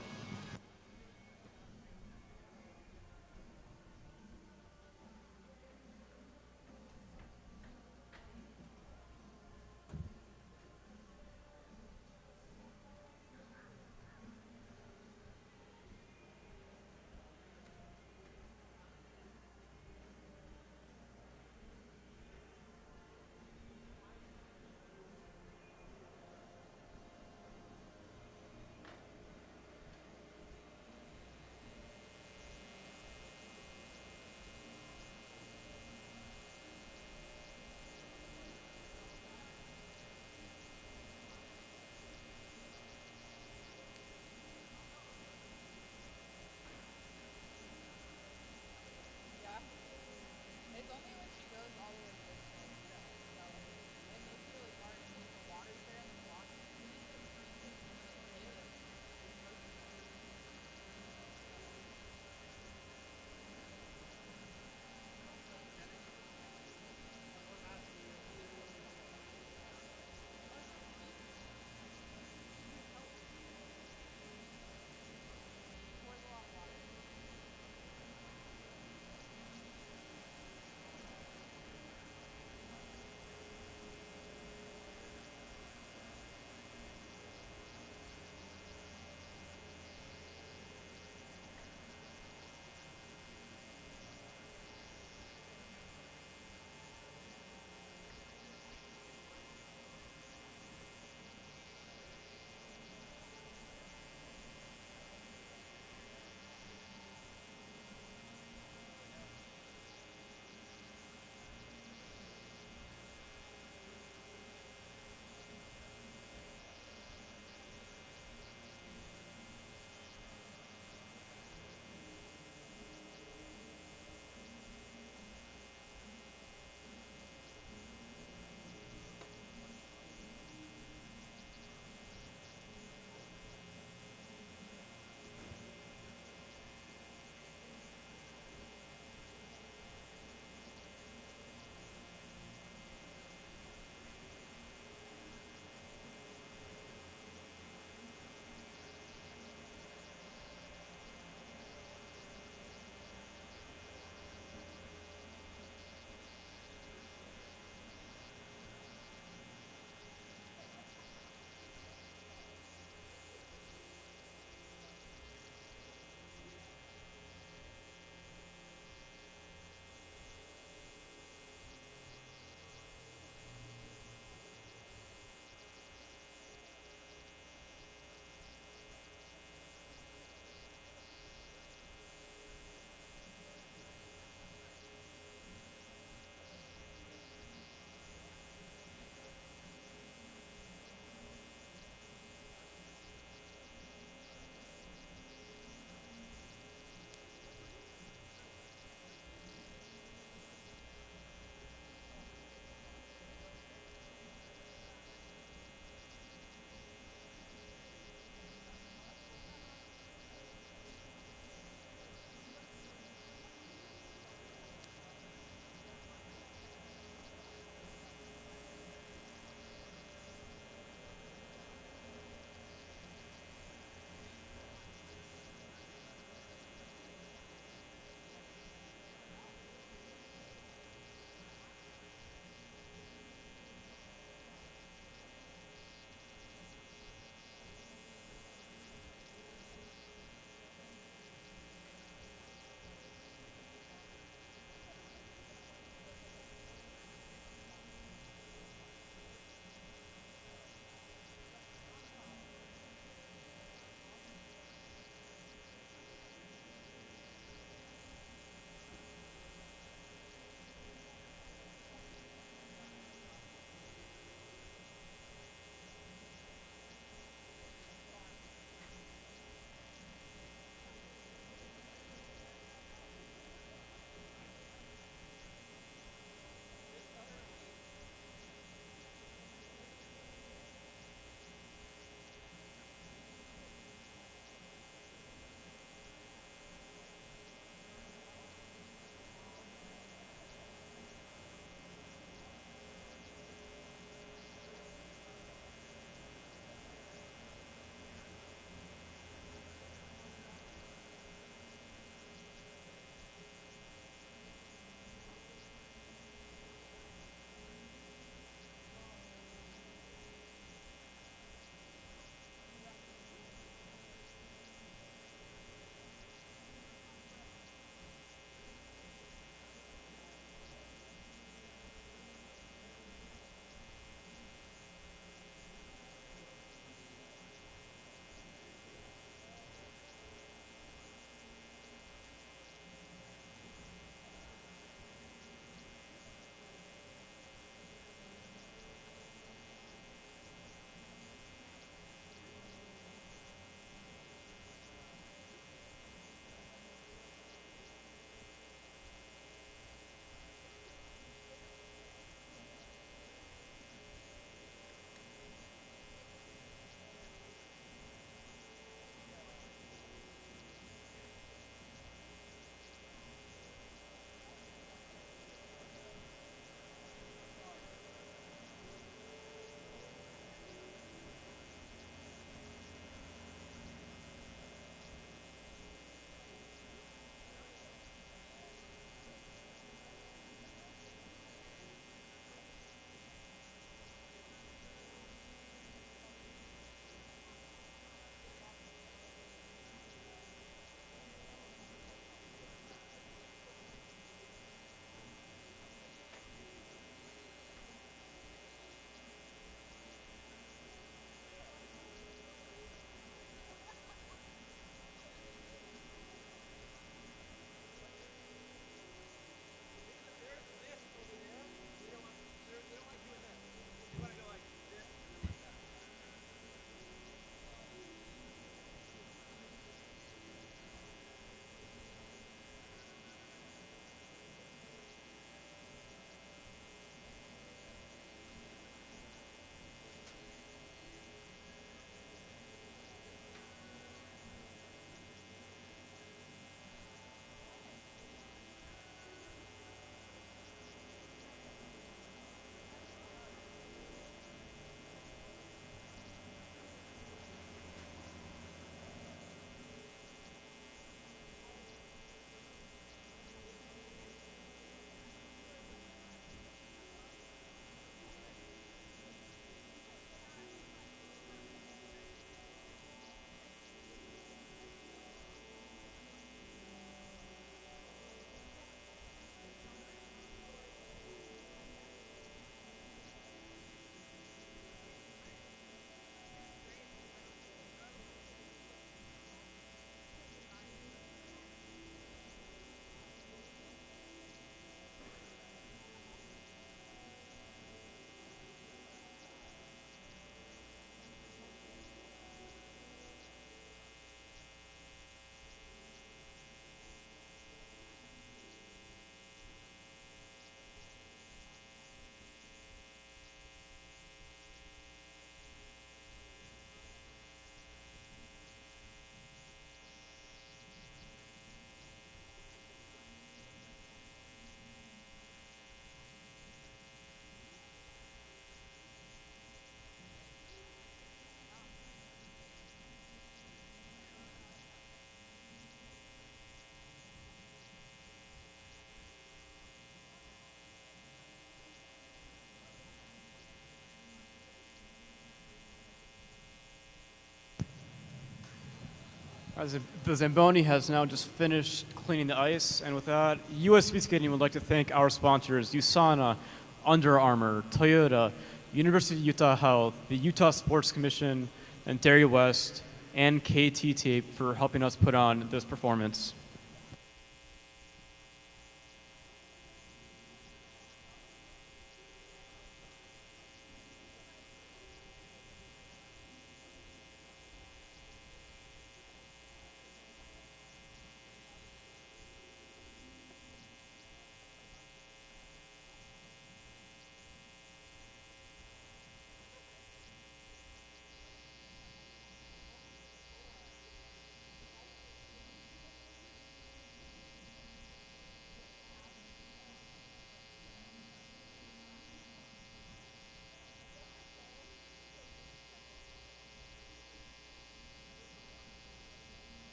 The Zamboni has now just finished cleaning the ice, and with that, U.S. Speedskating would like to thank our sponsors, USANA, Under Armour, Toyota, University of Utah Health, the Utah Sports Commission, and Dairy West, and KT Tape for helping us put on this performance.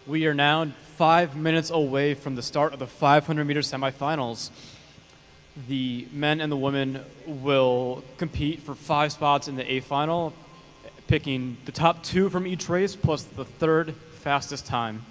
We are now 5 minutes away from the start of the 500-meter semifinals. The men and the women will compete for 5 spots in the A final, picking the top 2 from each race plus the third fastest time.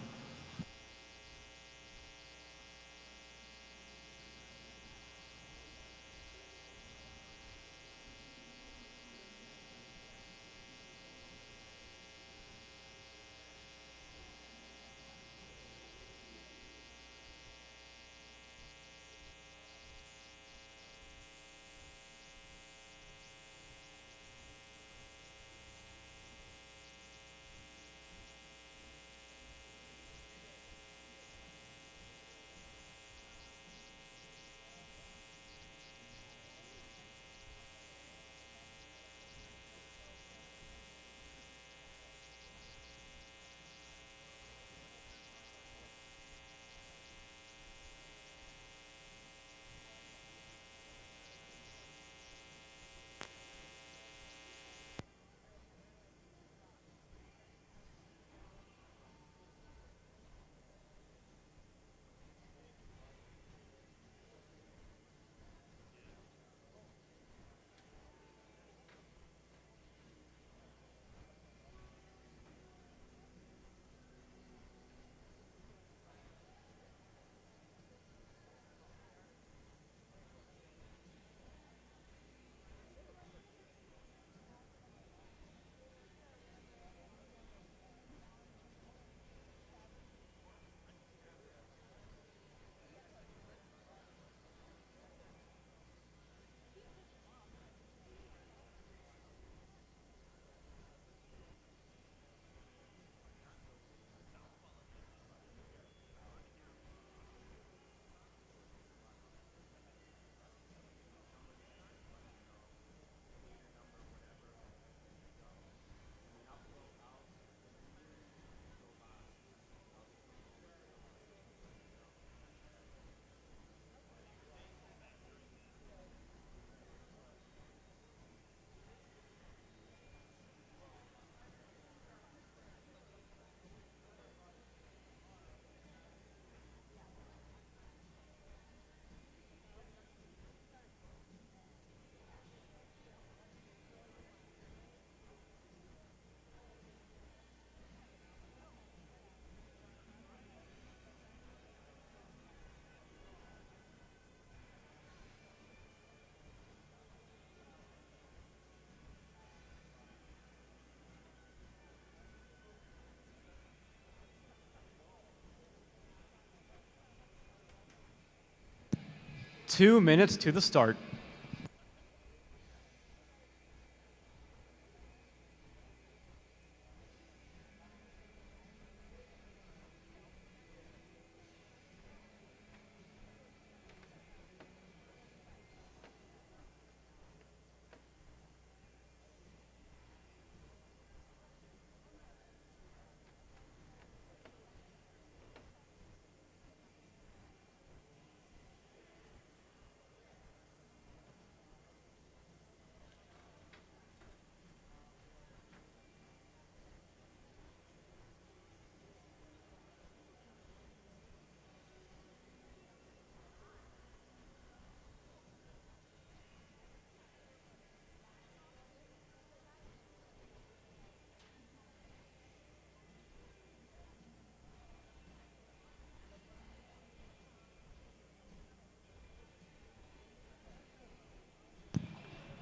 2 minutes to the start.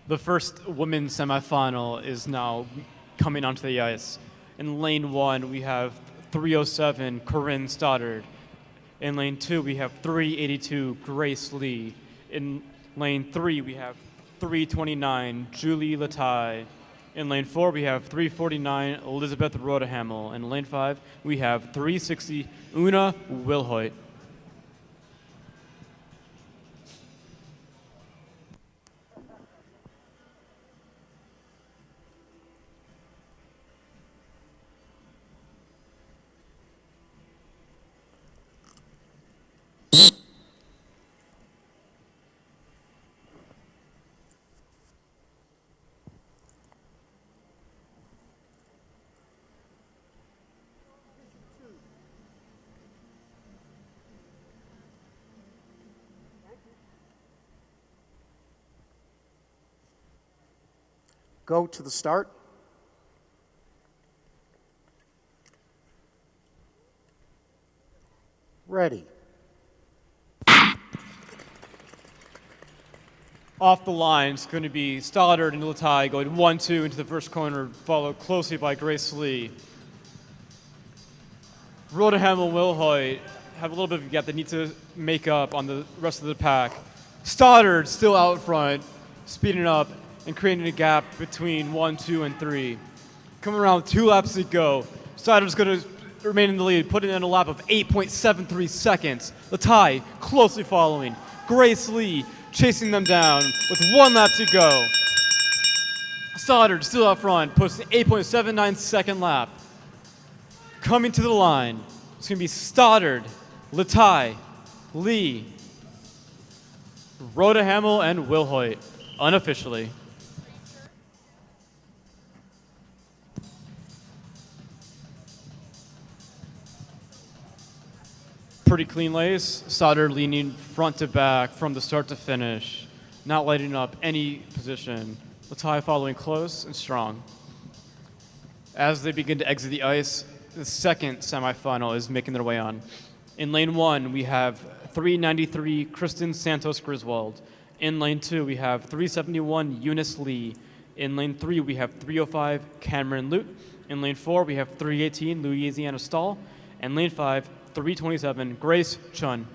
The first women's semifinal is now coming onto the ice. In lane 1, we have 307 Corinne Stoddard. In lane 2, we have 382 Grace Lee. In lane 3, we have 329 Julie Latai. In lane 4, we have 349 Elizabeth Rodehamel. In lane 5, we have 360 Una Wilhoit. Go to the start. Ready. Off the line, it's going to be Stoddard and Latai going 1-2 into the first corner, followed closely by Grace Lee. Rodenham and Wilhoit have a little bit of a gap they need to make up on the rest of the pack. Stoddard still out front, speeding up and creating a gap between 1, 2, and 3. Coming around with 2 laps to go. Stoddard's going to remain in the lead, putting in a lap of 8.73 seconds. Latai closely following. Grace Lee chasing them down with 1 lap to go. Stoddard still out front, puts an 8.79 second lap. Coming to the line, it's going to be Stoddard, Latai, Lee, Rodehamel, and Wilhoit, unofficially. Pretty clean lace. Stoddard leaning front to back from the start to finish, not lighting up any position. Latai following close and strong. As they begin to exit the ice, the second semifinal is making their way on. In lane 1, we have 393 Kristen Santos Griswold. In lane 2, we have 371 Eunice Lee. In lane 3, we have 305 Cameron Lute. In lane 4, we have 318 Louisiana Stahl. And lane 5, 327 Grace Chun.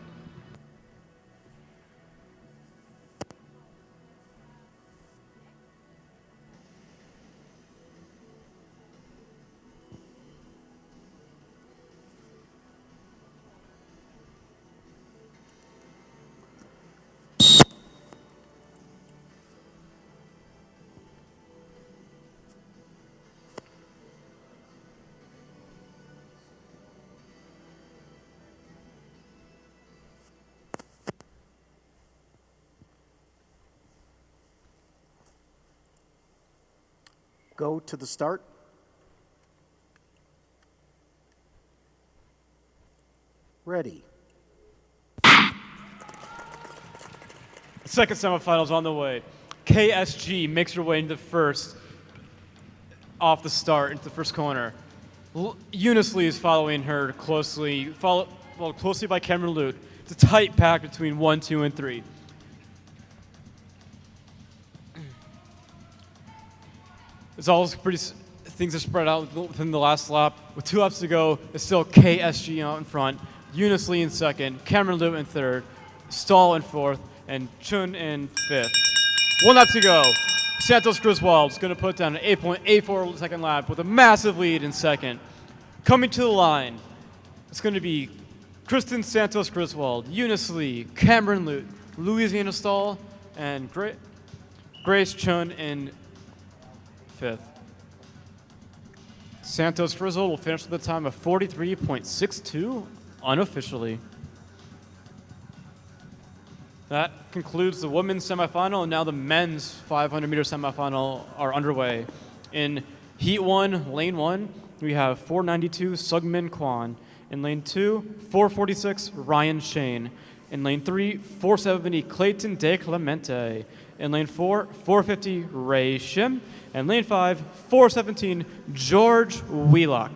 Go to the start. Ready. The second semifinal is on the way. KSG makes her way into the first, off the start, into the first corner. Eunice Lee is following her closely, followed closely by Cameron Lute. It's a tight pack between 1, 2, and 3. It's all pretty, things are spread out within the last lap. With 2 laps to go, it's still KSG out in front, Eunice Lee in second, Cameron Lute in third, Stahl in fourth, and Chun in 5th. 1 lap to go. Santos Griswold's going to put down an 8.84 second lap with a massive lead in 2nd. Coming to the line, it's going to be Kristen Santos Griswold, Eunice Lee, Cameron Lute, Louisiana Stahl, and Grace Chun in 5th. Santos Griswold will finish with a time of 43.62 unofficially. That concludes the women's semifinal, and now the men's 500-meter semifinal are underway. In Heat 1, Lane 1, we have 492 Sugmin Kwan. In Lane 2, 446 Ryan Shane. In Lane 3, 470 Clayton De Clemente. In Lane 4, 450 Ray Shim. And Lane 5, 417 George Wheelock.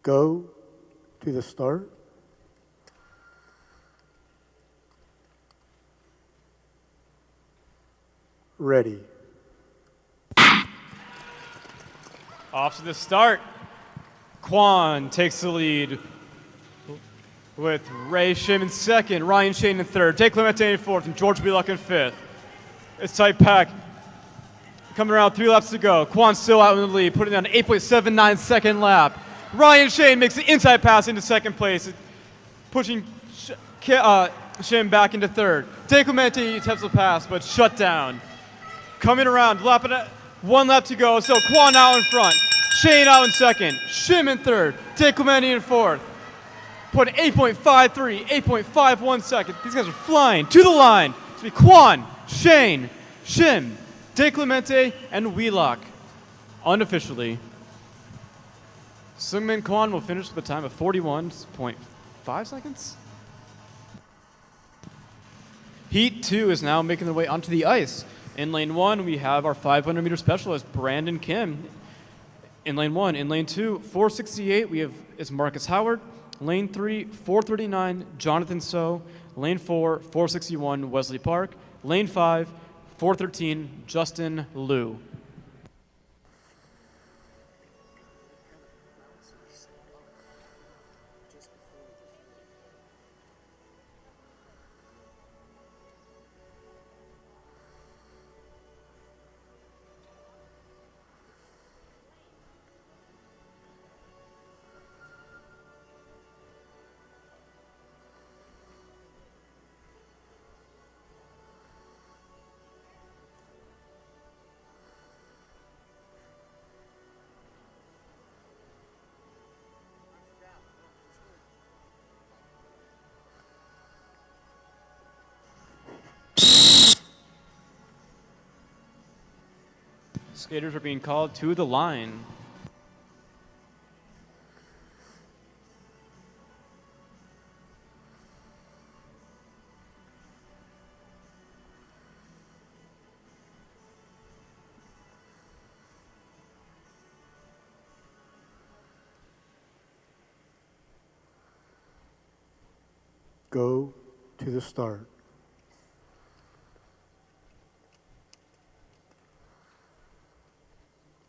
Go to the start. Ready. Off to the start. Kwan takes the lead with Ray Shim in 2nd, Ryan Shane in 3rd, De Clemente in 4th, and George Wheelock in 5th. It's tight pack. Coming around 3 laps to go. Kwan still out in the lead, putting down an 8.79 second lap. Ryan Shane makes the inside pass into 2nd place, pushing Shane back into 3rd. De Clemente attempts the pass, but shut down. Coming around, 1 lap to go, so Kwan out in front. Shane out in 2nd, Shim in 3rd, De Clemente in 4th. Put 8.53, 8.51 seconds. These guys are flying to the line. It's be Kwan, Shane, Shim, De Clemente, and Wheelock. Unofficially. Sungmin Kwan will finish with a time of 41.5 seconds. Heat 2 is now making their way onto the ice. In lane 1, we have our 500-meter specialist, Brandon Kim. In lane 1. In lane 2, 468, is Marcus Howard. Lane 3, 439, Jonathan So. Lane 4, 461, Wesley Park. Lane 5, 413, Justin Liu. Skaters are being called to the line. Go to the start.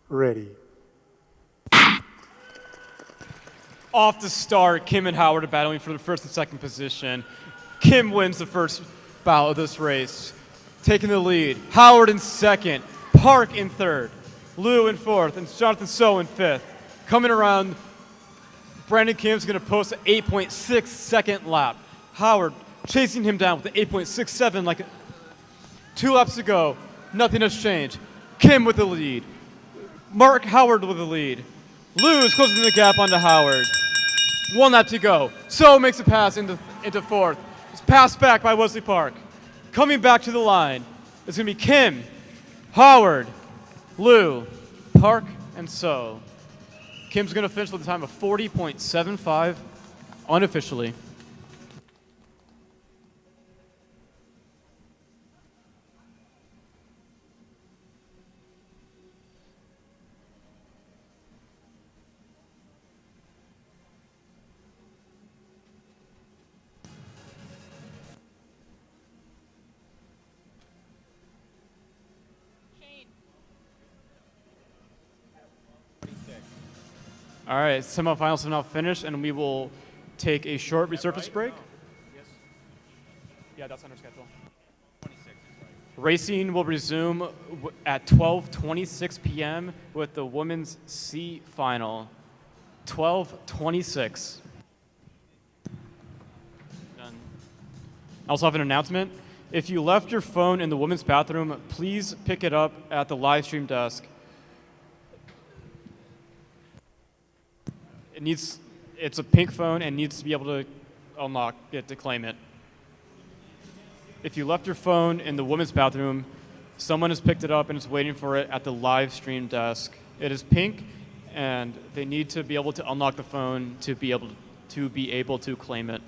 Ready. Off the start, Kim and Howard are battling for the 1st and 2nd position. Kim wins the first bout of this race, taking the lead. Howard in 2nd, Park in 3rd, Liu in 4th, and Jonathan So in 5th. Coming around, Brandon Kim's going to post an 8.6 second lap. Howard chasing him down with an 8.67, like 2 laps to go. Nothing has changed. Kim with the lead. Mark Howard with the lead. Lou is closing the gap onto Howard. 1 lap to go. So makes a pass into fourth. It's passed back by Wesley Park. Coming back to the line, it's going to be Kim, Howard, Lou, Park, and So. Kim's going to finish with a time of 40.75 unofficially. All right, semifinals have now finished, and we will take a short resurface break. Yeah, that's on our schedule. Racing will resume at 12:26 p.m. with the women's C final. 12:26. Done. I also have an announcement. If you left your phone in the women's bathroom, please pick it up at the live stream desk. It's a pink phone and needs to be able to unlock it to claim it. If you left your phone in the women's bathroom, someone has picked it up and is waiting for it at the live stream desk. It is pink, and they need to be able to unlock the phone to be able to claim it.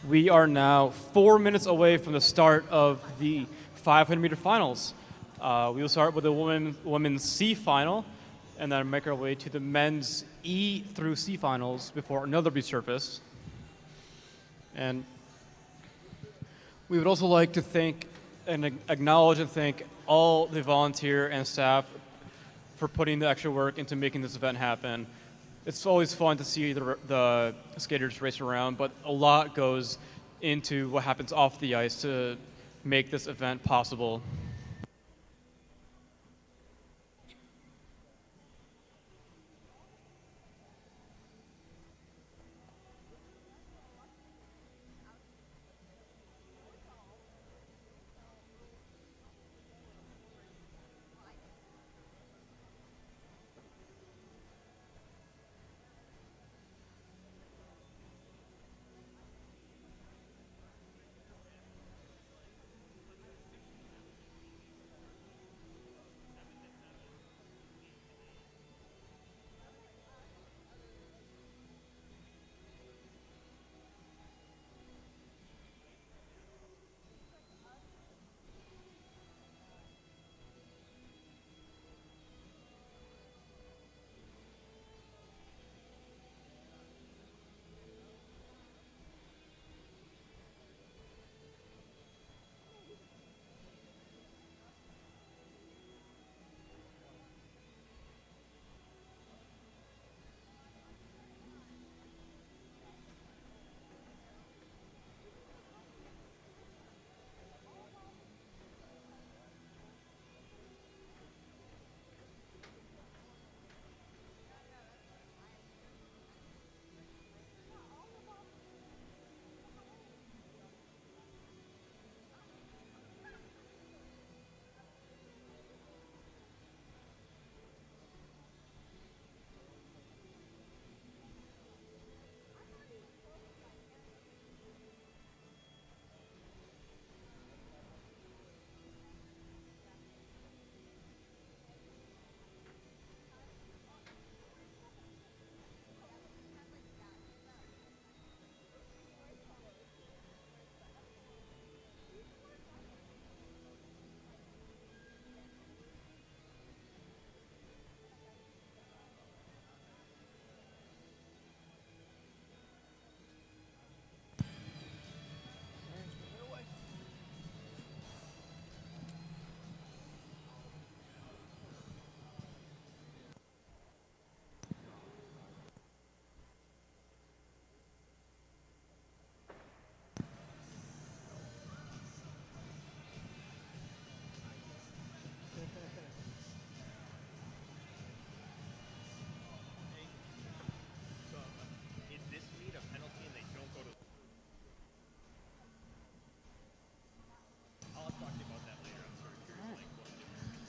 We are now 4 minutes away from the start of the 500-meter finals. We will start with the women's C final, and then make our way to the men's E through C finals before another resurface. And we would also like to thank and acknowledge and thank all the volunteer and staff for putting the extra work into making this event happen. It's always fun to see the skaters race around, but a lot goes into what happens off the ice to make this event possible.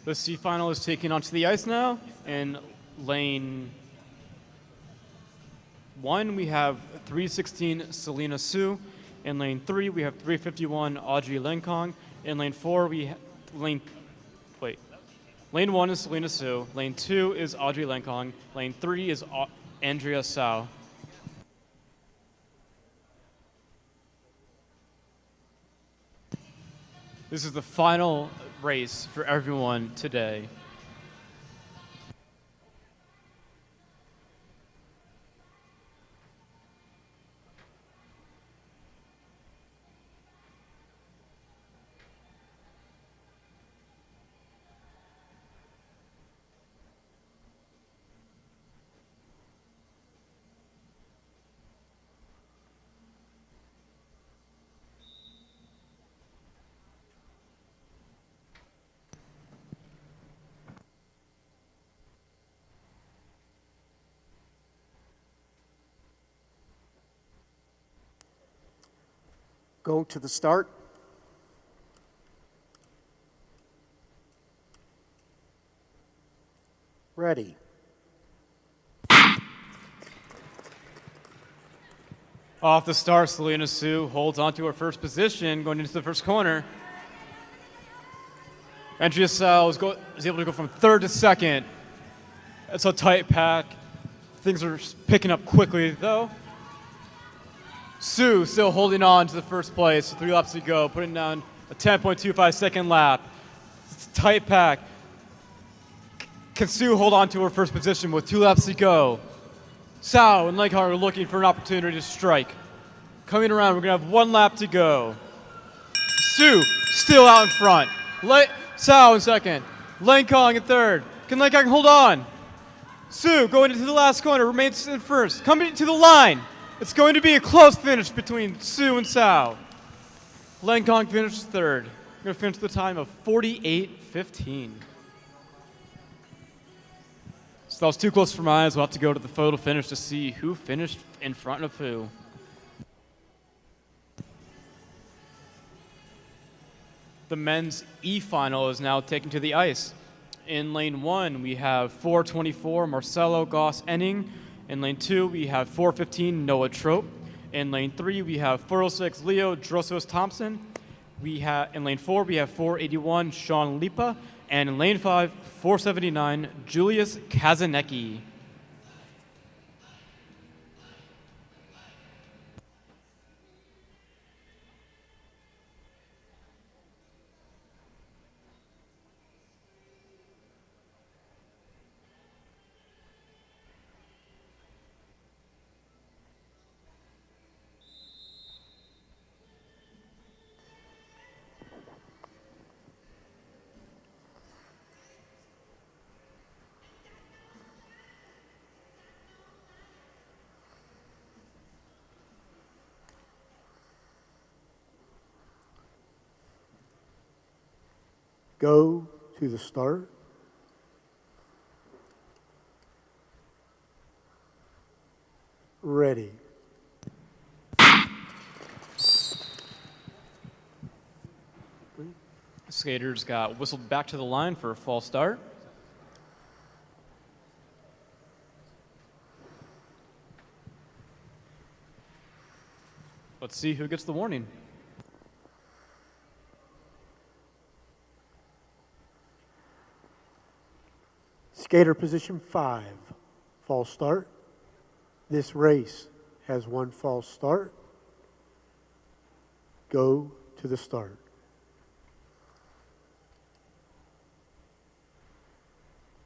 The C final is taking onto the ice now. In lane 1, we have 316 Selena Sue. In lane 3, we have 351 Audrey Lenkong. In lane 4, lane 1 is Selena Sue. Lane 2 is Audrey Lenkong. Lane 3 is Andrea Sau. This is the final race for everyone today. Go to the start. Ready. Off the start, Selena Sue holds on to her first position going into the first corner. Andrea Sau is able to go from third to second. It's a tight pack. Things are picking up quickly, though. Sue still holding on to the first place, 3 laps to go, putting down a 10.25 second lap. It's a tight pack. Can Sue hold on to her first position with 2 laps to go? Sao and Leghorn are looking for an opportunity to strike. Coming around, we're going to have 1 lap to go. Sue still out in front. Sao in second. Langkong in third. Can Langkong hold on? Sue going into the last corner, remains in first. Coming to the line. It's going to be a close finish between Sue and Sao. Langkong finishes third. We're going to finish the time of 48:15. So that was too close for my eyes. We'll have to go to the photo finish to see who finished in front of who. The men's E-final is now taken to the ice. In lane 1, we have 424 Marcelo Goss Enning. In lane 2, we have 415 Noah Trope. In lane 3, we have 406 Leo Drossos Thompson. In lane 4, we have 481 Sean Lipa. And in lane 5, 479 Julius Kazanecki. Go to the start. Ready. Skaters got whistled back to the line for a false start. Let's see who gets the warning. Skater position 5, false start. This race has 1 false start. Go to the start.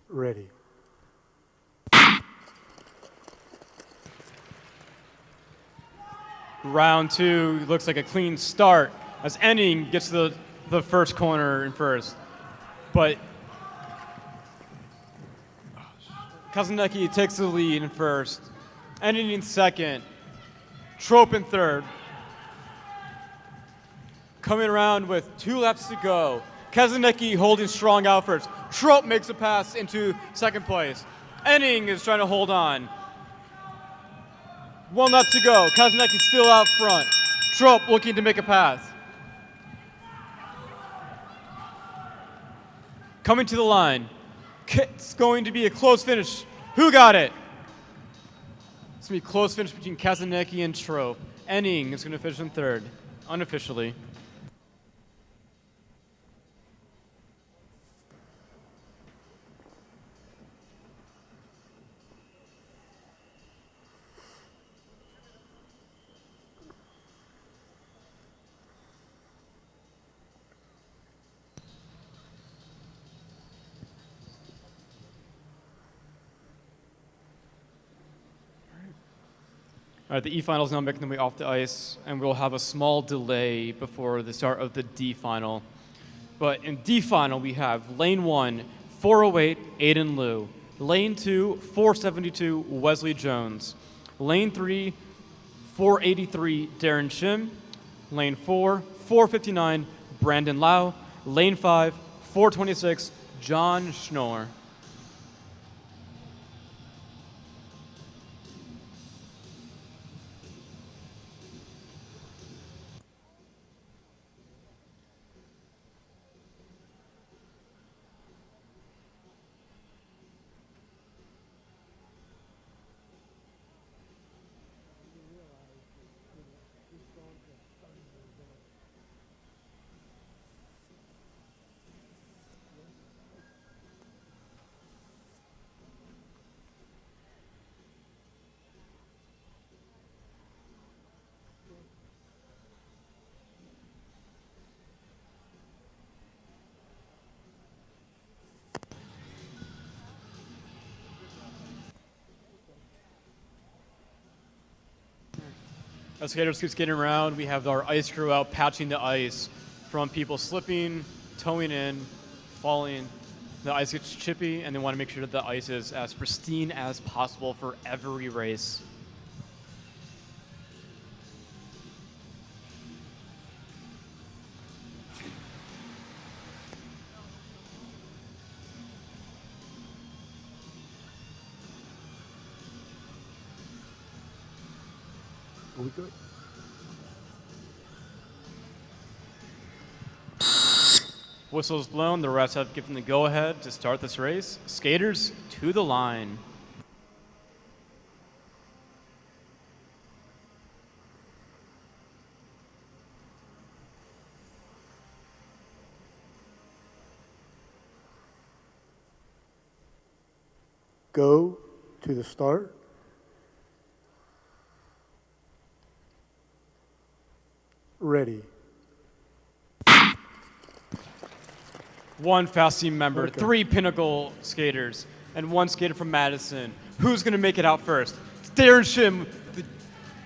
Ready. Round 2 looks like a clean start as Enning gets the first corner in first. But Kazanecki takes the lead in first. Enning in second. Trope in third. Coming around with 2 laps to go. Kazanecki holding strong out first. Trope makes a pass into second place. Enning is trying to hold on. 1 lap to go. Kazanecki still out front. Trope looking to make a pass. Coming to the line. It's going to be a close finish. Who got it? It's going to be a close finish between Kazanecki and Trope. Enning is going to finish in third, unofficially. All right, the E-finals now making their way off the ice, and we'll have a small delay before the start of the D-final. But in D-final, we have lane 1, 408 Aiden Liu. Lane 2, 472 Wesley Jones. Lane 3, 483 Darren Shim. Lane 4, 459 Brandon Lau. Lane 5, 426 John Schnorr. As skaters keep skating around, we have our ice crew out patching the ice from people slipping, towing in, falling. The ice gets chippy, and they want to make sure that the ice is as pristine as possible for every race. Are we good? Whistle's blown. The refs have given the go-ahead to start this race. Skaters to the line. Go to the start. Ready. One fast team member, Okay. 3 Pinnacle skaters, and 1 skater from Madison. Who's going to make it out first? It's Darren Shim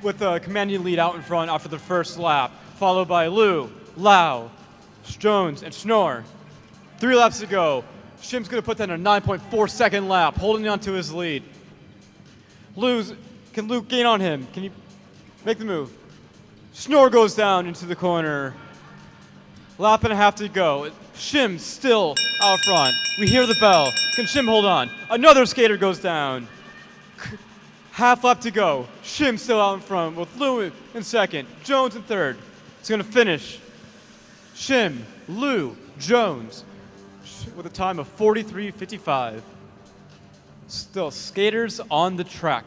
with a commanding lead out in front after the first lap, followed by Lou, Lau, Jones, and Schnorr. 3 laps to go. Shim's going to put that in a 9.4-second lap, holding on to his lead. Can Lou gain on him? Can he make the move? Schnorr goes down into the corner. Lap and a half to go. Shim still out front. We hear the bell. Can Shim hold on? Another skater goes down. Half lap to go. Shim still out in front with Lou in second, Jones in third. It's going to finish. Shim, Lou, Jones with a time of 43.55. Still skaters on the track.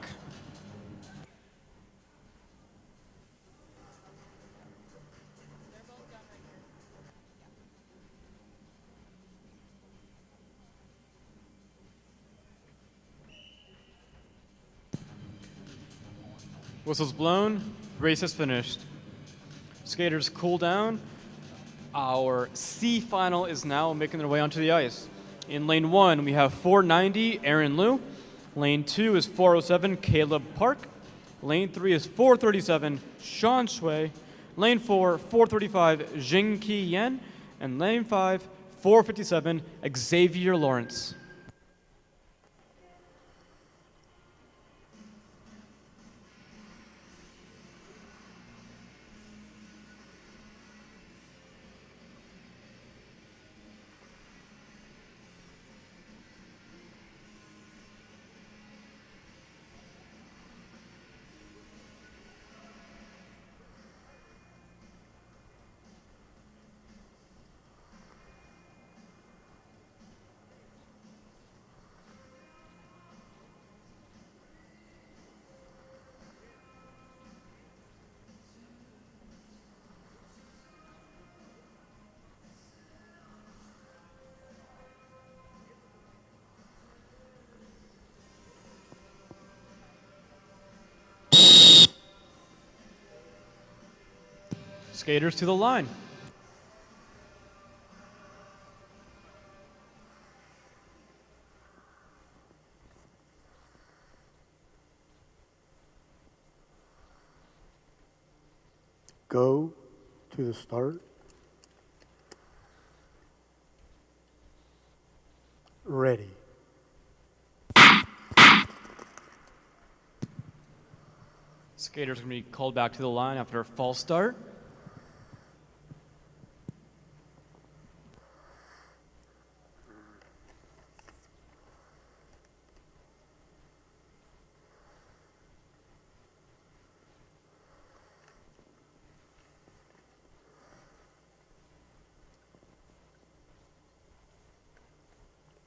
Whistle's blown, race is finished. Skaters cool down. Our C final is now making their way onto the ice. In lane 1, we have 490, Aaron Liu. Lane 2 is 407, Caleb Park. Lane 3 is 437, Sean Shui. Lane 4, 435, Jingqi Yan. And lane 5, 457, Xavier Lawrence. Skaters to the line. Go to the start. Ready. Skaters are going to be called back to the line after a false start.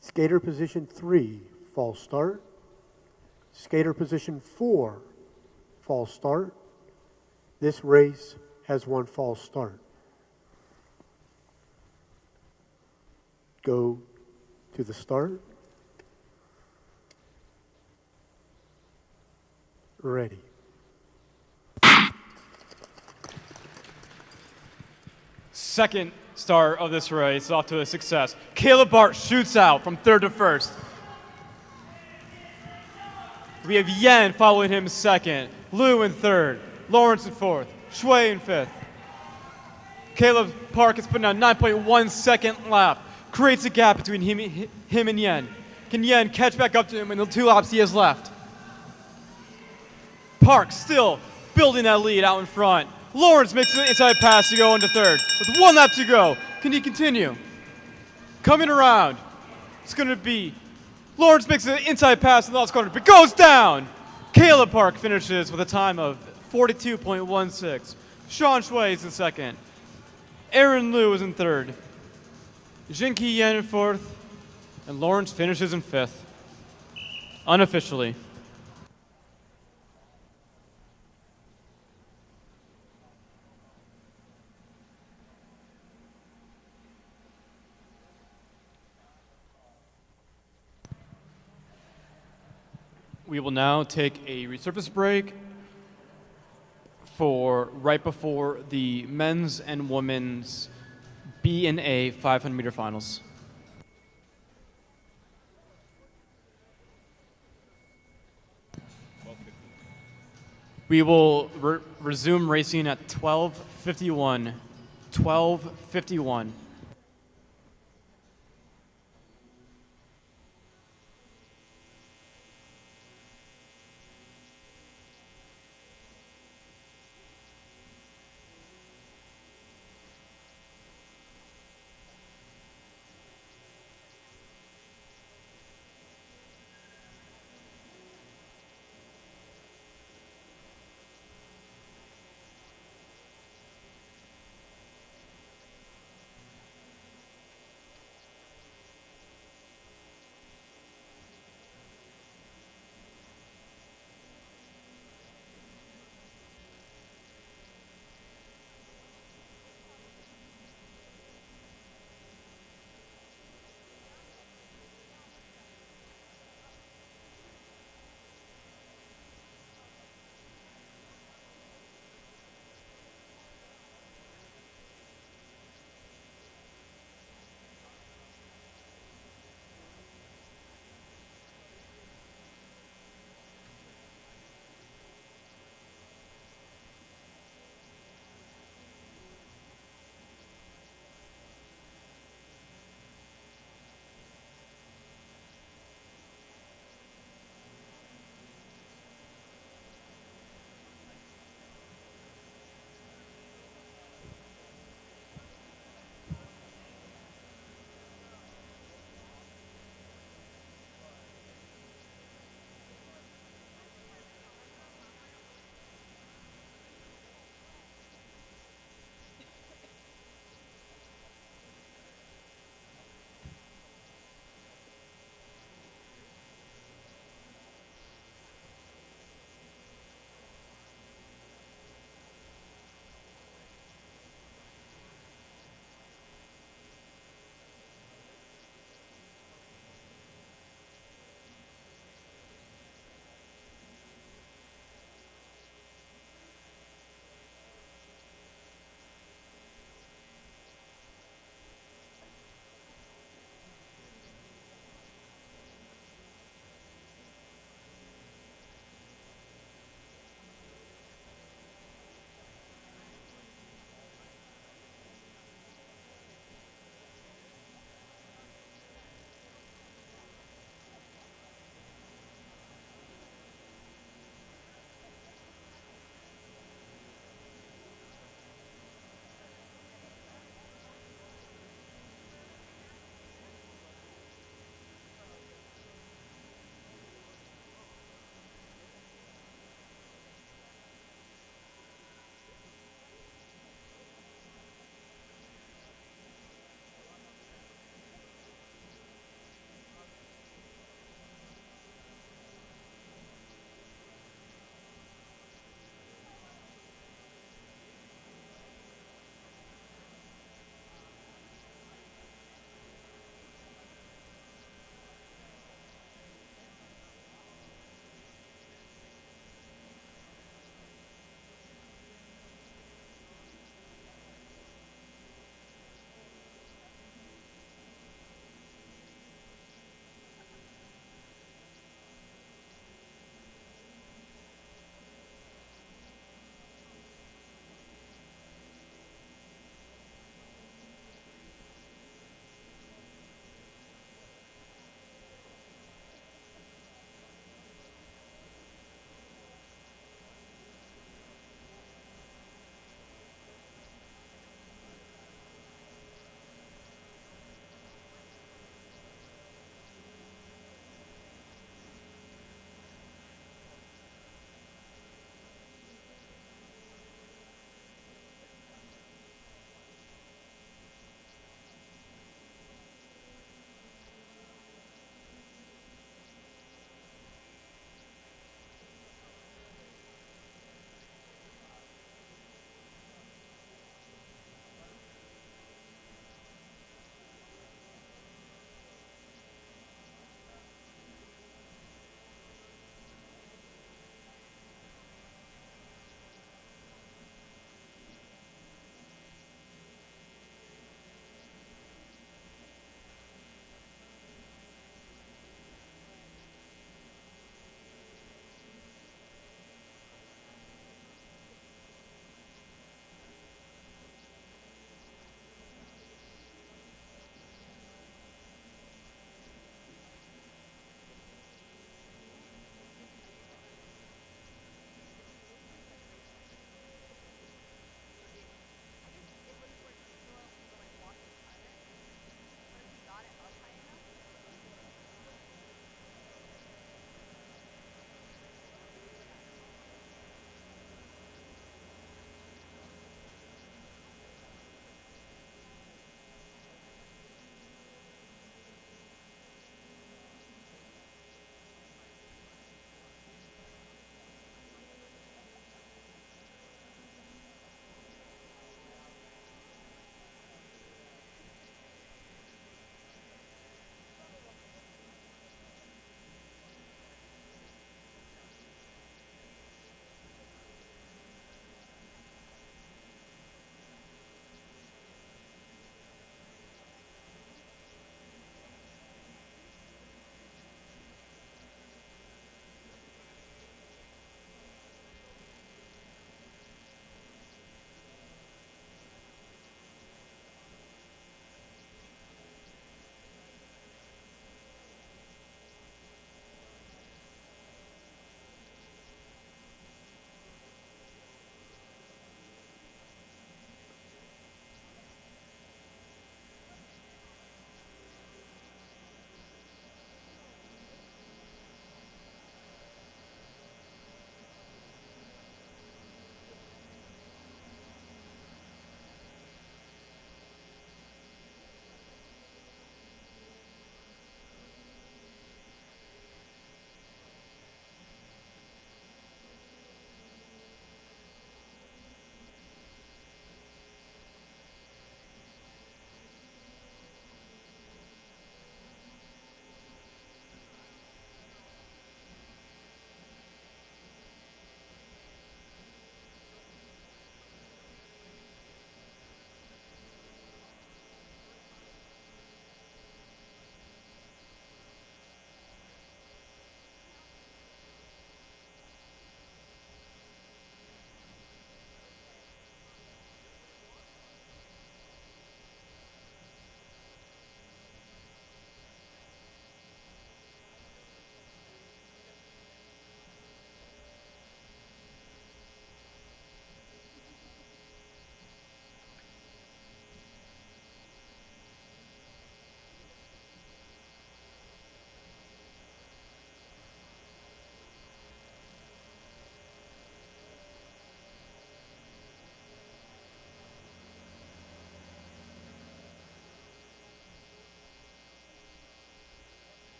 Skater position 3, false start. Skater position 4, false start. This race has 1 false start. Go to the start. Ready. Second start of this race is off to a success. Caleb Bart shoots out from third to first. We have Yen following him second, Lou in third, Lawrence in fourth. Shui in fifth. Caleb Park is putting on 9.1 second lap. Creates a gap between him and Yen. Can Yen catch back up to him in the 2 laps he has left? Park still building that lead out in front. Lawrence makes an inside pass to go into third. With 1 lap to go, can he continue? Coming around, it's going to be Lawrence makes an inside pass in the last corner, but goes down. Caleb Park finishes with a time of 42.16. Sean Shui is in second. Aaron Liu is in third. Jinki Yen in fourth. And Lawrence finishes in fifth. Unofficially. We will now take a resurface break for right before the men's and women's B and A 500-meter finals. We will resume racing at 12:51. 12:51.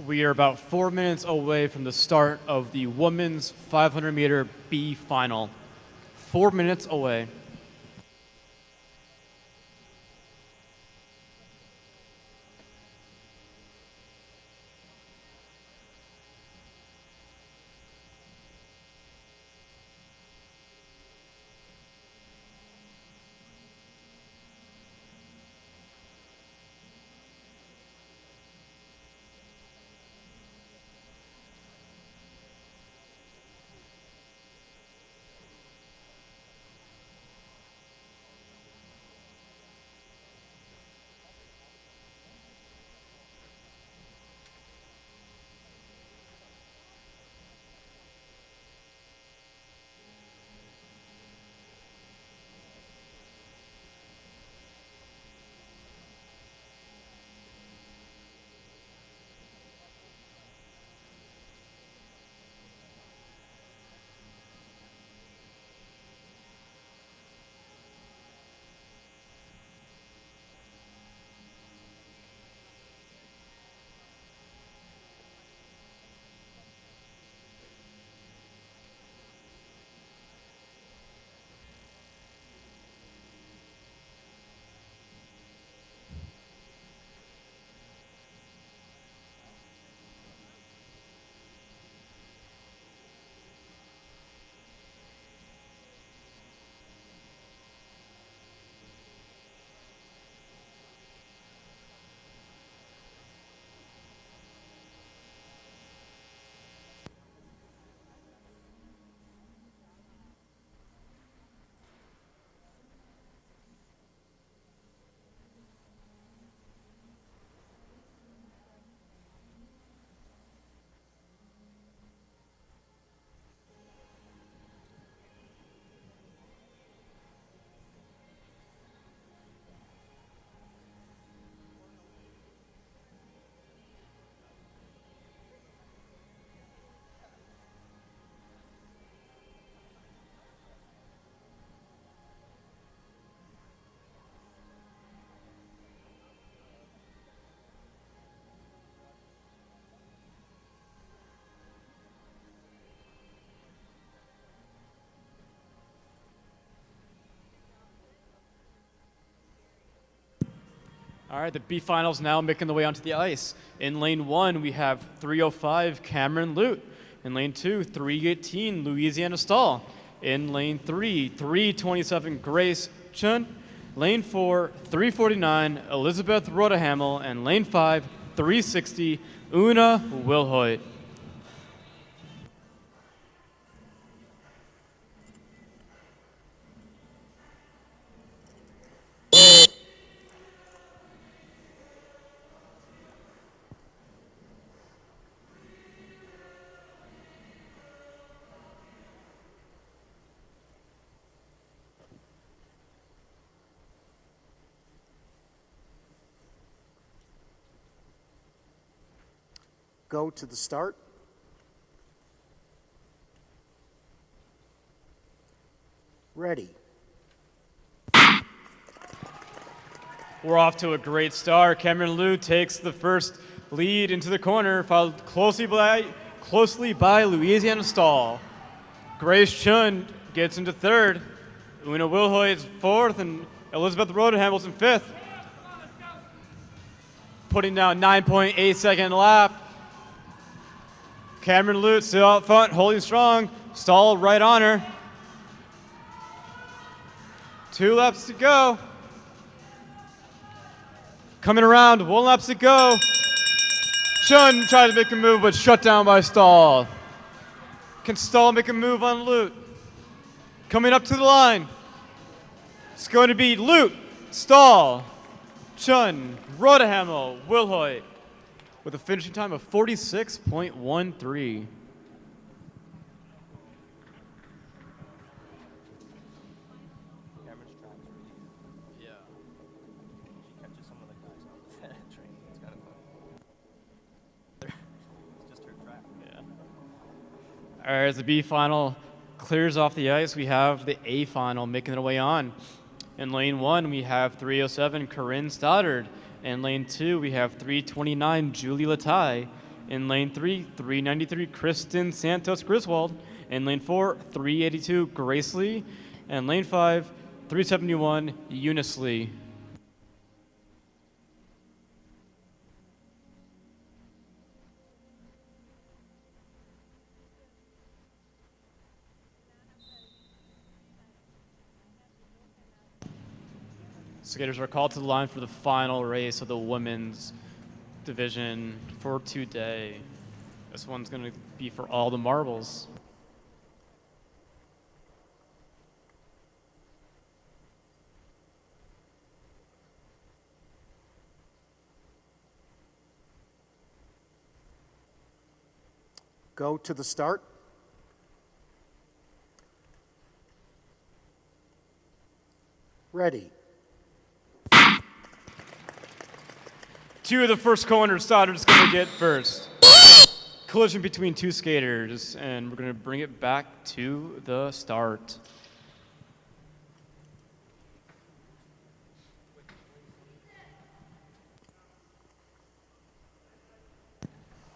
We are about 4 minutes away from the start of the women's 500-meter B final. 4 minutes away. All right, the B finals now making the way onto the ice. In lane 1, we have 305 Cameron Lute. In lane 2, 318 Louisiana Stahl. In lane 3, 327 Grace Chun. Lane 4, 349 Elizabeth Rodehamel. And lane 5, 360 Una Wilhoit. Go to the start. Ready. We're off to a great start. Cameron Liu takes the first lead into the corner, followed closely by Louisiana Stahl. Grace Chun gets into third. Una Wilhoit is fourth, and Elizabeth Rodenhamel's in fifth. Putting down 9.8 second lap. Cameron Lute still out front, holding strong. Stahl right on her. 2 laps to go. Coming around, 1 lap to go. Chun tries to make a move, but shut down by Stahl. Can Stahl make a move on Lute? Coming up to the line. It's going to be Lute, Stahl, Chun, Rodehamel, Wilhoit, with a finishing time of 46.13. All right, as the B final clears off the ice, we have the A final making their way on. In lane 1, we have 307 Corinne Stoddard. In lane 2, we have 329 Julie Latai. In lane 3, 393, Kristen Santos Griswold. In lane 4, 382, Grace Lee. And lane 5, 371, Eunice Lee. Skaters are called to the line for the final race of the women's division for today. This one's going to be for all the marbles. Go to the start. Ready. Two of the first corner starters going to get first. Collision between two skaters, and we're going to bring it back to the start.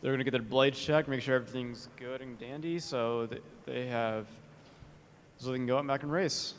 They're going to get their blades checked, make sure everything's good and dandy, so they can go out back and race.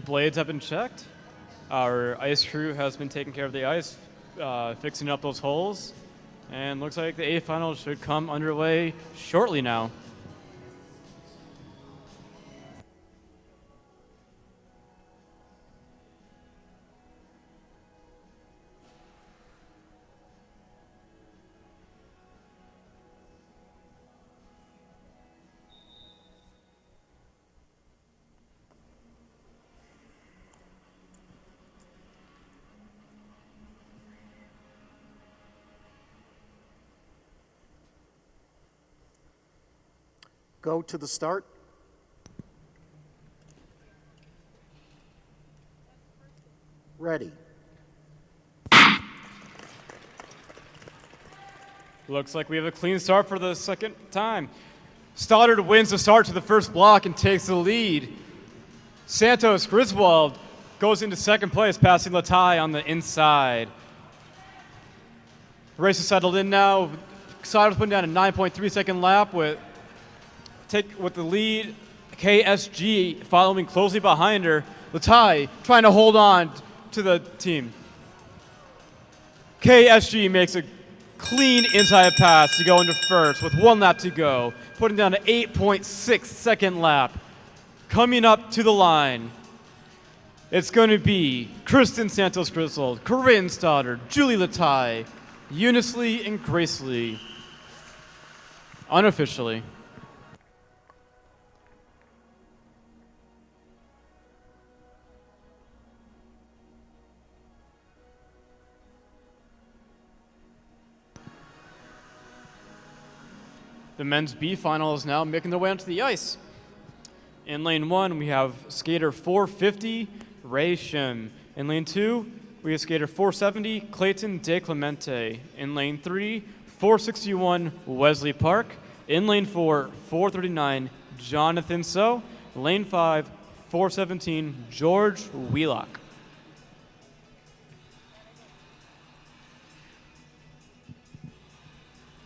Blades have been checked. Our ice crew has been taking care of the ice, fixing up those holes. And looks like the A finals should come underway shortly now. Go to the start. Ready. Looks like we have a clean start for the second time. Stoddard wins the start to the first block and takes the lead. Santos Griswold goes into second place, passing Latai on the inside. The race is settled in now. Santos putting down a 9.3 second lap with the lead. KSG following closely behind her. Latai trying to hold on to the team. KSG makes a clean inside pass to go into first with 1 lap to go, putting down an 8.6 second lap. Coming up to the line, it's going to be Kristen Santos Griswold, Corinne Stoddard, Julie Latai, Eunice Lee, and Grace Lee. Unofficially. The men's B final is now making their way onto the ice. In lane 1, we have skater 450, Ray Shim. In lane 2, we have skater 470, Clayton De Clemente. In lane 3, 461, Wesley Park. In lane 4, 439, Jonathan So. Lane 5, 417, George Wheelock.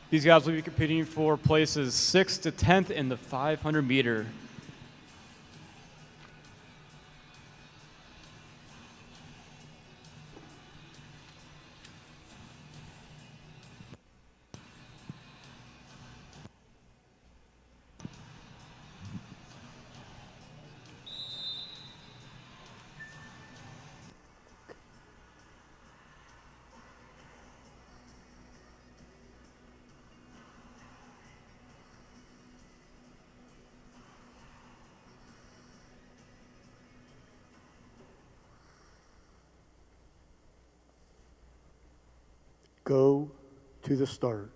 These guys will be competing for places 6th to 10th in the 500 meter. Go to the start.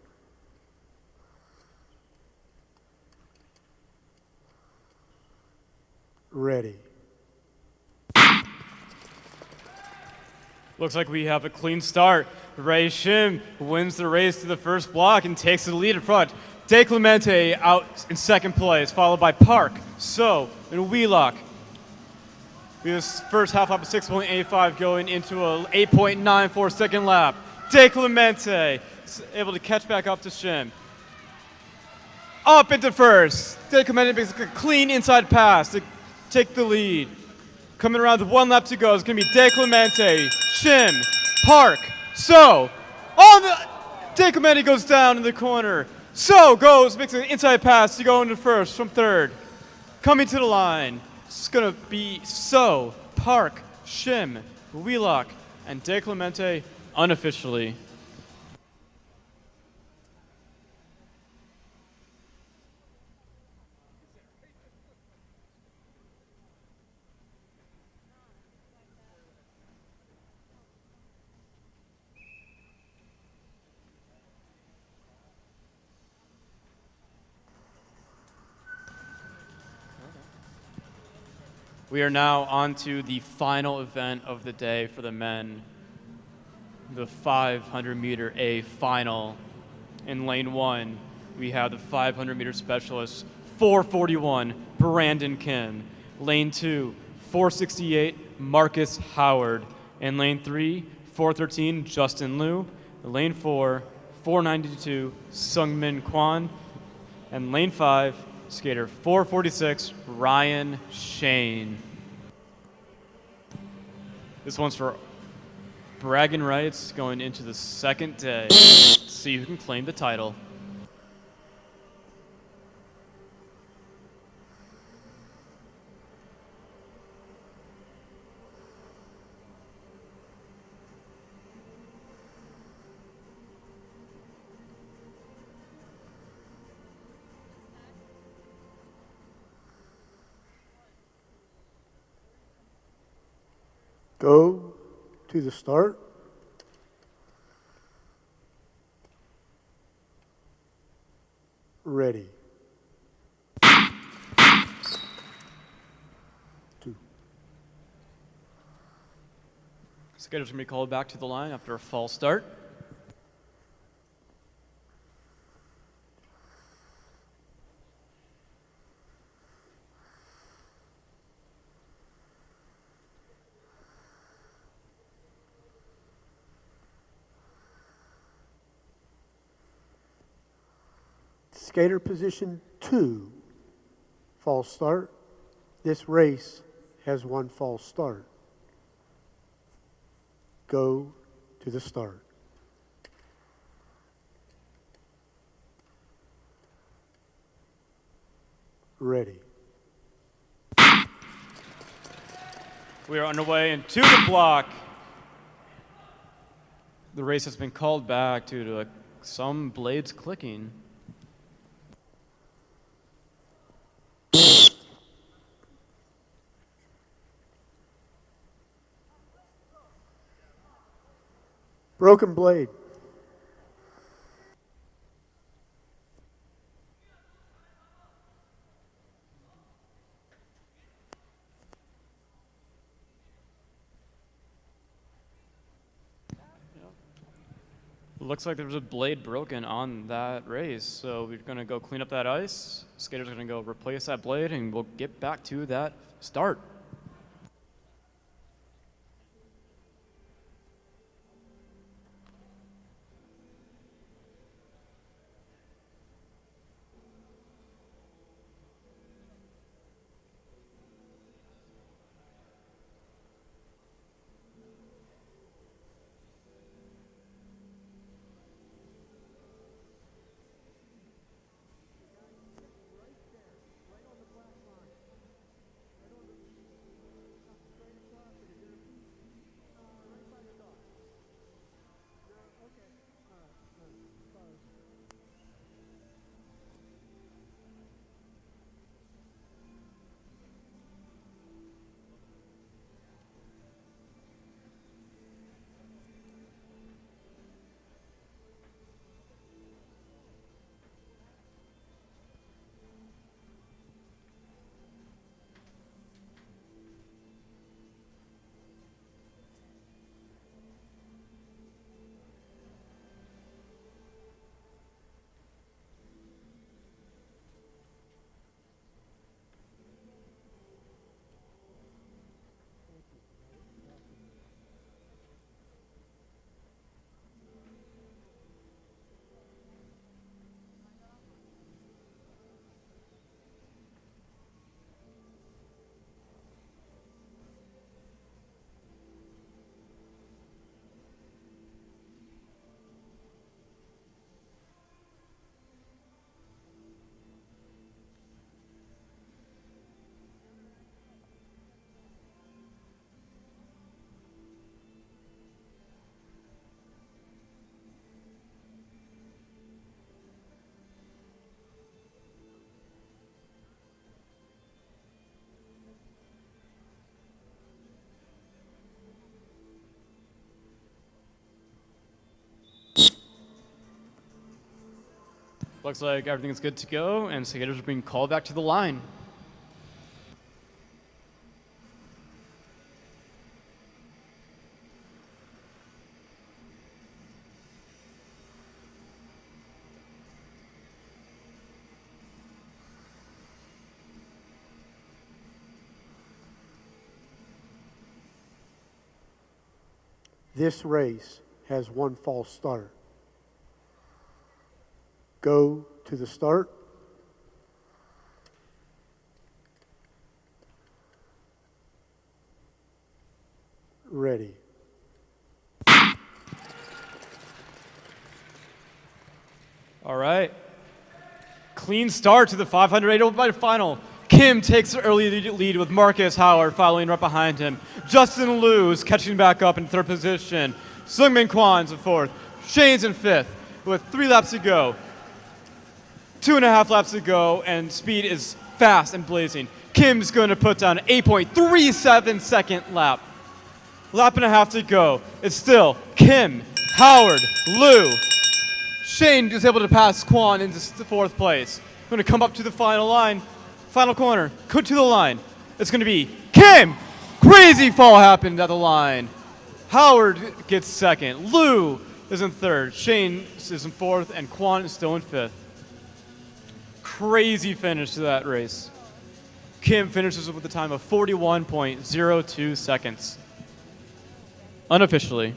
Ready. Looks like we have a clean start. Ray Shim wins the race to the first block and takes the lead in front. De Clemente out in second place, followed by Park, So, and Wheelock. We have this first half lap of 6.85 going into a 8.94 second lap. De Clemente able to catch back up to Shim. Up into first. De Clemente makes a clean inside pass to take the lead. Coming around with 1 lap to go is going to be De Clemente, Shim, Park, So. On the De Clemente goes down in the corner. So makes an inside pass to go into first from third. Coming to the line, it's going to be So, Park, Shim, Wheelock, and De Clemente unofficially. We are now on to the final event of the day for the men, the 500-meter A final. In lane 1, we have the 500-meter specialist, 441, Brandon Kim. Lane 2, 468, Marcus Howard. In lane 3, 413, Justin Liu. Lane 4, 492, Sungmin Kwan. And lane 5, skater 446, Ryan Shane. This one's for bragging rights going into the second day. See who can claim the title. Go to the start. Ready. 2. Skaters going to be called back to the line after a false start. Skater position 2, false start. This race has 1 false start. Go to the start. Ready. We are underway into the block. The race has been called back due to some blades clicking. Broken blade. Looks like there was a blade broken on that race, so we're gonna go clean up that ice. Skaters are gonna go replace that blade, and we'll get back to that start. Looks like everything's good to go, and skaters are being called back to the line. This race has 1 false start. Go to the start. Ready. All right. Clean start to the 500 open final. Kim takes the early lead with Marcus Howard following right behind him. Justin Liu is catching back up in 3rd position. Sungmin Kwan's in 4th. Shane's in 5th with 3 laps to go. 2.5 laps to go, and speed is fast and blazing. Kim's going to put down an 8.37 second lap. Lap and a half to go. It's still Kim, Howard, Liu. Shane is able to pass Kwan into 4th place. Going to come up to the final line. Final corner, cut to the line. It's going to be Kim. Crazy fall happened at the line. Howard gets 2nd. Liu is in 3rd. Shane is in 4th, and Kwan is still in 5th. Crazy finish to that race. Kim finishes with a time of 41.02 seconds. Unofficially.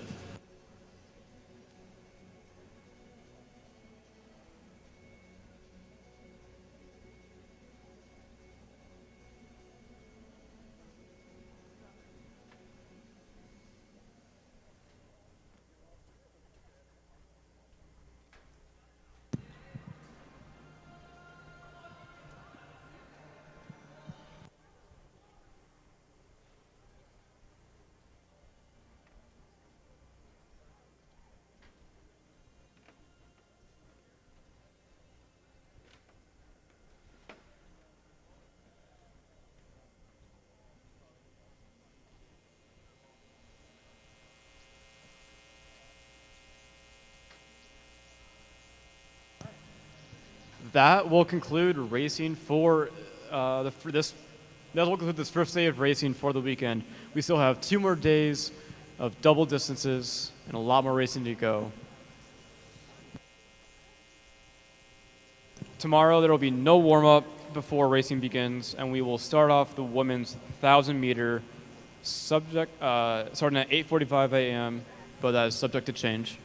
that will conclude racing for this. That will conclude this first day of racing for the weekend. We still have 2 more days of double distances and a lot more racing to go. Tomorrow there will be no warm-up before racing begins, and we will start off the women's 1,000-meter starting at 8:45 a.m., but that is subject to change.